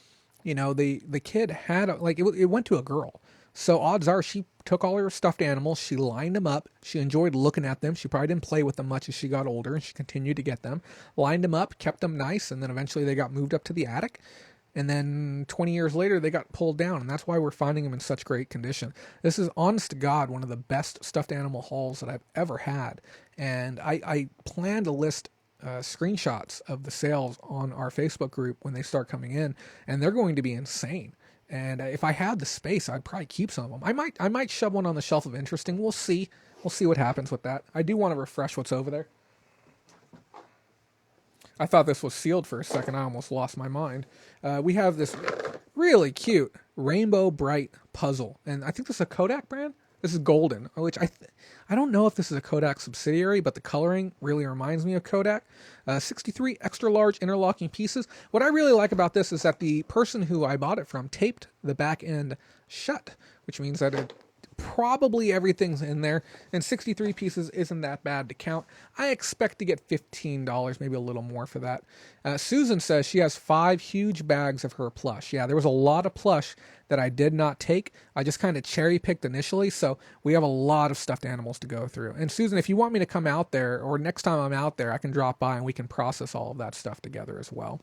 Speaker 1: the kid had, it went to a girl. So odds are she took all her stuffed animals, she lined them up, she enjoyed looking at them. She probably didn't play with them much as she got older, and she continued to get them, lined them up, kept them nice, and then eventually they got moved up to the attic. And then 20 years later, they got pulled down, and that's why we're finding them in such great condition. This is, honest to God, one of the best stuffed animal hauls that I've ever had. And I plan to list screenshots of the sales on our Facebook group when they start coming in, and they're going to be insane. And if I had the space, I'd probably keep some of them. I might shove one on the shelf of interesting. We'll see. We'll see what happens with that. I do want to refresh what's over there. I thought this was sealed for a second. I almost lost my mind. We have this really cute rainbow bright puzzle, and I think this is a Kodak brand. This is golden, which I don't know if this is a Kodak subsidiary, but the coloring really reminds me of Kodak. 63 extra large interlocking pieces. What I really like about this is that the person who I bought it from taped the back end shut, which means that probably everything's in there, and 63 pieces isn't that bad to count. I expect to get $15, maybe a little more for that. Susan says she has 5 huge bags of her plush. Yeah, there was a lot of plush that I did not take. I just kind of cherry picked initially, so we have a lot of stuffed animals to go through. And Susan, if you want me to come out there, or next time I'm out there, I can drop by and we can process all of that stuff together as well.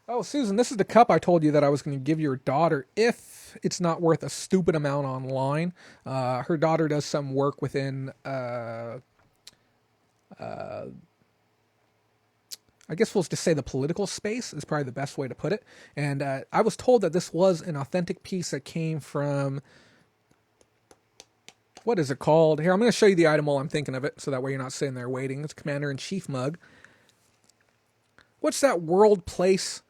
Speaker 1: Oh, Susan, this is the cup I told you that I was going to give your daughter if it's not worth a stupid amount online. Her daughter does some work within, I guess we'll just say the political space is probably the best way to put it. And I was told that this was an authentic piece that came from, what is it called? Here, I'm going to show you the item while I'm thinking of it, so that way you're not sitting there waiting. It's a Commander-in-Chief mug. What's that world place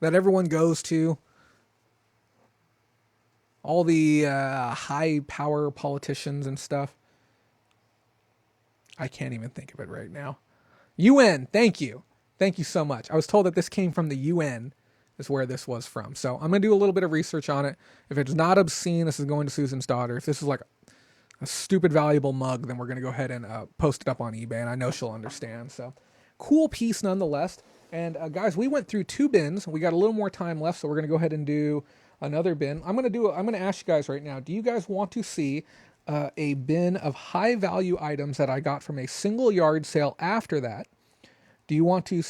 Speaker 1: that everyone goes to? All the high power politicians and stuff. I can't even think of it right now. UN, thank you. Thank you so much. I was told that this came from the UN is where this was from. So I'm going to do a little bit of research on it. If it's not obscene, this is going to Susan's daughter. If this is like a stupid valuable mug, then we're going to go ahead and post it up on eBay, and I know she'll understand. So cool piece nonetheless. And guys, we went through 2 bins. We got a little more time left, so we're going to go ahead and do another bin. I'm going to ask you guys right now, do you guys want to see a bin of high value items that I got from a single yard sale after that? Do you want to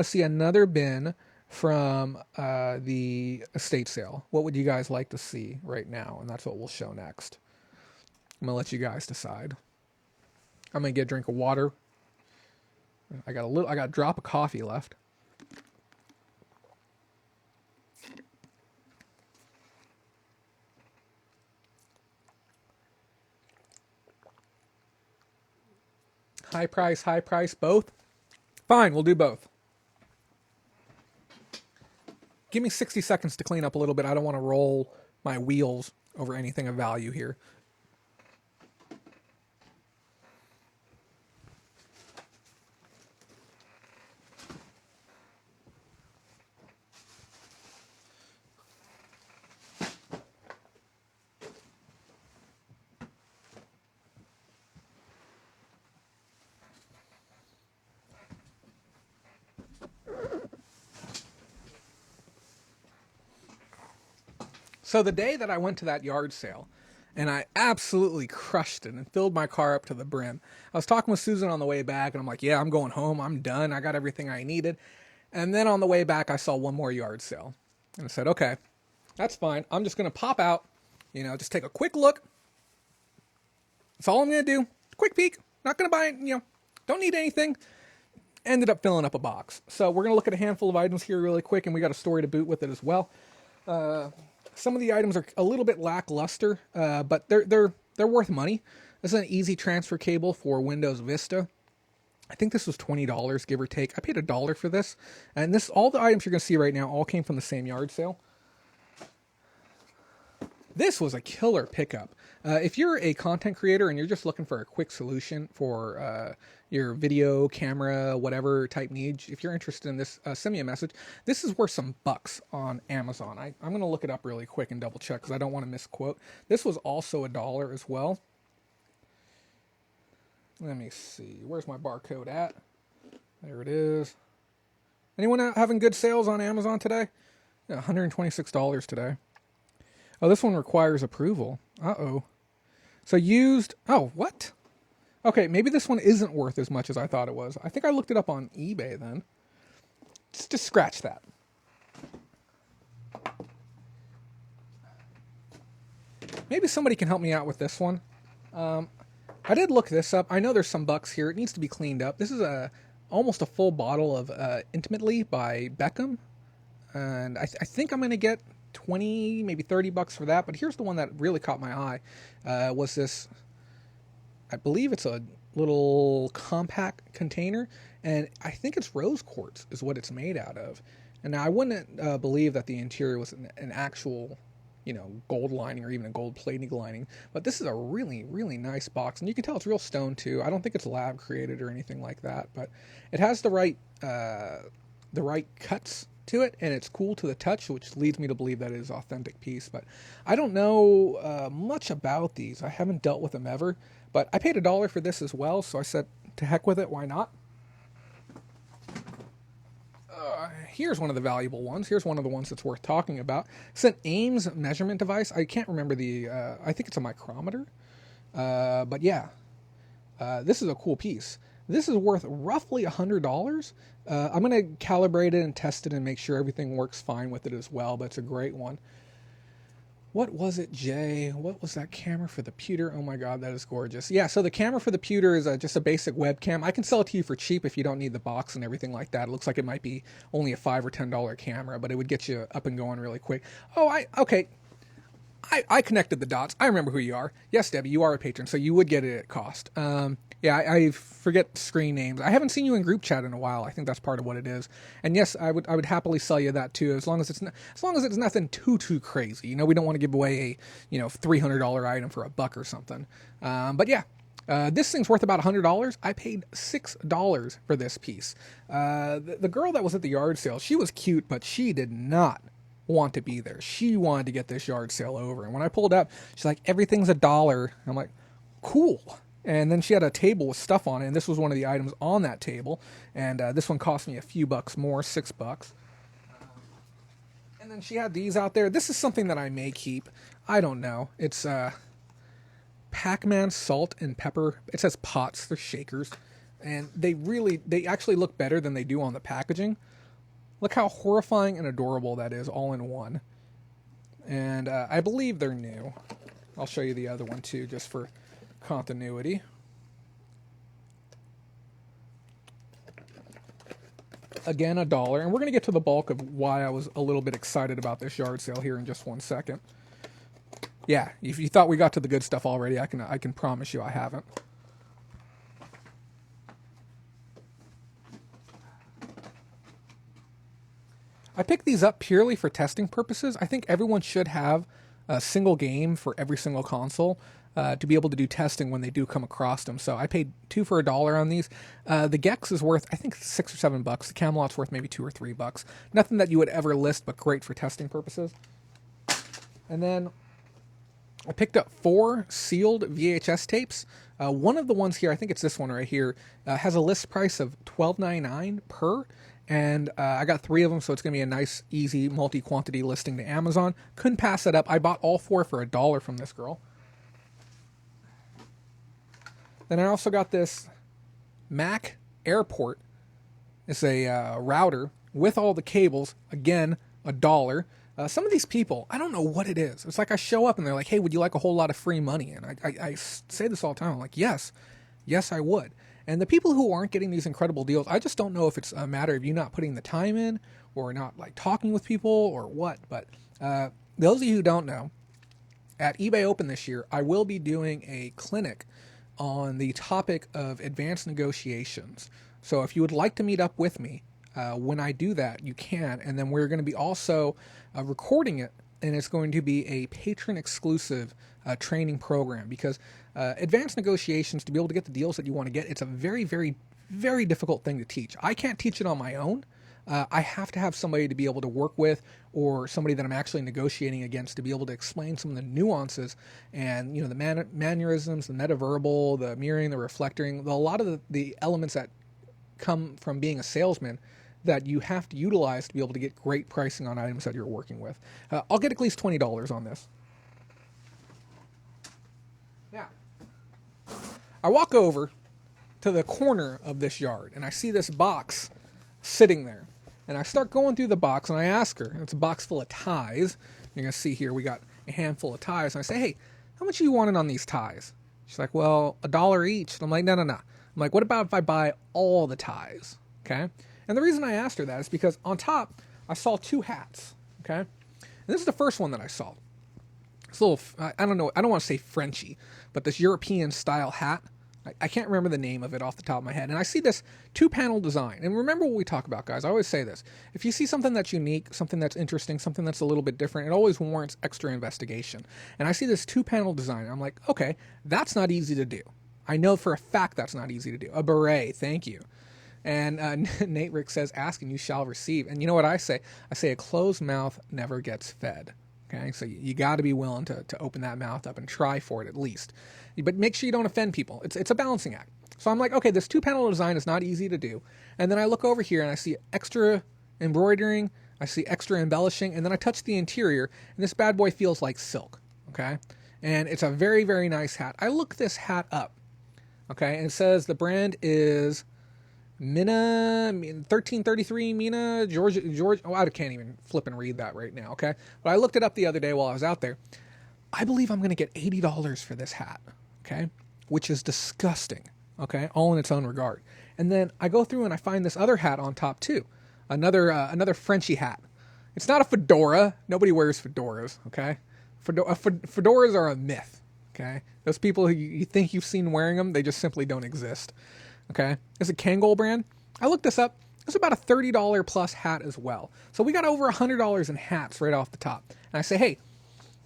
Speaker 1: see another bin from the estate sale? What would you guys like to see right now? And that's what we'll show next. I'm going to let you guys decide. I'm going to get a drink of water. I got a drop of coffee left. High price, both? Fine, we'll do both. Give me 60 seconds to clean up a little bit. I don't want to roll my wheels over anything of value here. So the day that I went to that yard sale, and I absolutely crushed it and filled my car up to the brim. I was talking with Susan on the way back, and I'm like, yeah, I'm going home. I'm done. I got everything I needed. And then on the way back, I saw one more yard sale. And I said, okay, that's fine. I'm just going to pop out, just take a quick look. That's all I'm going to do. Quick peek. Not going to buy it, don't need anything. Ended up filling up a box. So we're going to look at a handful of items here really quick, and we got a story to boot with it as well. Some of the items are a little bit lackluster, but they're worth money. This is an easy transfer cable for Windows Vista. I think this was $20, give or take. I paid $1 for this. And all the items you're going to see right now all came from the same yard sale. This was a killer pickup. If you're a content creator and you're just looking for a quick solution for your video, camera, whatever type needs, if you're interested in this, send me a message. This is worth some bucks on Amazon. I'm going to look it up really quick and double check because I don't want to misquote. This was also $1 as well. Let me see. Where's my barcode at? There it is. Anyone having good sales on Amazon today? $126 today. Oh, this one requires approval. Uh-oh. So used... Oh, what? Okay, maybe this one isn't worth as much as I thought it was. I think I looked it up on eBay then. Just scratch that. Maybe somebody can help me out with this one. I did look this up. I know there's some bucks here. It needs to be cleaned up. This is almost a full bottle of Intimately by Beckham. And I think I'm going to get 20, maybe 30 bucks for that. But here's the one that really caught my eye. Was this, I believe it's a little compact container. And I think it's rose quartz is what it's made out of. And now I wouldn't believe that the interior was an actual, gold lining or even a gold plating lining. But this is a really, really nice box. And you can tell it's real stone too. I don't think it's lab created or anything like that. But it has the right cuts to it, and it's cool to the touch, which leads me to believe that it is an authentic piece. But I don't know much about these. I haven't dealt with them ever, but I paid $1 for this as well, so I said, to heck with it, why not? Here's one of the valuable ones. Here's one of the ones that's worth talking about. It's an Ames measurement device. I can't remember I think it's a micrometer. But yeah, this is a cool piece. This is worth roughly $100. I'm going to calibrate it and test it and make sure everything works fine with it as well, but it's a great one. What was it, Jay? What was that camera for the pewter? Oh my God, that is gorgeous. Yeah, so the camera for the pewter is just a basic webcam. I can sell it to you for cheap if you don't need the box and everything like that. It looks like it might be only a $5 or $10 camera, but it would get you up and going really quick. Oh, okay. I connected the dots. I remember who you are. Yes, Debbie, you are a patron, so you would get it at cost. Yeah, I forget screen names. I haven't seen you in group chat in a while. I think that's part of what it is. And yes, I would happily sell you that too, as long as it's nothing too crazy. We don't want to give away a $300 item for $1 or something. But yeah, this thing's worth about $100. I paid $6 for this piece. The girl that was at the yard sale, she was cute, but she did not want to be there. She wanted to get this yard sale over. And when I pulled up, she's like, everything's $1. I'm like, cool. And then she had a table with stuff on it, and this was one of the items on that table. And this one cost me a few bucks more, $6. And then she had these out there. This is something that I may keep. I don't know. It's Pac-Man salt and pepper. It says pots. They're shakers. And they actually look better than they do on the packaging. Look how horrifying and adorable that is all in one. And I believe they're new. I'll show you the other one too, just for continuity. Again, $1. And we're going to get to the bulk of why I was a little bit excited about this yard sale here in just 1 second. Yeah, if you thought we got to the good stuff already, I can promise you I haven't. I picked these up purely for testing purposes. I think everyone should have a single game for every single console to be able to do testing when they do come across them. So I paid $2 for $1 on these. The Gex is worth, I think, $6 or $7. The Camelot's worth maybe $2 or $3. Nothing that you would ever list, but great for testing purposes. And then I picked up 4 sealed VHS tapes. One of the ones here, I think it's this one right here, has a list price of $12.99 per. And I got 3 of them, so it's going to be a nice, easy, multi-quantity listing to Amazon. Couldn't pass it up. I bought all 4 for $1 from this girl. Then I also got this Mac Airport. It's a router with all the cables. Again, $1. Some of these people, I don't know what it is. It's like I show up and they're like, hey, would you like a whole lot of free money? And I say this all the time. I'm like, yes, I would. And the people who aren't getting these incredible deals, I just don't know if it's a matter of you not putting the time in or not like talking with people or what. But those of you who don't know, at eBay Open this year, I will be doing a clinic on the topic of advanced negotiations. So if you would like to meet up with me when I do that, you can. And then we're going to be also recording it, and it's going to be a patron exclusive training program, because advanced negotiations, to be able to get the deals that you want to get, it's a very, very, very difficult thing to teach. I can't teach it on my own. I have to have somebody to be able to work with, or somebody that I'm actually negotiating against, to be able to explain some of the nuances and, the mannerisms, the metaverbal, the mirroring, the reflecting, a lot of the elements that come from being a salesman that you have to utilize to be able to get great pricing on items that you're working with. I'll get at least $20 on this. Now, I walk over to the corner of this yard, and I see this box sitting there. And I start going through the box, and I ask her, it's a box full of ties. You're going to see here we got a handful of ties. And I say, hey, how much are you wanting on these ties? She's like, well, $1 each. And I'm like, no. I'm like, what about if I buy all the ties? Okay? And the reason I asked her that is because on top, I saw 2 hats. Okay? And this is the first one that I saw. It's a little, I don't know, I don't want to say Frenchy, but this European style hat. I can't remember the name of it off the top of my head. And I see this 2-panel design. And remember what we talk about, guys. I always say this. If you see something that's unique, something that's interesting, something that's a little bit different, it always warrants extra investigation. And I see this 2-panel design. And I'm like, okay, that's not easy to do. I know for a fact that's not easy to do. A beret, thank you. And Nate Rick says, ask and you shall receive. And you know what I say? I say a closed mouth never gets fed. Okay, so you got to be willing to open that mouth up and try for it at least. But make sure you don't offend people. It's a balancing act. So I'm like, okay, this 2-panel design is not easy to do. And then I look over here and I see extra embroidering, I see extra embellishing, and then I touch the interior, and this bad boy feels like silk. Okay, and it's a very, very nice hat. I look this hat up. Okay, and it says the brand is Mina 1333 Mina Georgia. Oh, I can't even flip and read that right now. Okay, but I looked it up the other day while I was out there. I believe I'm going to get $80 for this hat. Okay, which is disgusting. Okay, all in its own regard. And then I go through and I find this other hat on top too, another Frenchy hat. It's not a fedora. Nobody wears fedoras. Okay, fedoras are a myth. Okay, those people who you think you've seen wearing them, they just simply don't exist. Okay, it's a Kangol brand. I looked this up. It's about a $30 plus hat as well. So we got over $100 in hats right off the top. And I say, hey,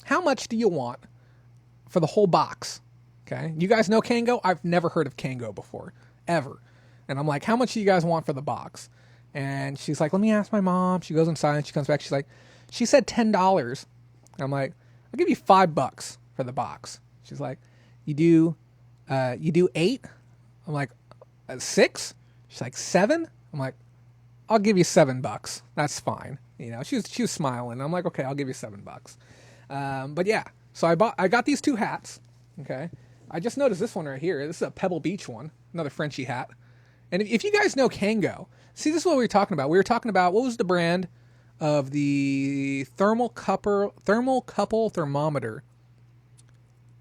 Speaker 1: how much do you want for the whole box? Okay, you guys know Kango? I've never heard of Kango before, ever. And I'm like, how much do you guys want for the box? And she's like, let me ask my mom. She goes inside and she comes back. She's like, she said $10. I'm like, I'll give you $5 for the box. She's like, you do 8? I'm like, 6? She's like, 7? I'm like, I'll give you $7. That's fine. You know, she was smiling. I'm like, okay, I'll give you $7. But yeah, so I got these 2 hats. Okay, I just noticed this one right here. This is a Pebble Beach one, another Frenchy hat. And if you guys know Kango, see, this is what we were talking about. We were talking about what was the brand of the thermocouple thermometer.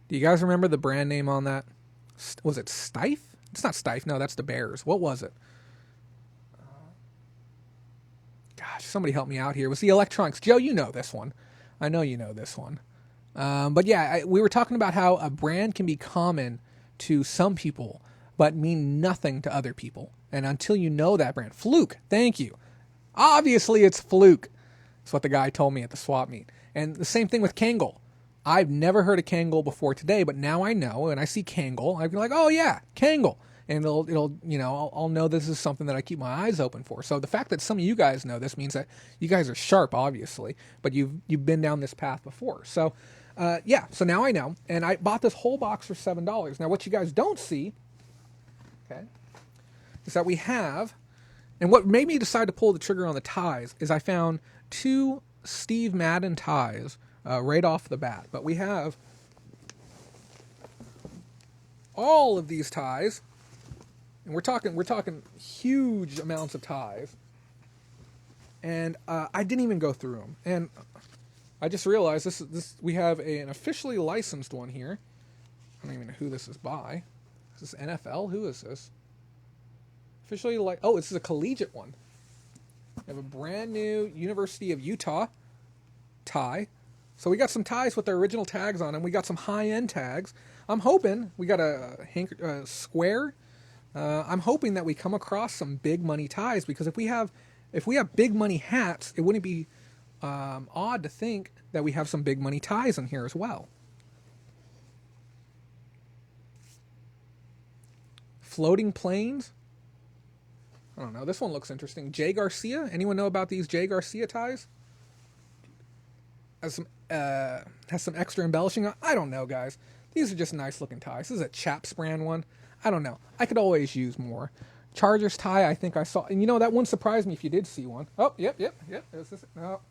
Speaker 1: Do you guys remember the brand name on that? Was it Steiff? It's not Steiff. No, that's the Bears. What was it? Gosh, somebody help me out here. It was the electronics. Joe, you know this one. I know you know this one. But yeah, we were talking about how a brand can be common to some people, but mean nothing to other people. And until you know that brand. Fluke, thank you. Obviously, it's Fluke. That's what the guy told me at the swap meet. And the same thing with Kangol. I've never heard of Kangol before today, but now I know, and I see Kangol, I'd be like, oh yeah, Kangol. And it'll you know, I'll know this is something that I keep my eyes open for. So the fact that some of you guys know this means that you guys are sharp, obviously, but you've been down this path before. So yeah, so now I know, and I bought this whole box for $7. Now what you guys don't see, okay, is that we have, and what made me decide to pull the trigger on the ties is I found 2 Steve Madden ties right off the bat. But we have all of these ties, and we're talking huge amounts of ties. And I didn't even go through them. And I just realized this we have an officially licensed one here. I don't even know who this is by. Is this NFL? Who is this? Officially oh, this is a collegiate one. We have a brand new University of Utah tie. So we got some ties with their original tags on them. We got some high-end tags. I'm hoping we got a square. I'm hoping that we come across some big money ties, because if we have big money hats, it wouldn't be odd to think that we have some big money ties in here as well. Floating planes. I don't know. This one looks interesting. Jay Garcia. Anyone know about these Jay Garcia ties? Has some extra embellishing. I don't know, guys. These are just nice looking ties. This is a Chaps brand one. I don't know. I could always use more. Chargers tie, I think I saw. And that wouldn't surprise me if you did see one. Oh, yep. Is this, no,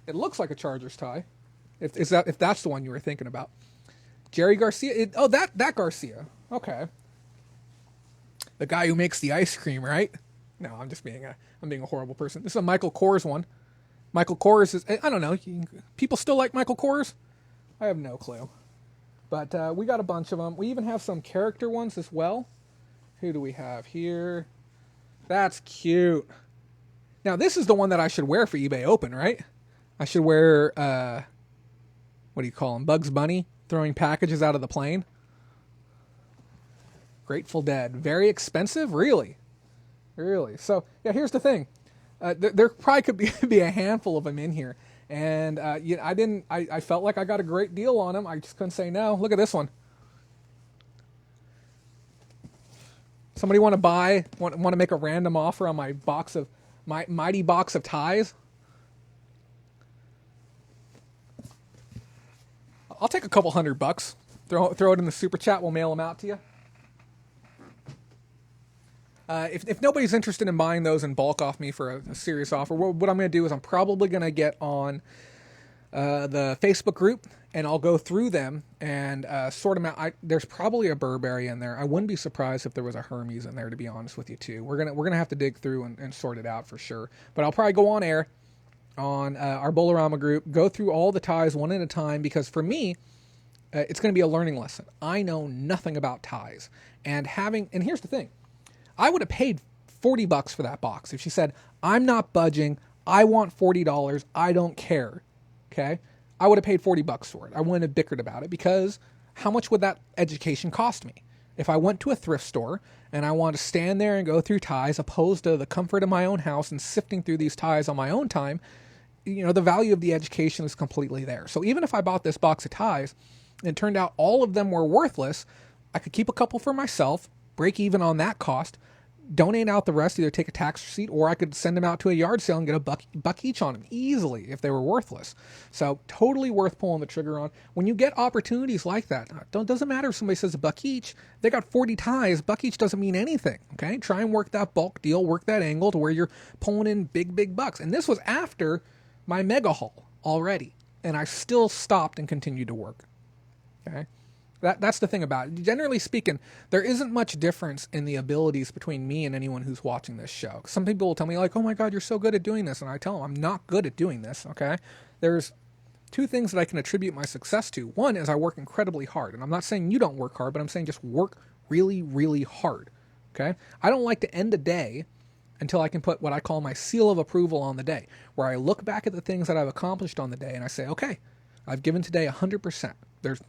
Speaker 1: it looks like a Chargers tie. If that's the one you were thinking about. Jerry Garcia. That Garcia. Okay. The guy who makes the ice cream, right? No, I'm being a horrible person. This is a Michael Kors one. Michael Kors is, I don't know. People still like Michael Kors? I have no clue. But we got a bunch of them. We even have some character ones as well. Who do we have here? That's cute. Now, this is the one that I should wear for eBay Open, right? I should wear, what do you call him? Bugs Bunny throwing packages out of the plane. Grateful Dead. Very expensive? Really? So, yeah, here's the thing. There probably could be a handful of them in here. And I felt like I got a great deal on them. I just couldn't say no. Look at this one. Somebody want to make a random offer on my mighty box of ties? I'll take a couple $100. Throw it in the super chat. We'll mail them out to you. If nobody's interested in buying those in bulk off me for a serious offer, what I'm going to do is I'm probably going to get on the Facebook group, and I'll go through them and sort them out. There's probably a Burberry in there. I wouldn't be surprised if there was a Hermes in there, to be honest with you, too. We're gonna have to dig through and sort it out for sure. But I'll probably go on air on our Bolorama group, go through all the ties one at a time, because for me, it's going to be a learning lesson. I know nothing about ties, and here's the thing. I would have paid $40 for that box. If she said, I'm not budging, I want $40, I don't care, okay? I would have paid $40 for it. I wouldn't have bickered about it, because how much would that education cost me? If I went to a thrift store and I wanted to stand there and go through ties, opposed to the comfort of my own house and sifting through these ties on my own time, the value of the education is completely there. So even if I bought this box of ties and it turned out all of them were worthless, I could keep a couple for myself, break even on that cost, donate out the rest, either take a tax receipt, or I could send them out to a yard sale and get a buck each on them easily if they were worthless. So totally worth pulling the trigger on. When you get opportunities like that, doesn't matter if somebody says a buck each, they got 40 ties, buck each doesn't mean anything, okay? Try and work that bulk deal, work that angle to where you're pulling in big bucks. And this was after my mega haul already, and I still stopped and continued to work, okay? That's the thing about it. Generally speaking, there isn't much difference in the abilities between me and anyone who's watching this show. Some people will tell me, like, oh my God, you're so good at doing this. And I tell them, I'm not good at doing this, okay? There's two things that I can attribute my success to. One is I work incredibly hard. And I'm not saying you don't work hard, but I'm saying just work really, really hard, okay? I don't like to end a day until I can put what I call my seal of approval on the day, where I look back at the things that I've accomplished on the day and I say, okay, I've given today 100%. There's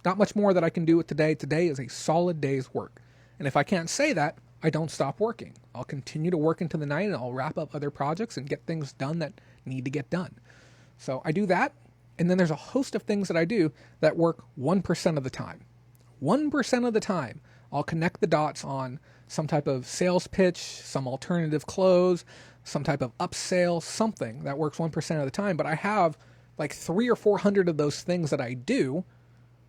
Speaker 1: not much more that I can do with today. Today is a solid day's work. And if I can't say that, I don't stop working. I'll continue to work into the night, and I'll wrap up other projects and get things done that need to get done. So I do that. And then there's a host of things that I do that work 1% of the time. 1% of the time, I'll connect the dots on some type of sales pitch, some alternative close, some type of upsell, something that works 1% of the time. But I have like 300 or 400 of those things that I do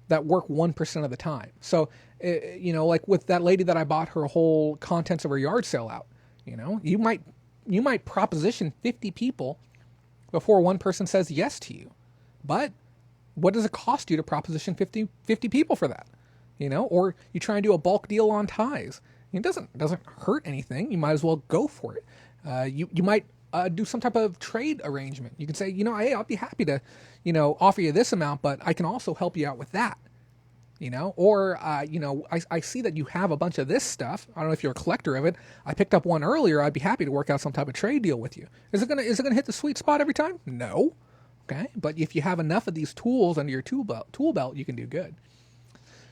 Speaker 1: that work 1% of the time. So, like with that lady that I bought her whole contents of her yard sale out, you might proposition 50 people before one person says yes to you. But what does it cost you to proposition 50 people for that? Or you try and do a bulk deal on ties. It doesn't hurt anything. You might as well go for it. You might do some type of trade arrangement. You can say, hey, I'll be happy to, offer you this amount, but I can also help you out with that. Or, I see that you have a bunch of this stuff. I don't know if you're a collector of it. I picked up one earlier. I'd be happy to work out some type of trade deal with you. Is it gonna hit the sweet spot every time? No. Okay. But if you have enough of these tools under your tool belt, you can do good.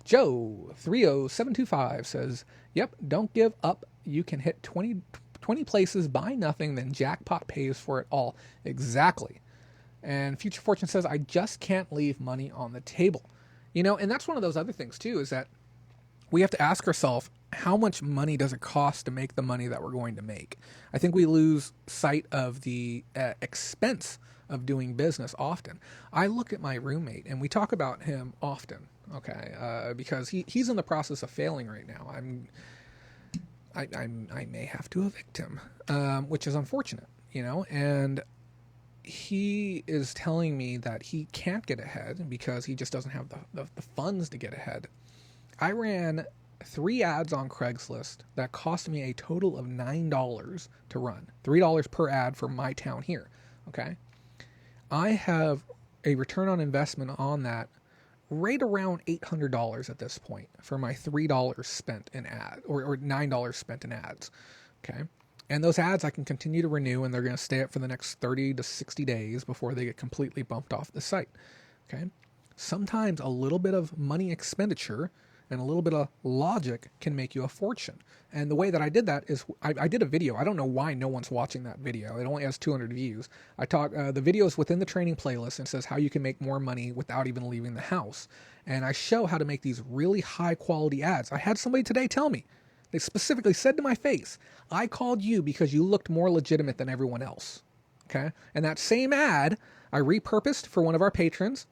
Speaker 1: Joe 30725 says, yep, don't give up. You can hit 20 places, buy nothing, then jackpot pays for it all. Exactly. And Future Fortune says, I just can't leave money on the table. And that's one of those other things too, is that we have to ask ourselves, how much money does it cost to make the money that we're going to make? I think we lose sight of the expense of doing business often. I look at my roommate, and we talk about him often, okay, because he's in the process of failing right now. I may have to evict him, which is unfortunate, and he is telling me that he can't get ahead because he just doesn't have the funds to get ahead. I ran 3 ads on Craigslist that cost me a total of $9 to run. $3 per ad for my town here. Okay. I have a return on investment on that right around $800 at this point for my $3 spent in ad or $9 spent in ads. Okay. And those ads I can continue to renew, and they're going to stay up for the next 30 to 60 days before they get completely bumped off the site. Okay. Sometimes a little bit of money expenditure and a little bit of logic can make you a fortune. And the way that I did that is I did a video. I don't know why no one's watching that video. It only has 200 views. I talk, the video is within the training playlist and says how you can make more money without even leaving the house. And I show how to make these really high quality ads. I had somebody today tell me, they specifically said to my face, I called you because you looked more legitimate than everyone else. Okay. And that same ad I repurposed for one of our patrons.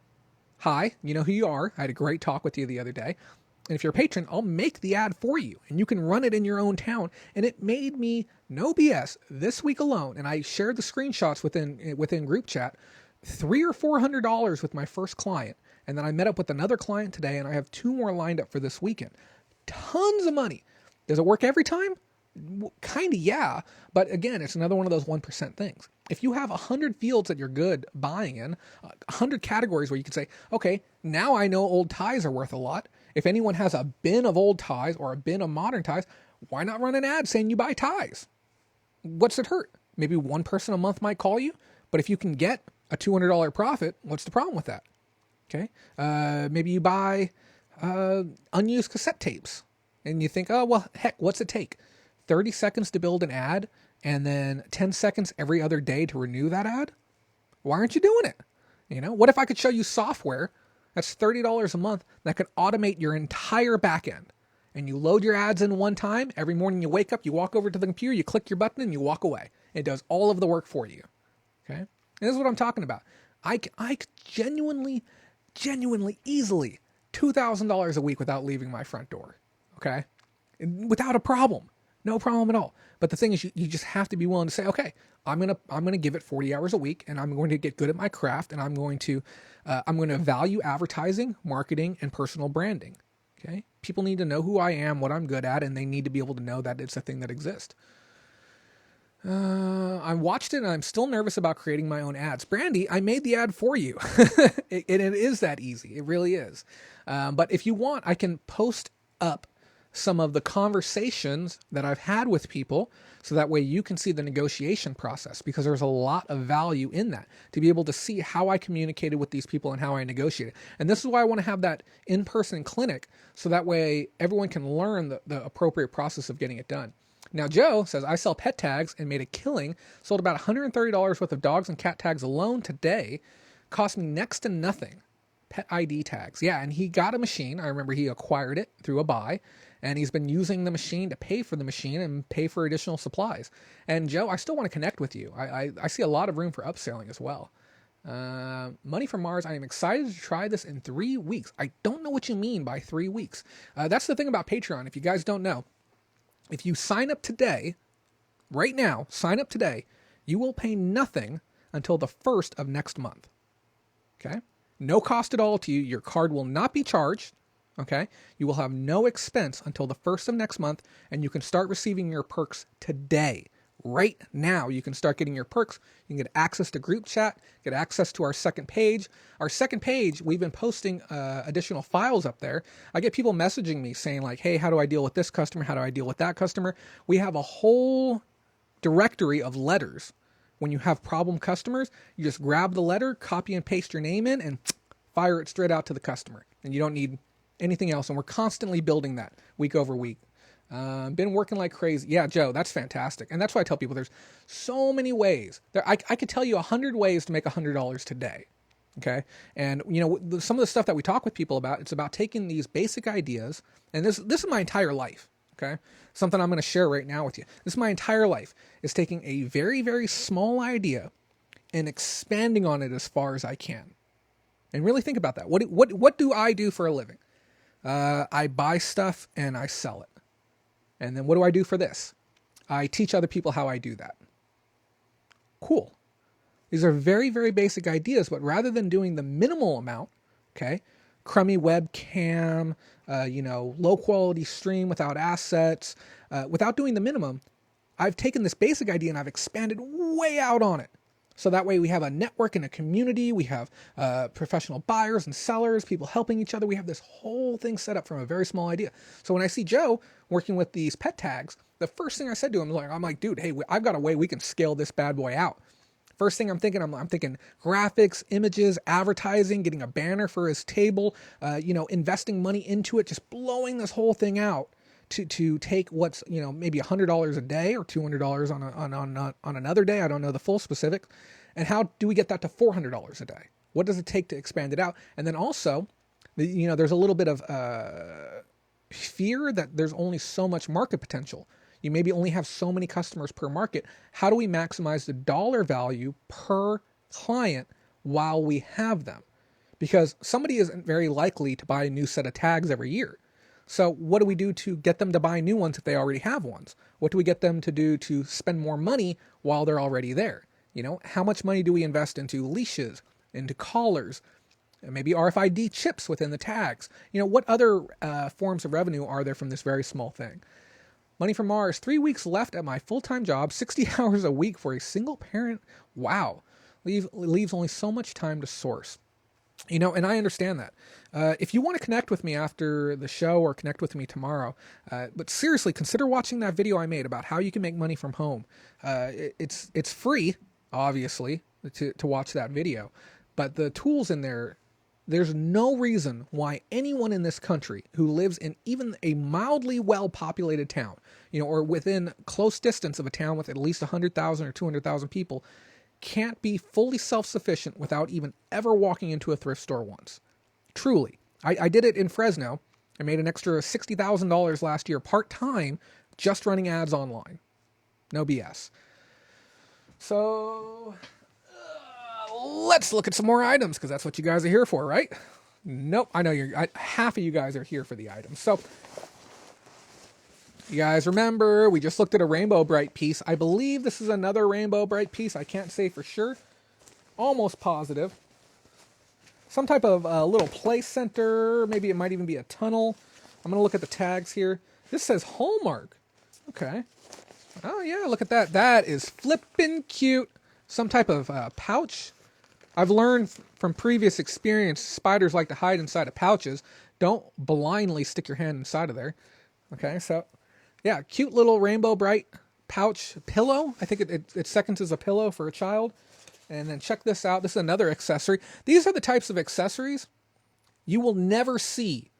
Speaker 1: Hi, you know who you are. I had a great talk with you the other day. And if you're a patron, I'll make the ad for you and you can run it in your own town. And it made me, no BS, this week alone, and I shared the screenshots within group chat, $300 or $400 with my first client. And then I met up with another client today, and I have 2 more lined up for this weekend. Tons of money. Does it work every time? Kind of, yeah. But again, it's another one of those 1% things. If you have 100 fields that you're good buying in, 100 categories where you can say, okay, now I know old ties are worth a lot. If anyone has a bin of old ties or a bin of modern ties, why not run an ad saying you buy ties? What's it hurt? Maybe one person a month might call you, but if you can get a $200 profit, what's the problem with that? Okay. Maybe you buy unused cassette tapes and you think, oh, well, heck, what's it take? 30 seconds to build an ad and then 10 seconds every other day to renew that ad? Why aren't you doing it? What if I could show you software that's $30 a month that could automate your entire backend, and you load your ads in one time. Every morning you wake up, you walk over to the computer, you click your button and you walk away. It does all of the work for you. Okay. And this is what I'm talking about. I genuinely, easily $2,000 a week without leaving my front door. Okay. Without a problem. No problem at all. But the thing is, you just have to be willing to say, okay, I'm gonna give it 40 hours a week, and I'm going to get good at my craft, and I'm going to value advertising, marketing, and personal branding. Okay, people need to know who I am, what I'm good at, and they need to be able to know that it's a thing that exists. I watched it, and I'm still nervous about creating my own ads. Brandy, I made the ad for you. it is that easy. It really is. But if you want, I can post up some of the conversations that I've had with people, so that way you can see the negotiation process, because there's a lot of value in that, to be able to see how I communicated with these people and how I negotiated. And this is why I want to have that in-person clinic, so that way everyone can learn the appropriate process of getting it done. Now, Joe says, I sell pet tags and made a killing, sold about $130 worth of dogs and cat tags alone today, cost me next to nothing. Pet ID tags. Yeah, and he got a machine. I remember he acquired it through a buy, and he's been using the machine to pay for the machine and pay for additional supplies. And Joe, I still want to connect with you. I see a lot of room for upselling as well. Money from Mars. I am excited to try this in 3 weeks. I don't know what you mean by 3 weeks. That's the thing about Patreon. If you guys don't know, if you sign up today, right now, sign up today, you will pay nothing until the 1st of next month. Okay? No cost at all to you. Your card will not be charged. Okay? You will have no expense until the 1st of next month, and you can start receiving your perks today. Right now, you can start getting your perks. You can get access to group chat, get access to our second page. Our second page, we've been posting additional files up there. I get people messaging me saying like, hey, how do I deal with this customer? How do I deal with that customer? We have a whole directory of letters. When you have problem customers, you just grab the letter, copy and paste your name in, and fire it straight out to the customer. And you don't need anything else. And we're constantly building that week over week. Been working like crazy. Yeah, Joe, that's fantastic. And that's why I tell people there's so many ways. I could tell you 100 ways to make $100 today. Okay. And some of the stuff that we talk with people about, it's about taking these basic ideas. And this is my entire life. Okay. Something I'm going to share right now with you. This is my entire life, is taking a very, very small idea and expanding on it as far as I can. And really think about that. What do I do for a living? I buy stuff and I sell it. And then what do I do for this? I teach other people how I do that. Cool. These are very, very basic ideas, but rather than doing the minimal amount, okay, crummy webcam, low quality stream without assets, without doing the minimum, I've taken this basic idea and I've expanded way out on it. So that way we have a network and a community, we have professional buyers and sellers, people helping each other. We have this whole thing set up from a very small idea. So when I see Joe working with these pet tags, the first thing I said to him, I'm like, dude, hey, I've got a way we can scale this bad boy out. First thing I'm thinking graphics, images, advertising, getting a banner for his table, investing money into it, just blowing this whole thing out to take what's, maybe $100 a day or $200 on another day. I don't know the full specifics. And how do we get that to $400 a day? What does it take to expand it out? And then also, there's a little bit of fear that there's only so much market potential. You maybe only have so many customers per market. How do we maximize the dollar value per client while we have them? Because somebody isn't very likely to buy a new set of tags every year. So what do we do to get them to buy new ones if they already have ones? What do we get them to do to spend more money while they're already there? How much money do we invest into leashes, into collars, and maybe RFID chips within the tags? What other forms of revenue are there from this very small thing? Money from Mars, 3 weeks left at my full-time job, 60 hours a week for a single parent. Wow. Leaves only so much time to source. And I understand that. If you want to connect with me after the show or connect with me tomorrow, but seriously, consider watching that video I made about how you can make money from home. It's free, obviously, to watch that video. But the tools in there, there's no reason why anyone in this country who lives in even a mildly well-populated town, or within close distance of a town with at least 100,000 or 200,000 people, can't be fully self-sufficient without even ever walking into a thrift store once. Truly. I did it in Fresno. I made an extra $60,000 last year part-time just running ads online. No BS. So let's look at some more items, because that's what you guys are here for, right? Nope. I know half of you guys are here for the items. So you guys remember, we just looked at a Rainbow Bright piece. I believe this is another Rainbow Bright piece. I can't say for sure. Almost positive. Some type of little play center. Maybe it might even be a tunnel. I'm going to look at the tags here. This says Hallmark. Okay. Oh, yeah, look at that. That is flippin' cute. Some type of pouch. I've learned from previous experience, spiders like to hide inside of pouches. Don't blindly stick your hand inside of there. Okay, so yeah, cute little Rainbow Bright pouch pillow. I think it seconds as a pillow for a child. And then check this out. This is another accessory. These are the types of accessories you will never see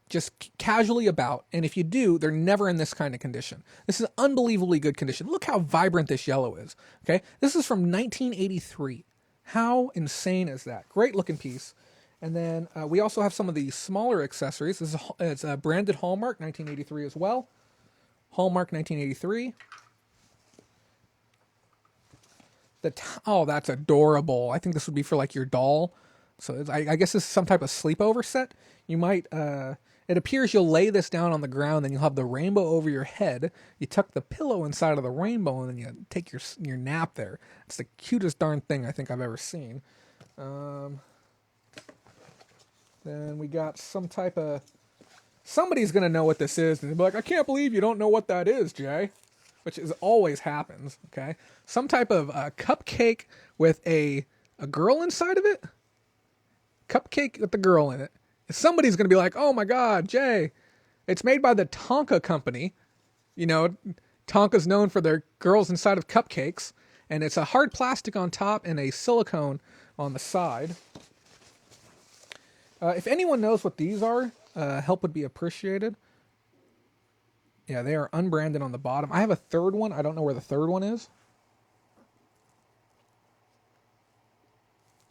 Speaker 1: just casually about. And if you do, they're never in this kind of condition. This is unbelievably good condition. Look how vibrant this yellow is. Okay, this is from 1983. How insane is that? Great looking piece. And then we also have some of the smaller accessories. It's a branded Hallmark, 1983 as well. Hallmark 1983. Oh, that's adorable. I think this would be for like your doll. So I guess this is some type of sleepover set. You might, it appears you'll lay this down on the ground, then you'll have the rainbow over your head. You tuck the pillow inside of the rainbow, and then you take your nap there. It's the cutest darn thing I think I've ever seen. Then we got some type of... Somebody's going to know what this is. And they'll be like, I can't believe you don't know what that is, Jay. Which always happens, okay? Some type of cupcake with a girl inside of it? Cupcake with the girl in it. Somebody's going to be like, oh my God, Jay. It's made by the Tonka company. Tonka's known for their girls inside of cupcakes. And it's a hard plastic on top and a silicone on the side. If anyone knows what these are, help would be appreciated. Yeah, they are unbranded on the bottom. I have a third one. I don't know where the third one is.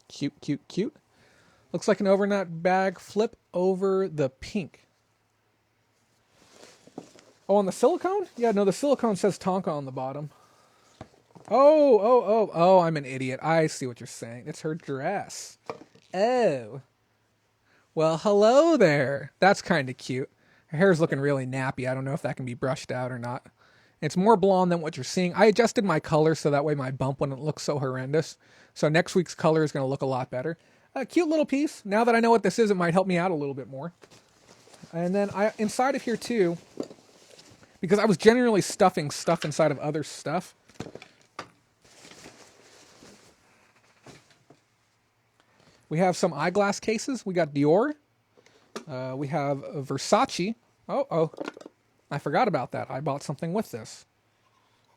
Speaker 1: Cute, cute, cute. Looks like an overnight bag. Flip over the pink. Oh, on the silicone? Yeah, no, the silicone says Tonka on the bottom. Oh, I'm an idiot. I see what you're saying. It's her dress. Oh. Well, hello there. That's kind of cute. Her hair's looking really nappy. I don't know if that can be brushed out or not. It's more blonde than what you're seeing. I adjusted my color so that way my bump wouldn't look so horrendous. So next week's color is going to look a lot better. A cute little piece. Now that I know what this is, it might help me out a little bit more. And then inside of here too, because I was generally stuffing stuff inside of other stuff. We have some eyeglass cases. We got Dior. We have Versace. Oh, I forgot about that. I bought something with this.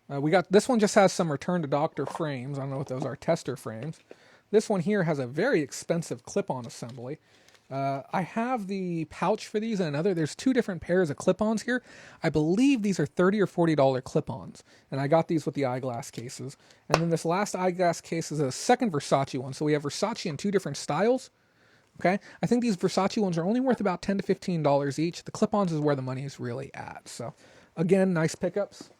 Speaker 1: We got this one just has some Return to Doctor frames. I don't know what those are, tester frames. This one here has a very expensive clip-on assembly. I have the pouch for these and another. There's two different pairs of clip-ons here. I believe these are $30 or $40 clip-ons. And I got these with the eyeglass cases. And then this last eyeglass case is a second Versace one. So we have Versace in two different styles. Okay, I think these Versace ones are only worth about $10 to $15 each. The clip-ons is where the money is really at. So, again, nice pickups.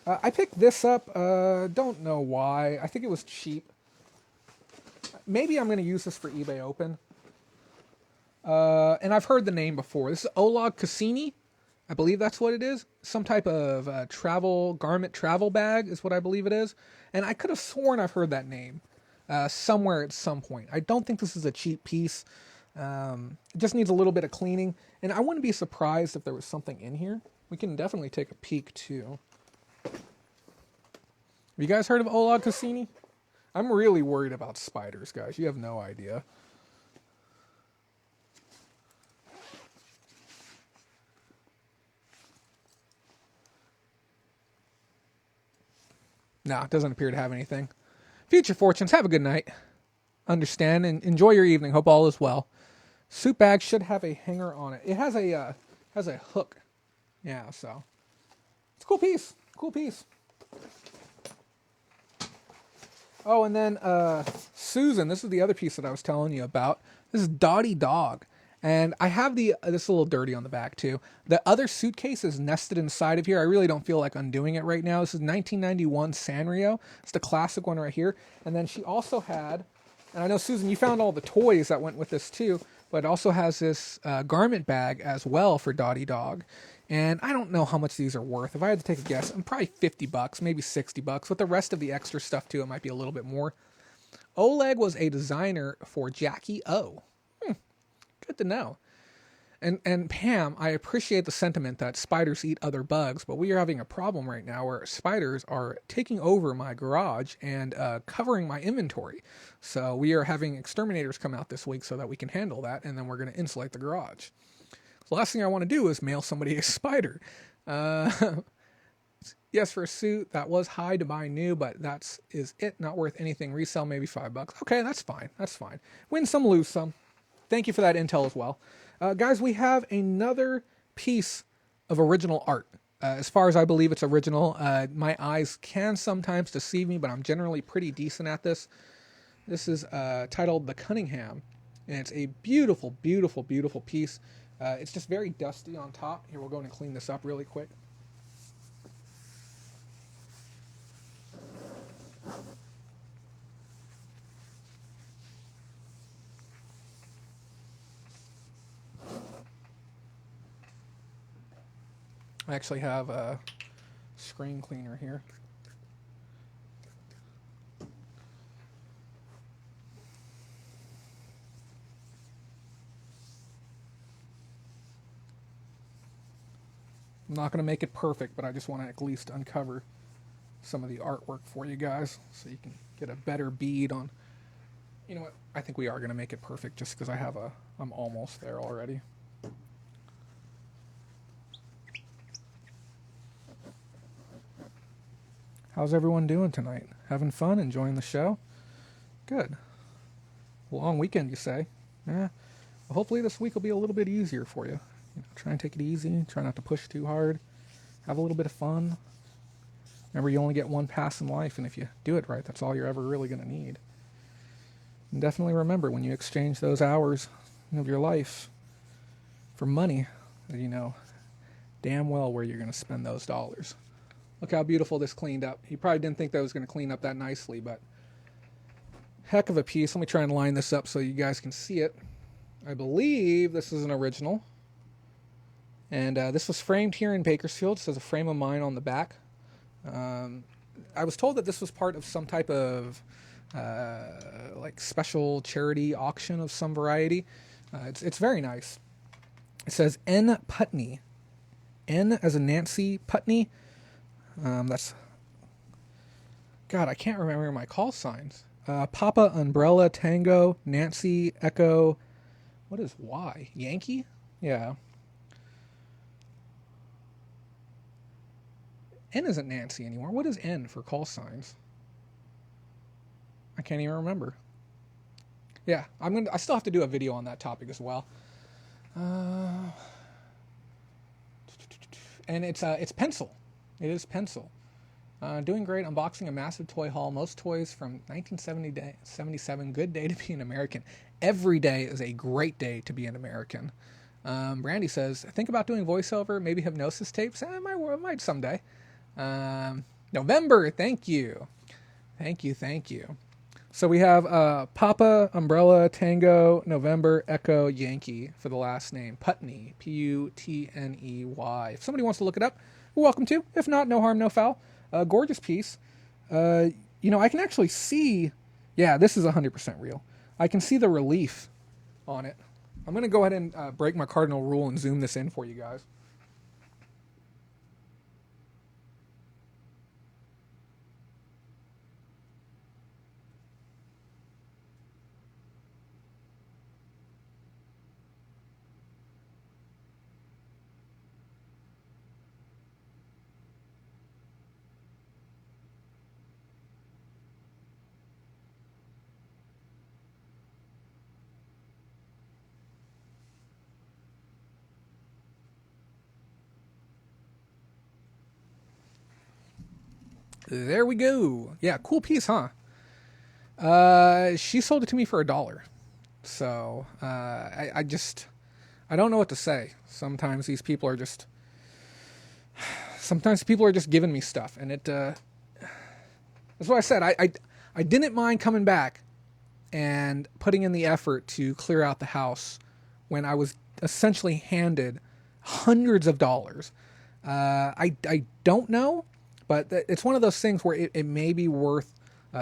Speaker 1: I picked this up. Don't know why. I think it was cheap. Maybe I'm going to use this for eBay Open. And I've heard the name before. This is Oleg Cassini. I believe that's what it is. Some type of garment travel bag is what I believe it is. And I could have sworn I've heard that name. Somewhere at some point. I don't think this is a cheap piece. It just needs a little bit of cleaning. And I wouldn't be surprised if there was something in here. We can definitely take a peek too. Have you guys heard of Oleg Cassini? I'm really worried about spiders, guys. You have no idea. No, it doesn't appear to have anything. Future fortunes, have a good night. Understand and enjoy your evening. Hope all is well. Suit bag should have a hanger on it. It has a hook. Yeah, so it's a cool piece. Cool piece. Oh, and then Susan. This is the other piece that I was telling you about. This is Dottie Dog. And I have this is a little dirty on the back too. The other suitcase is nested inside of here. I really don't feel like undoing it right now. This is 1991 Sanrio. It's the classic one right here. And then she also had, and I know Susan, you found all the toys that went with this too, but it also has this garment bag as well for Dottie Dog. And I don't know how much these are worth. If I had to take a guess, I'm probably $50, maybe $60. With the rest of the extra stuff too, it might be a little bit more. Oleg was a designer for Jackie O. Good to know. And Pam, I appreciate the sentiment that spiders eat other bugs, but we are having a problem right now where spiders are taking over my garage and covering my inventory. So we are having exterminators come out this week so that we can handle that, and then we're going to insulate the garage. The last thing I want to do is mail somebody a spider. Yes, for a suit, that was high to buy new, but is it. Not worth anything. Resell maybe $5. Okay, that's fine. That's fine. Win some, lose some. Thank you for that intel as well. Guys, we have another piece of original art. As far as I believe it's original, my eyes can sometimes deceive me, but I'm generally pretty decent at this. This is titled The Cunningham, and it's a beautiful, beautiful, beautiful piece. It's just very dusty on top. Here, we'll go and clean this up really quick. I actually have a screen cleaner here. I'm not going to make it perfect, but I just want to at least uncover some of the artwork for you guys so you can get a better bead on. You know what? I think we are going to make it perfect just because I'm almost there already. How's everyone doing tonight? Having fun? Enjoying the show? Good. Long weekend, you say? Yeah. Well, hopefully this week will be a little bit easier for you. Try and take it easy. Try not to push too hard. Have a little bit of fun. Remember, you only get one pass in life, and if you do it right, that's all you're ever really going to need. And definitely remember, when you exchange those hours of your life for money, you know damn well where you're going to spend those dollars. Look how beautiful this cleaned up. You probably didn't think that was going to clean up that nicely, but heck of a piece. Let me try and line this up so you guys can see it. I believe this is an original. And this was framed here in Bakersfield. It says a frame of mine on the back. I was told that this was part of some type of like special charity auction of some variety. It's very nice. It says N. Putney. N as in Nancy, Putney. That's... God, I can't remember my call signs. Papa, Umbrella, Tango, Nancy, Echo. What is Y? Yankee? Yeah. N isn't Nancy anymore. What is N for call signs? I can't even remember. Yeah, I still have to do a video on that topic as well. And it's pencil. It is pencil. Doing great. Unboxing a massive toy haul. Most toys from 1977. Good day to be an American. Every day is a great day to be an American. Brandy says, think about doing voiceover, maybe hypnosis tapes. I might someday. November, thank you. Thank you. So we have Papa, Umbrella, Tango, November, Echo, Yankee for the last name. Putney, Putney. If somebody wants to look it up, you're welcome to. If not, no harm, no foul. Gorgeous piece. I can actually see... Yeah, this is 100% real. I can see the relief on it. I'm going to go ahead and break my cardinal rule and zoom this in for you guys. There we go. Yeah, cool piece, huh? She sold it to me for $1. So, I don't know what to say. Sometimes people are just giving me stuff, and that's what I said. I didn't mind coming back and putting in the effort to clear out the house when I was essentially handed hundreds of dollars. I don't know, but it's one of those things where it may be worth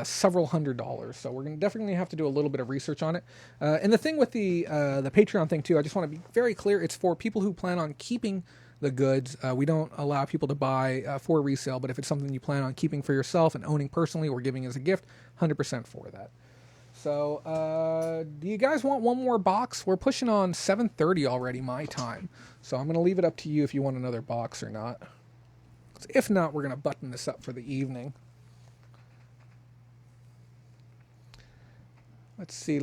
Speaker 1: several $100s. So we're going to definitely have to do a little bit of research on it. And the thing with the Patreon thing too, I just want to be very clear. It's for people who plan on keeping the goods. We don't allow people to buy for resale, but if it's something you plan on keeping for yourself and owning personally or giving as a gift, 100% for that. So, do you guys want one more box? We're pushing on 7:30 already, my time. So I'm going to leave it up to you if you want another box or not. If not, we're going to button this up for the evening. Let's see.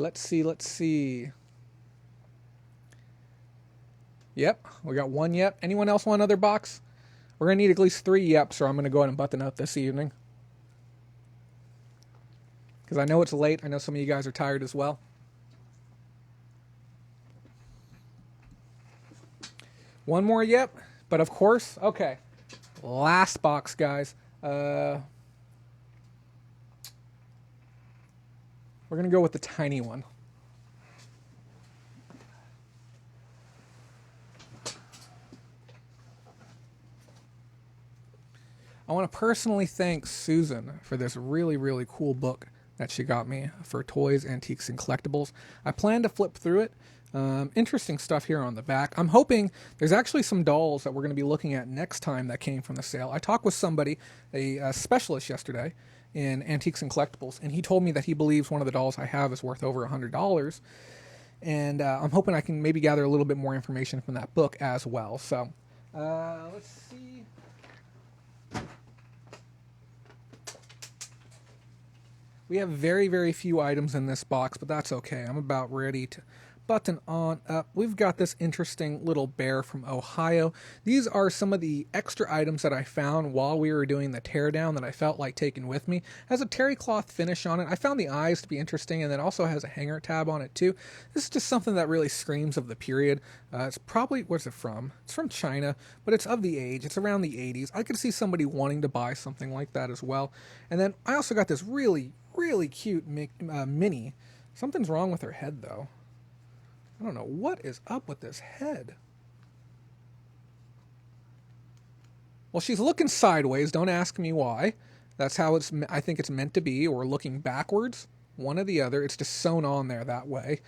Speaker 1: Yep, we got one yep. Anyone else want another box? We're going to need at least 3 yeps, or I'm going to go ahead and button up this evening. Because I know it's late. I know some of you guys are tired as well. One more yep. But of course, okay. Last box, guys. We're going to go with the tiny one. I want to personally thank Susan for this really, really cool book that she got me for toys, antiques, and collectibles. I plan to flip through it. Interesting stuff here on the back. I'm hoping there's actually some dolls that we're going to be looking at next time that came from the sale. I talked with somebody, a specialist yesterday in antiques and collectibles, and he told me that he believes one of the dolls I have is worth over $100. And I'm hoping I can maybe gather a little bit more information from that book as well. So let's see. We have very, very few items in this box, but that's okay. I'm about ready to button on up. We've got this interesting little bear from Ohio. These are some of the extra items that I found while we were doing the teardown that I felt like taking with me. It has a terry cloth finish on it. I found the eyes to be interesting, and then also has a hanger tab on it too. This is just something that really screams of the period. It's probably, where's it from? It's from China, but it's of the age. It's around the 80s. I could see somebody wanting to buy something like that as well. And then I also got this really, really cute Minnie. Something's wrong with her head though. I don't know what is up with this head. Well, she's looking sideways. Don't ask me why. That's how I think it's meant to be, or looking backwards. One or the other. It's just sewn on there that way.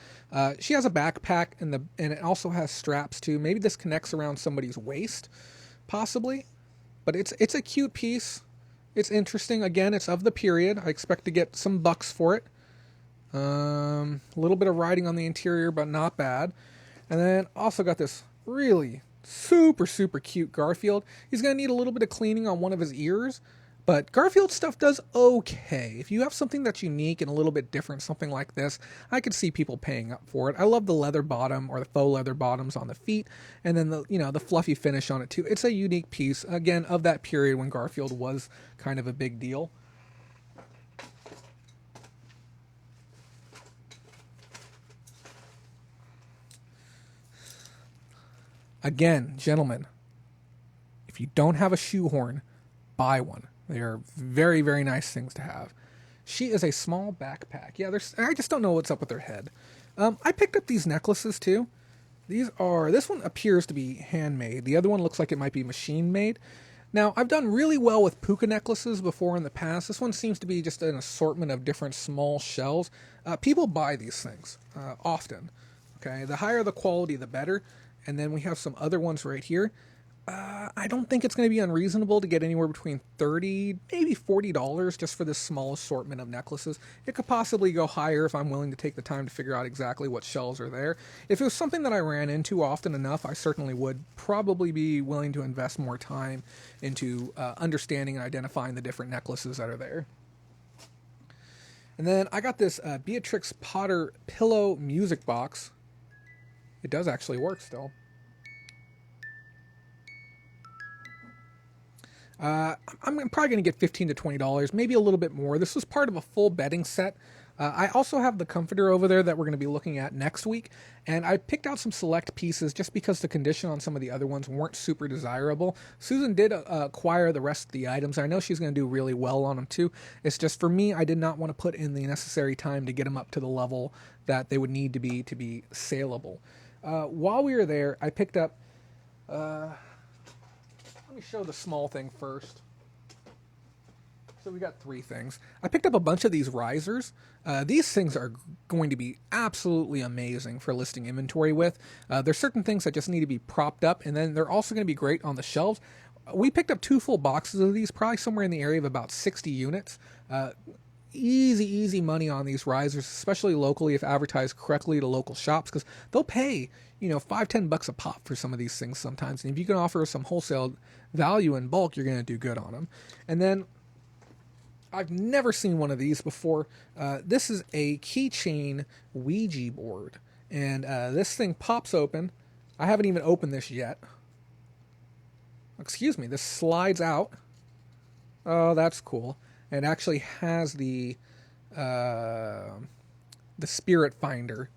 Speaker 1: She has a backpack, and it also has straps too. Maybe this connects around somebody's waist, possibly. But it's a cute piece. It's interesting. Again, it's of the period. I expect to get some bucks for it. A little bit of writing on the interior, but not bad. And then also got this really super, super cute Garfield. He's going to need a little bit of cleaning on one of his ears, but Garfield stuff does okay. If you have something that's unique and a little bit different, something like this, I could see people paying up for it. I love the leather bottom or the faux leather bottoms on the feet, and then the fluffy finish on it too. It's a unique piece, again, of that period when Garfield was kind of a big deal. Again, gentlemen, if you don't have a shoehorn, buy one. They are very, very nice things to have. She is a small backpack. Yeah, I just don't know what's up with her head. I picked up these necklaces too. This one appears to be handmade. The other one looks like it might be machine made. Now, I've done really well with puka necklaces before in the past. This one seems to be just an assortment of different small shells. People buy these things often. Okay, the higher the quality, the better. And then we have some other ones right here. I don't think it's going to be unreasonable to get anywhere between $30, maybe $40 just for this small assortment of necklaces. It could possibly go higher if I'm willing to take the time to figure out exactly what shells are there. If it was something that I ran into often enough, I certainly would probably be willing to invest more time into understanding and identifying the different necklaces that are there. And then I got this Beatrix Potter pillow music box. It does actually work still. I'm probably going to get $15 to $20, maybe a little bit more. This was part of a full bedding set. I also have the comforter over there that we're going to be looking at next week, and I picked out some select pieces just because the condition on some of the other ones weren't super desirable. Susan did acquire the rest of the items. I know she's going to do really well on them too. It's just for me, I did not want to put in the necessary time to get them up to the level that they would need to be saleable. While we were there, I picked up, let me show the small thing first. So we got three things. I picked up a bunch of these risers. These things are going to be absolutely amazing for listing inventory with. There's certain things that just need to be propped up, and then they're also going to be great on the shelves. We picked up 2 full boxes of these, probably somewhere in the area of about 60 units. Easy money on these risers, especially locally if advertised correctly to local shops, because they'll pay, $5-10 a pop for some of these things sometimes. And if you can offer some wholesale value in bulk, you're going to do good on them. And then I've never seen one of these before. This is a keychain Ouija board, and this thing pops open. I haven't even opened this yet. Excuse me, this slides out. Oh, that's cool. It actually has the spirit finder,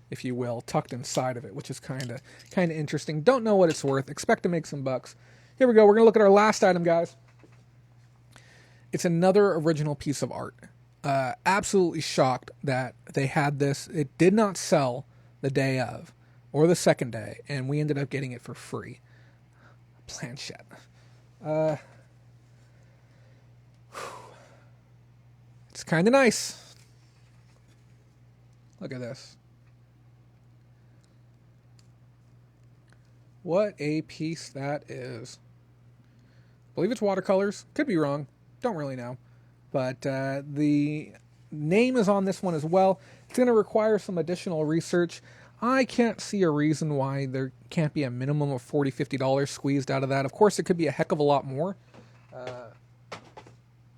Speaker 1: if you will, tucked inside of it, which is kind of interesting. Don't know what it's worth. Expect to make some bucks. Here we go. We're going to look at our last item, guys. It's another original piece of art. Absolutely shocked that they had this. It did not sell the day of or the second day, and we ended up getting it for free. Planchette. It's kind of nice. Look at this. What a piece that is. I believe it's watercolors. Could be wrong. Don't really know. But the name is on this one as well. It's going to require some additional research. I can't see a reason why there can't be a minimum of $40, $50 squeezed out of that. Of course, it could be a heck of a lot more.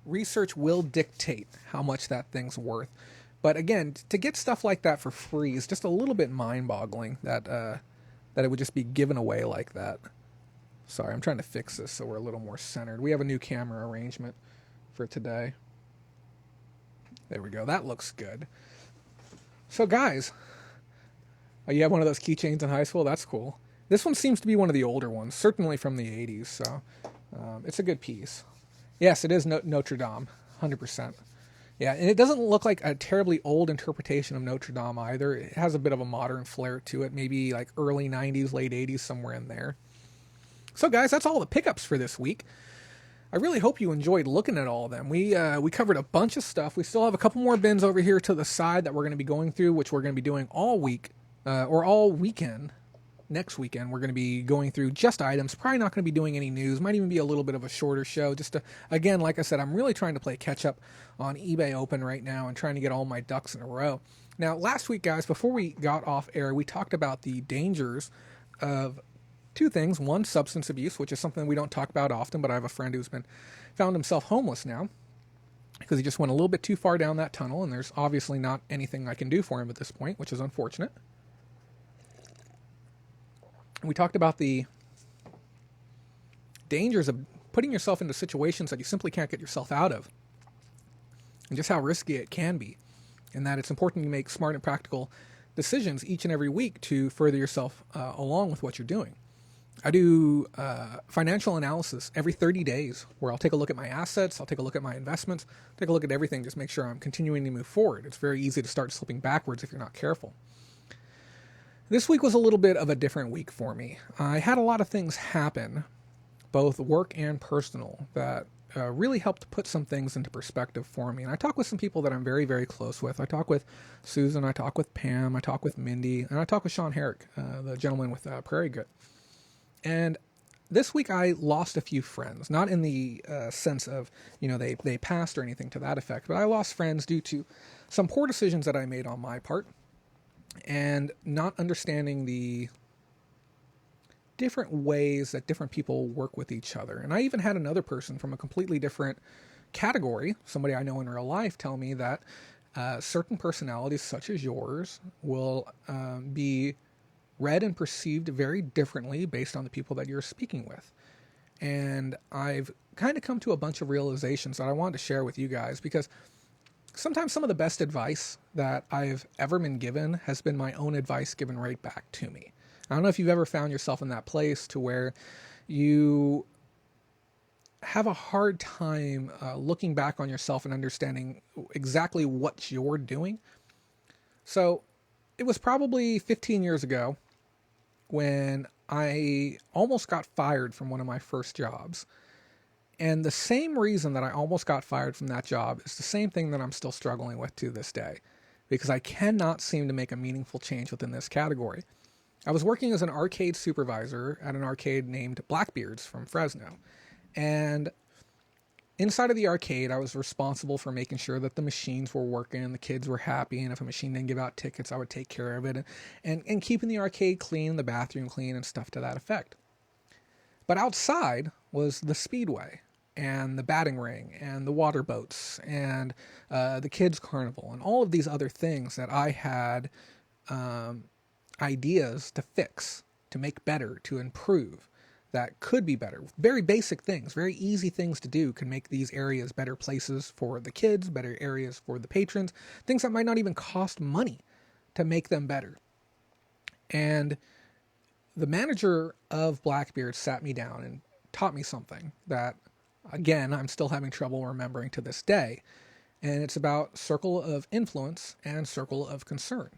Speaker 1: Research will dictate how much that thing's worth. But again, to get stuff like that for free is just a little bit mind-boggling that it would just be given away like that. Sorry, I'm trying to fix this so we're a little more centered. We have a new camera arrangement for today. There we go. That looks good. So guys, you have one of those keychains in high school? That's cool. This one seems to be one of the older ones, certainly from the 80s, so it's a good piece. Yes, it is Notre Dame, 100%. Yeah, and it doesn't look like a terribly old interpretation of Notre Dame either. It has a bit of a modern flair to it, maybe like early 90s, late 80s, somewhere in there. So, guys, that's all the pickups for this week. I really hope you enjoyed looking at all of them. We covered a bunch of stuff. We still have a couple more bins over here to the side that we're going to be going through, which we're going to be doing all week, or all weekend. Next weekend, we're going to be going through just items. Probably not going to be doing any news. Might even be a little bit of a shorter show. Just to, again, like I said, I'm really trying to play catch up on eBay Open right now and trying to get all my ducks in a row. Now, last week, guys, before we got off air, we talked about the dangers of two things. One, substance abuse, which is something we don't talk about often, but I have a friend who's found himself homeless now because he just went a little bit too far down that tunnel, and there's obviously not anything I can do for him at this point, which is unfortunate. We talked about the dangers of putting yourself into situations that you simply can't get yourself out of, and just how risky it can be, and that it's important to make smart and practical decisions each and every week to further yourself along with what you're doing. I do financial analysis every 30 days where I'll take a look at my assets, I'll take a look at my investments, take a look at everything, just make sure I'm continuing to move forward. It's very easy to start slipping backwards if you're not careful. This week was a little bit of a different week for me. I had a lot of things happen, both work and personal, that really helped put some things into perspective for me. And I talk with some people that I'm very, very close with. I talk with Susan, I talk with Pam, I talk with Mindy, and I talk with Sean Herrick, the gentleman with Prairie Grit. And this week I lost a few friends, not in the sense of, they passed or anything to that effect, but I lost friends due to some poor decisions that I made on my part and not understanding the different ways that different people work with each other. And I even had another person from a completely different category, somebody I know in real life, tell me that certain personalities such as yours will be read and perceived very differently based on the people that you're speaking with. And I've kind of come to a bunch of realizations that I wanted to share with you guys, because sometimes some of the best advice that I've ever been given has been my own advice given right back to me. I don't know if you've ever found yourself in that place to where you have a hard time looking back on yourself and understanding exactly what you're doing. So it was probably 15 years ago when I almost got fired from one of my first jobs. And the same reason that I almost got fired from that job is the same thing that I'm still struggling with to this day, because I cannot seem to make a meaningful change within this category. I was working as an arcade supervisor at an arcade named Blackbeard's from Fresno. And inside of the arcade, I was responsible for making sure that the machines were working, the kids were happy, and if a machine didn't give out tickets, I would take care of it, and keeping the arcade clean, the bathroom clean, and stuff to that effect. But outside was the speedway, and the batting ring, and the water boats, and the kids' carnival, and all of these other things that I had ideas to fix, to make better, to improve, that could be better. Very basic things, very easy things to do can make these areas better places for the kids, better areas for the patrons, things that might not even cost money to make them better. And the manager of Blackbeard sat me down and taught me something that, again, I'm still having trouble remembering to this day. And it's about circle of influence and circle of concern.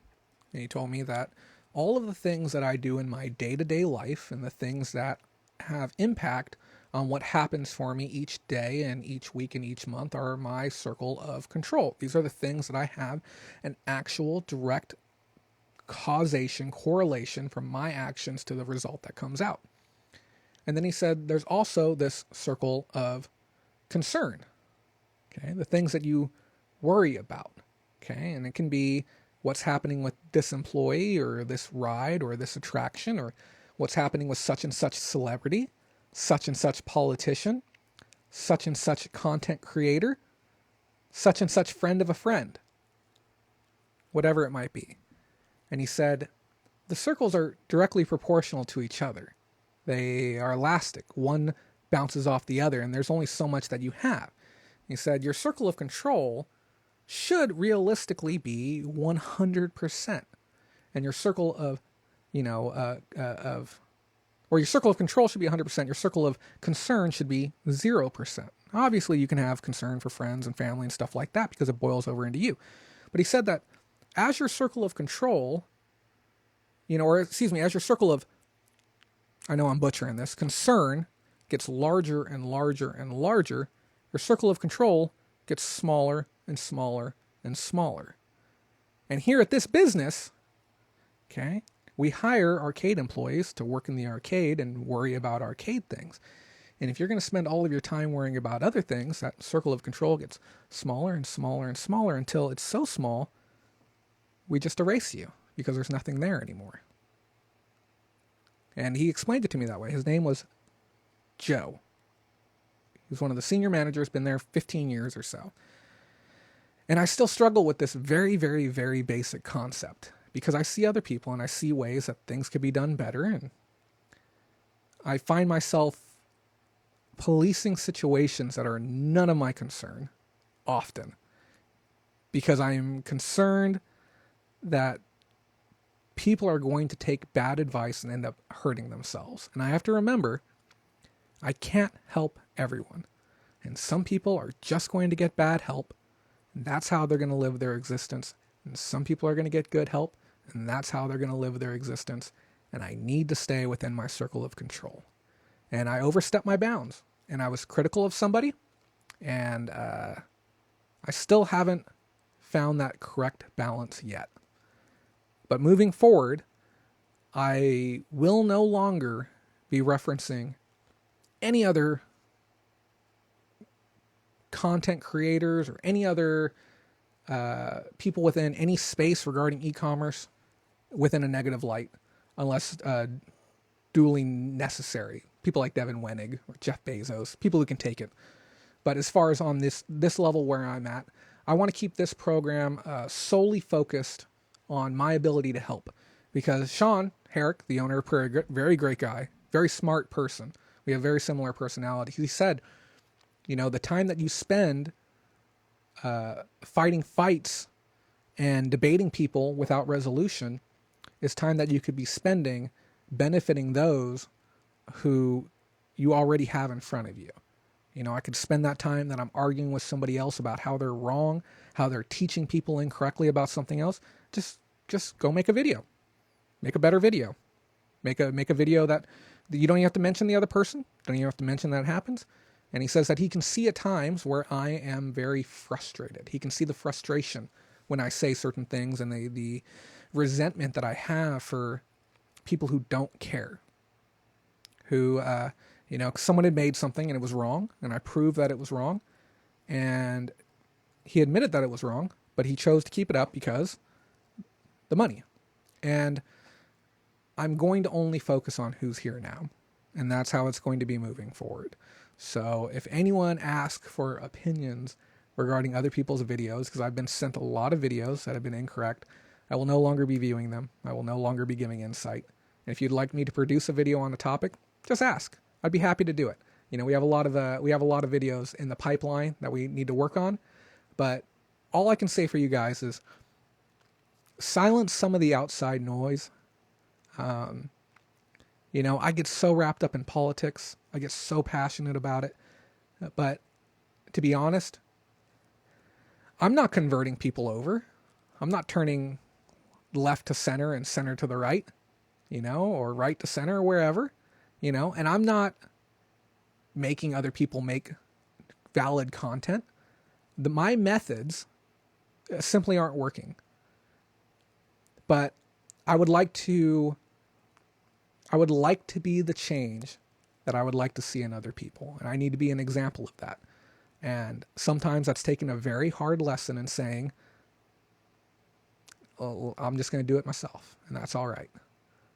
Speaker 1: And he told me that all of the things that I do in my day-to-day life and the things that have impact on what happens for me each day and each week and each month are my circle of control. These are the things that I have an actual direct causation, correlation from my actions to the result that comes out. And then he said, there's also this circle of concern, okay? The things that you worry about, okay? And it can be what's happening with this employee or this ride or this attraction, or what's happening with such and such celebrity, such and such politician, such and such content creator, such and such friend of a friend, whatever it might be. And he said, the circles are directly proportional to each other. They are elastic. One bounces off the other, and there's only so much that you have. He said, your circle of control should realistically be 100%. And your circle of, or your circle of control should be 100%. Your circle of concern should be 0%. Obviously, you can have concern for friends and family and stuff like that because it boils over into you. But he said that as your circle of control, as your circle of, I know I'm butchering this, concern gets larger and larger and larger, your circle of control gets smaller and smaller and smaller. And here at this business, okay, we hire arcade employees to work in the arcade and worry about arcade things. And if you're going to spend all of your time worrying about other things, that circle of control gets smaller and smaller and smaller until it's so small, we just erase you because there's nothing there anymore. And he explained it to me that way. His name was Joe. He was one of the senior managers, been there 15 years or so. And I still struggle with this very, very, very basic concept because I see other people and I see ways that things could be done better. And I find myself policing situations that are none of my concern often because I am concerned that people are going to take bad advice and end up hurting themselves. And I have to remember, I can't help everyone. And some people are just going to get bad help. And that's how they're going to live their existence. And some people are going to get good help. And that's how they're going to live their existence. And I need to stay within my circle of control. And I overstepped my bounds. And I was critical of somebody. And I still haven't found that correct balance yet. But moving forward, I will no longer be referencing any other content creators or any other people within any space regarding e-commerce within a negative light, unless duly necessary. People like Devin Wenig or Jeff Bezos, people who can take it. But as far as on this level where I'm at, I want to keep this program solely focused on my ability to help. Because Sean Herrick, the owner of Prairie Grit, very great guy, very smart person. We have very similar personalities. He said, the time that you spend fighting fights and debating people without resolution is time that you could be spending benefiting those who you already have in front of you. I could spend that time that I'm arguing with somebody else about how they're wrong, how they're teaching people incorrectly about something else. Just go make a video. Make a better video. Make a video that you don't even have to mention the other person. Don't even have to mention that it happens. And he says that he can see at times where I am very frustrated. He can see the frustration when I say certain things and the resentment that I have for people who don't care. Who, someone had made something and it was wrong, and I proved that it was wrong. And he admitted that it was wrong, but he chose to keep it up because the money. And I'm going to only focus on who's here now. And that's how it's going to be moving forward. So if anyone asks for opinions regarding other people's videos, because I've been sent a lot of videos that have been incorrect, I will no longer be viewing them. I will no longer be giving insight. And if you'd like me to produce a video on a topic, just ask. I'd be happy to do it. We have a lot of videos in the pipeline that we need to work on. But all I can say for you guys is silence some of the outside noise. I get so wrapped up in politics. I get so passionate about it. But to be honest, I'm not converting people over. I'm not turning left to center and center to the right, or right to center or wherever, and I'm not making other people make valid content. My methods simply aren't working. But I would like to be the change that I would like to see in other people. And I need to be an example of that. And sometimes that's taking a very hard lesson and saying, oh, I'm just going to do it myself. And that's all right.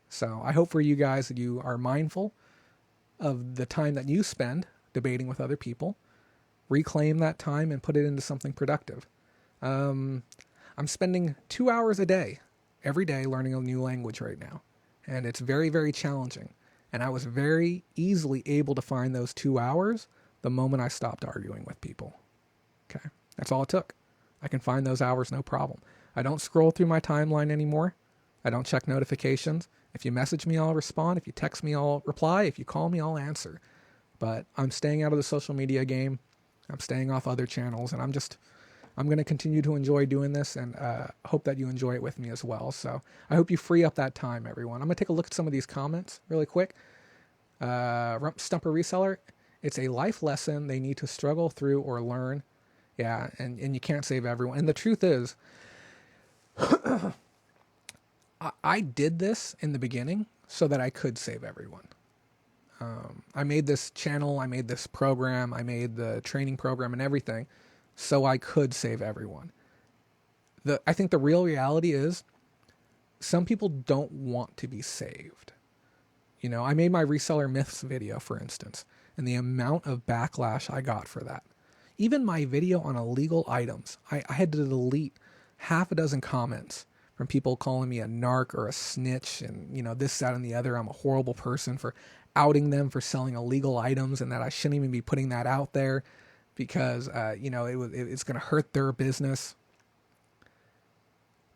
Speaker 1: So I hope for you guys that you are mindful of the time that you spend debating with other people. Reclaim that time and put it into something productive. I'm spending 2 hours a day, every day, learning a new language right now. And it's very, very challenging. And I was very easily able to find those 2 hours the moment I stopped arguing with people. Okay. That's all it took. I can find those hours, no problem. I don't scroll through my timeline anymore. I don't check notifications. If you message me, I'll respond. If you text me, I'll reply. If you call me, I'll answer. But I'm staying out of the social media game. I'm staying off other channels, and I'm going to continue to enjoy doing this, and hope that you enjoy it with me as well. So I hope you free up that time, everyone. I'm going to take a look at some of these comments really quick. Stumper Reseller, it's a life lesson they need to struggle through or learn. Yeah, and you can't save everyone. And the truth is, I did this in the beginning so that I could save everyone. I made this channel, I made this program, I made the training program and everything so I could save everyone. I think the real reality is some people don't want to be saved. You know, I made my reseller myths video, for instance, and the amount of backlash I got for that. Even my video on illegal items, I had to delete half a dozen comments from people calling me a narc or a snitch and, you know, this, that, and the other. I'm a horrible person for outing them for selling illegal items and that I shouldn't even be putting that out there because, you know, it's going to hurt their business.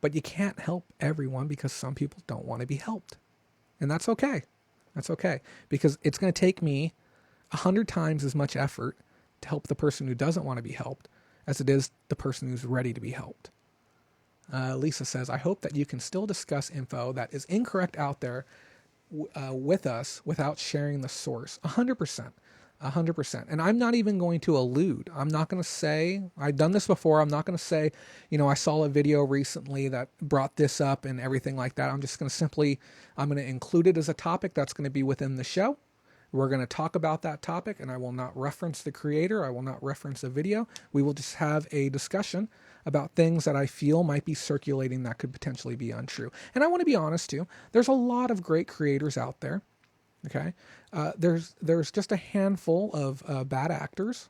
Speaker 1: But you can't help everyone because some people don't want to be helped. And that's okay. That's okay. Because it's going to take me 100 times as much effort to help the person who doesn't want to be helped as it is the person who's ready to be helped. Lisa says, I hope that you can still discuss info that is incorrect out there with us without sharing the source. 100%. 100%. And I'm not even going to allude. I'm not going to say, I've done this before. I'm not going to say, you know, I saw a video recently that brought this up and everything like that. I'm just going to simply, I'm going to include it as a topic that's going to be within the show. We're going to talk about that topic, and I will not reference the creator. I will not reference the video. We will just have a discussion about things that I feel might be circulating that could potentially be untrue. And I want to be honest too. There's a lot of great creators out there. Okay. There's just a handful of bad actors.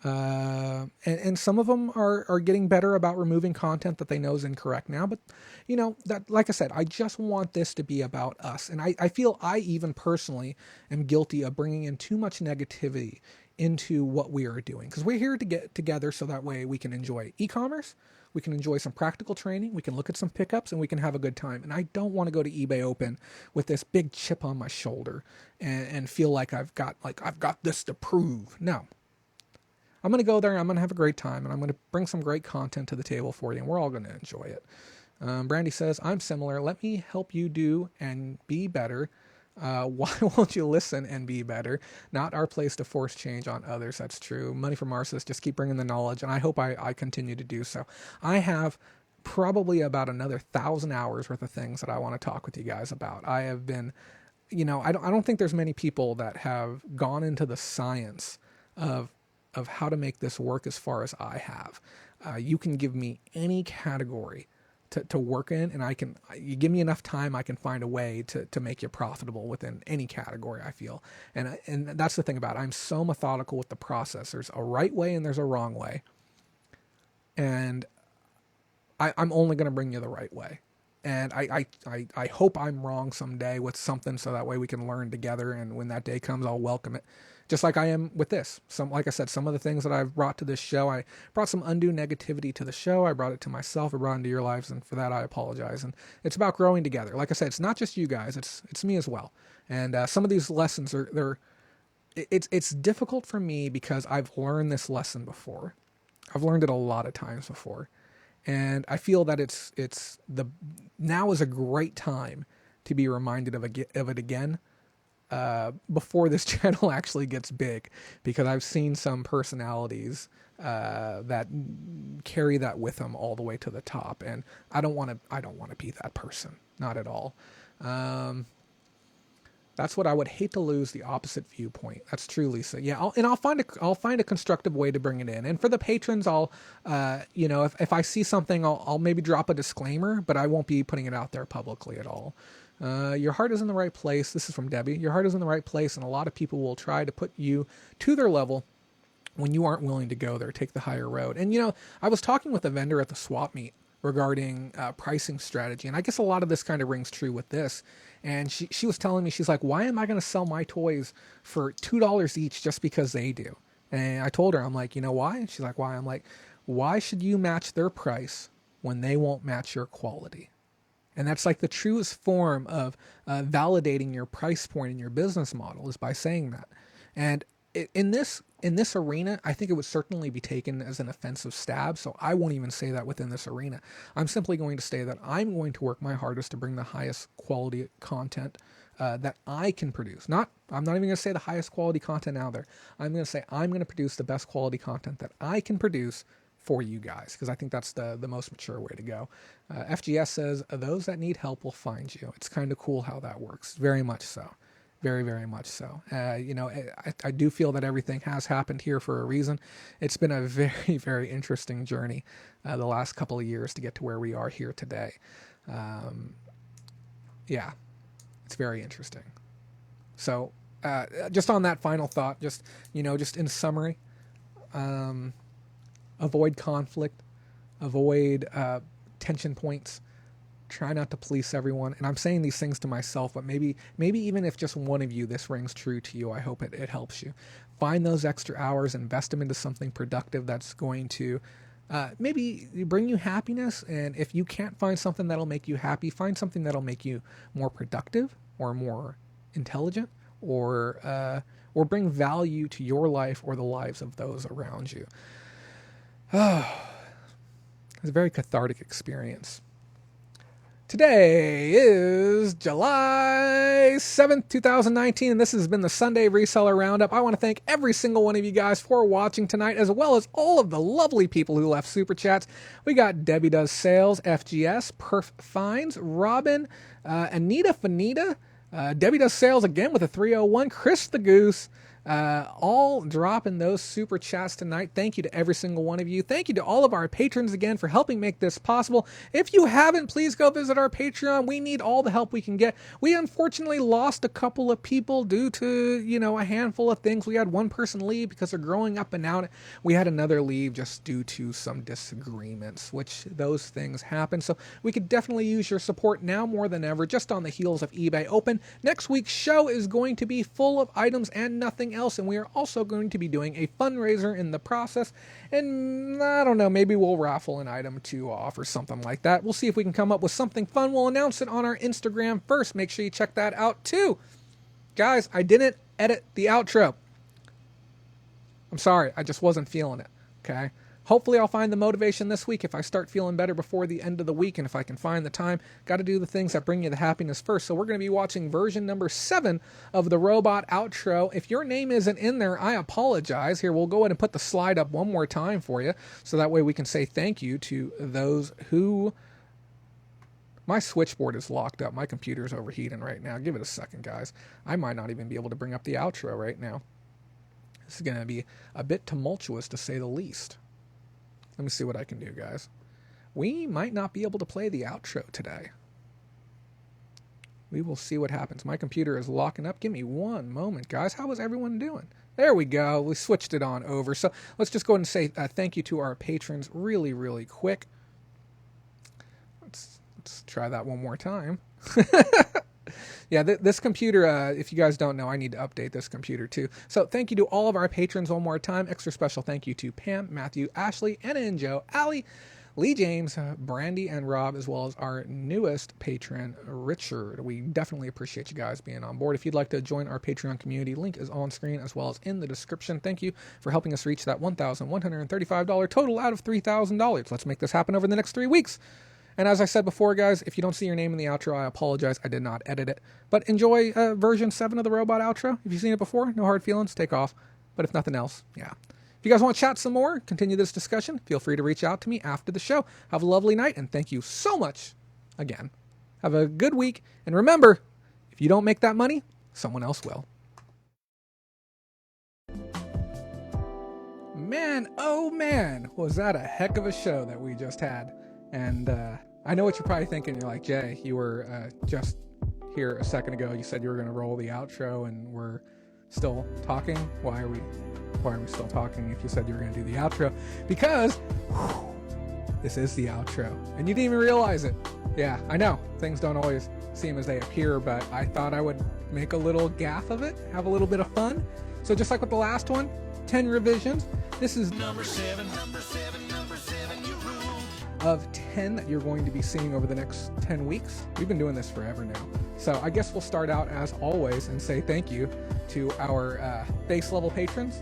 Speaker 1: And some of them are getting better about removing content that they know is incorrect now. But, you know, that, like I said, I just want this to be about us. And I feel I even personally am guilty of bringing in too much negativity into what we are doing, because we're here to get together so that way we can enjoy e-commerce, we can enjoy some practical training, we can look at some pickups, and we can have a good time. And I don't want to go to eBay Open with this big chip on my shoulder and feel like I've got this to prove. No. I'm going to go there, and I'm going to have a great time, and I'm going to bring some great content to the table for you, and we're all going to enjoy it. Brandy says, I'm similar. Let me help you do and be better. Why won't you listen and be better? Not our place to force change on others. That's true. Money from Mars says, just keep bringing the knowledge, and I hope I continue to do so. I have probably about another 1,000 hours worth of things that I want to talk with you guys about. I have been, you know, I don't think there's many people that have gone into the science of how to make this work as far as I have. You can give me any category to work in, and you give me enough time, I can find a way to make you profitable within any category, I feel. And that's the thing about it. I'm so methodical with the process. There's a right way and there's a wrong way. And I'm only going to bring you the right way. And I hope I'm wrong someday with something so that way we can learn together. And when that day comes, I'll welcome it. Just like I am with this. Like I said, some of the things that I've brought to this show, I brought some undue negativity to the show. I brought it to myself. I brought it into your lives. And for that, I apologize. And it's about growing together. Like I said, it's not just you guys. It's me as well. And some of these lessons it's difficult for me because I've learned this lesson before. I've learned it a lot of times before. And I feel that now is a great time to be reminded of it again. Before this channel actually gets big, because I've seen some personalities that carry that with them all the way to the top, and I don't want to be that person, not at all. That's what I would hate to lose, the opposite viewpoint. That's true, Lisa. Yeah, I'll find a constructive way to bring it in. And for the patrons, I'll you know, if I see something, I'll maybe drop a disclaimer, but I won't be putting it out there publicly at all. Your heart is in the right place. This is from Debbie. Your heart is in the right place, and a lot of people will try to put you to their level when you aren't willing to go there. Take the higher road. And, you know, I was talking with a vendor at the swap meet regarding pricing strategy, and I guess a lot of this kind of rings true with this. And she was telling me, she's like, why am I going to sell my toys for $2 each just because they do? And I told her, I'm like, you know why? And she's like, why? I'm like, why should you match their price when they won't match your quality? And that's like the truest form of validating your price point in your business model, is by saying that. And in this in this arena, I think it would certainly be taken as an offensive stab, so I won't even say that within this arena. I'm simply going to say that I'm going to work my hardest to bring the highest quality content that I can produce. I'm not even going to say the highest quality content out there. I'm going to say I'm going to produce the best quality content that I can produce for you guys, because I think that's the most mature way to go. FGS says, those that need help will find you. It's kind of cool how that works. Very much so. Very, very much so. I do feel that everything has happened here for a reason. It's been a very, very interesting journey the last couple of years to get to where we are here today. Yeah, it's very interesting. So just on that final thought, just in summary, avoid conflict, avoid tension points. Try not to police everyone. And I'm saying these things to myself, but maybe even if just one of you, this rings true to you, I hope it helps you. Find those extra hours, invest them into something productive that's going to maybe bring you happiness. And if you can't find something that'll make you happy, find something that'll make you more productive or more intelligent or bring value to your life or the lives of those around you. It's a very cathartic experience. Today is July 7th, 2019, and this has been the Sunday Reseller Roundup. I want to thank every single one of you guys for watching tonight, as well as all of the lovely people who left Super Chats. We got Debbie Does Sales, FGS, Perf Finds, Robin, Anita Fanita, Debbie Does Sales again with a 301, Chris the Goose, all dropping those super chats tonight. Thank you to every single one of you. Thank you to all of our patrons again for helping make this possible. If you haven't, please go visit our Patreon. We need all the help we can get. We unfortunately lost a couple of people due to, a handful of things. We had one person leave because they're growing up and out. We had another leave just due to some disagreements, which those things happen. So we could definitely use your support now more than ever, just on the heels of eBay Open. Next week's show is going to be full of items and nothing else, and we are also going to be doing a fundraiser in the process, and I don't know, maybe we'll raffle an item to off or something like that. We'll see if we can come up with something fun. We'll announce it on our Instagram first. Make sure you check that out too. Guys, I didn't edit the outro. I'm sorry, I just wasn't feeling it, okay? Hopefully I'll find the motivation this week if I start feeling better before the end of the week, and if I can find the time. Got to do the things that bring you the happiness first. So we're going to be watching version number 7 of the robot outro. If your name isn't in there, I apologize. Here, we'll go ahead and put the slide up one more time for you, so that way we can say thank you to those who... My switchboard is locked up. My computer's overheating right now. Give it a second, guys. I might not even be able to bring up the outro right now. This is going to be a bit tumultuous, to say the least. Let me see what I can do, guys. We might not be able to play the outro today. We will see what happens. My computer is locking up. Give me one moment, guys. How is everyone doing? There we go. We switched it on over. So let's just go ahead and say thank you to our patrons really, really quick. Let's try that one more time. Yeah, this computer, if you guys don't know, I need to update this computer too. So thank you to all of our patrons one more time. Extra special thank you to Pam, Matthew, Ashley, Anna and Joe, Allie, Lee James, Brandy, and Rob, as well as our newest patron, Richard. We definitely appreciate you guys being on board. If you'd like to join our Patreon community, link is on screen as well as in the description. Thank you for helping us reach that $1,135 total out of $3,000. Let's make this happen over the next 3 weeks. And as I said before, guys, if you don't see your name in the outro, I apologize. I did not edit it. But enjoy version 7 of the robot outro. If you've seen it before, no hard feelings, take off. But if nothing else, yeah. If you guys want to chat some more, continue this discussion, feel free to reach out to me after the show. Have a lovely night, and thank you so much again. Have a good week. And remember, if you don't make that money, someone else will. Man, oh man, was that a heck of a show that we just had. And I know what you're probably thinking. You're like, Jay, you were just here a second ago. You said you were going to roll the outro, and we're still talking. Why are we still talking if you said you were going to do the outro? Because this is the outro, and you didn't even realize it. Yeah, I know things don't always seem as they appear, but I thought I would make a little gaff of it, have a little bit of fun. So just like with the last one, 10 revisions. This is number 7. Of 10 that you're going to be seeing over the next 10 weeks. We've been doing this forever now. So I guess we'll start out as always and say thank you to our base level patrons.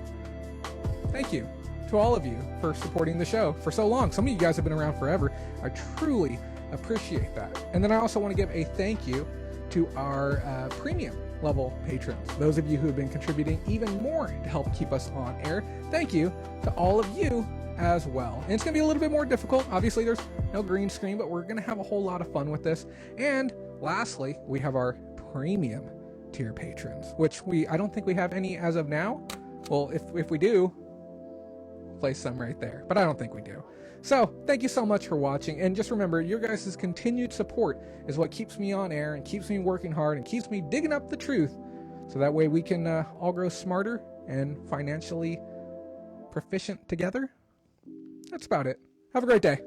Speaker 1: thank you to all of you for supporting the show for so long. Some of you guys have been around forever. I truly appreciate that. And then I also want to give a thank you to our premium level patrons, those of you who have been contributing even more to help keep us on air. Thank you to all of you as well. And it's going to be a little bit more difficult. Obviously, there's no green screen, but we're going to have a whole lot of fun with this. And lastly, we have our premium tier patrons, which I don't think we have any as of now. Well, if we do, place some right there, but I don't think we do. So thank you so much for watching, and just remember, your guys' continued support is what keeps me on air and keeps me working hard and keeps me digging up the truth, so that way we can all grow smarter and financially proficient together. That's about it. Have a great day.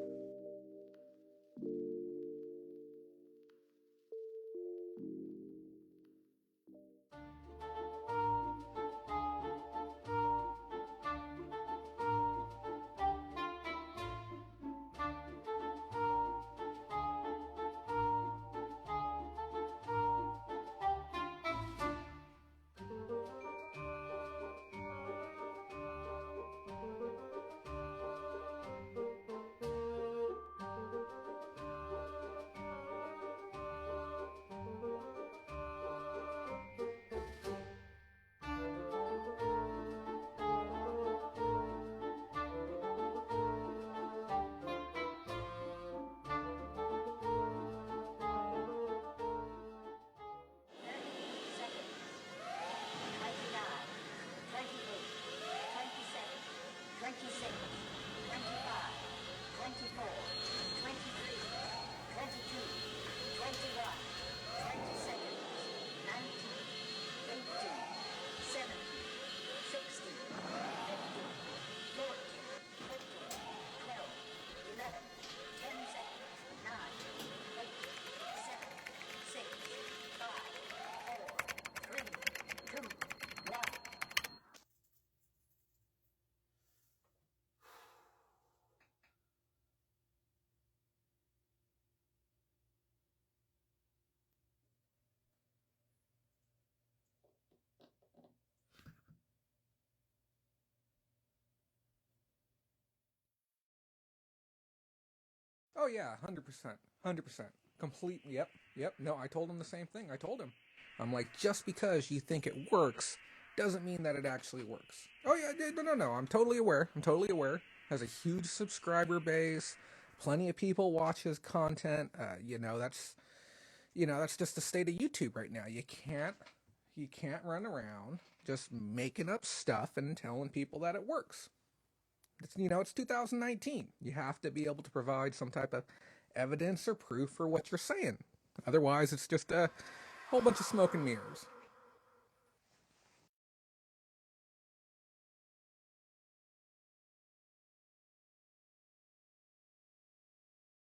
Speaker 1: Oh yeah, 100%. 100%. Completely. Yep. No, I told him the same thing. I told him. I'm like, just because you think it works doesn't mean that it actually works. Oh yeah, no. I'm totally aware. Has a huge subscriber base. Plenty of people watch his content. That's just the state of YouTube right now. You can't run around just making up stuff and telling people that it works. It's 2019. You have to be able to provide some type of evidence or proof for what you're saying. Otherwise, it's just a whole bunch of smoke and mirrors.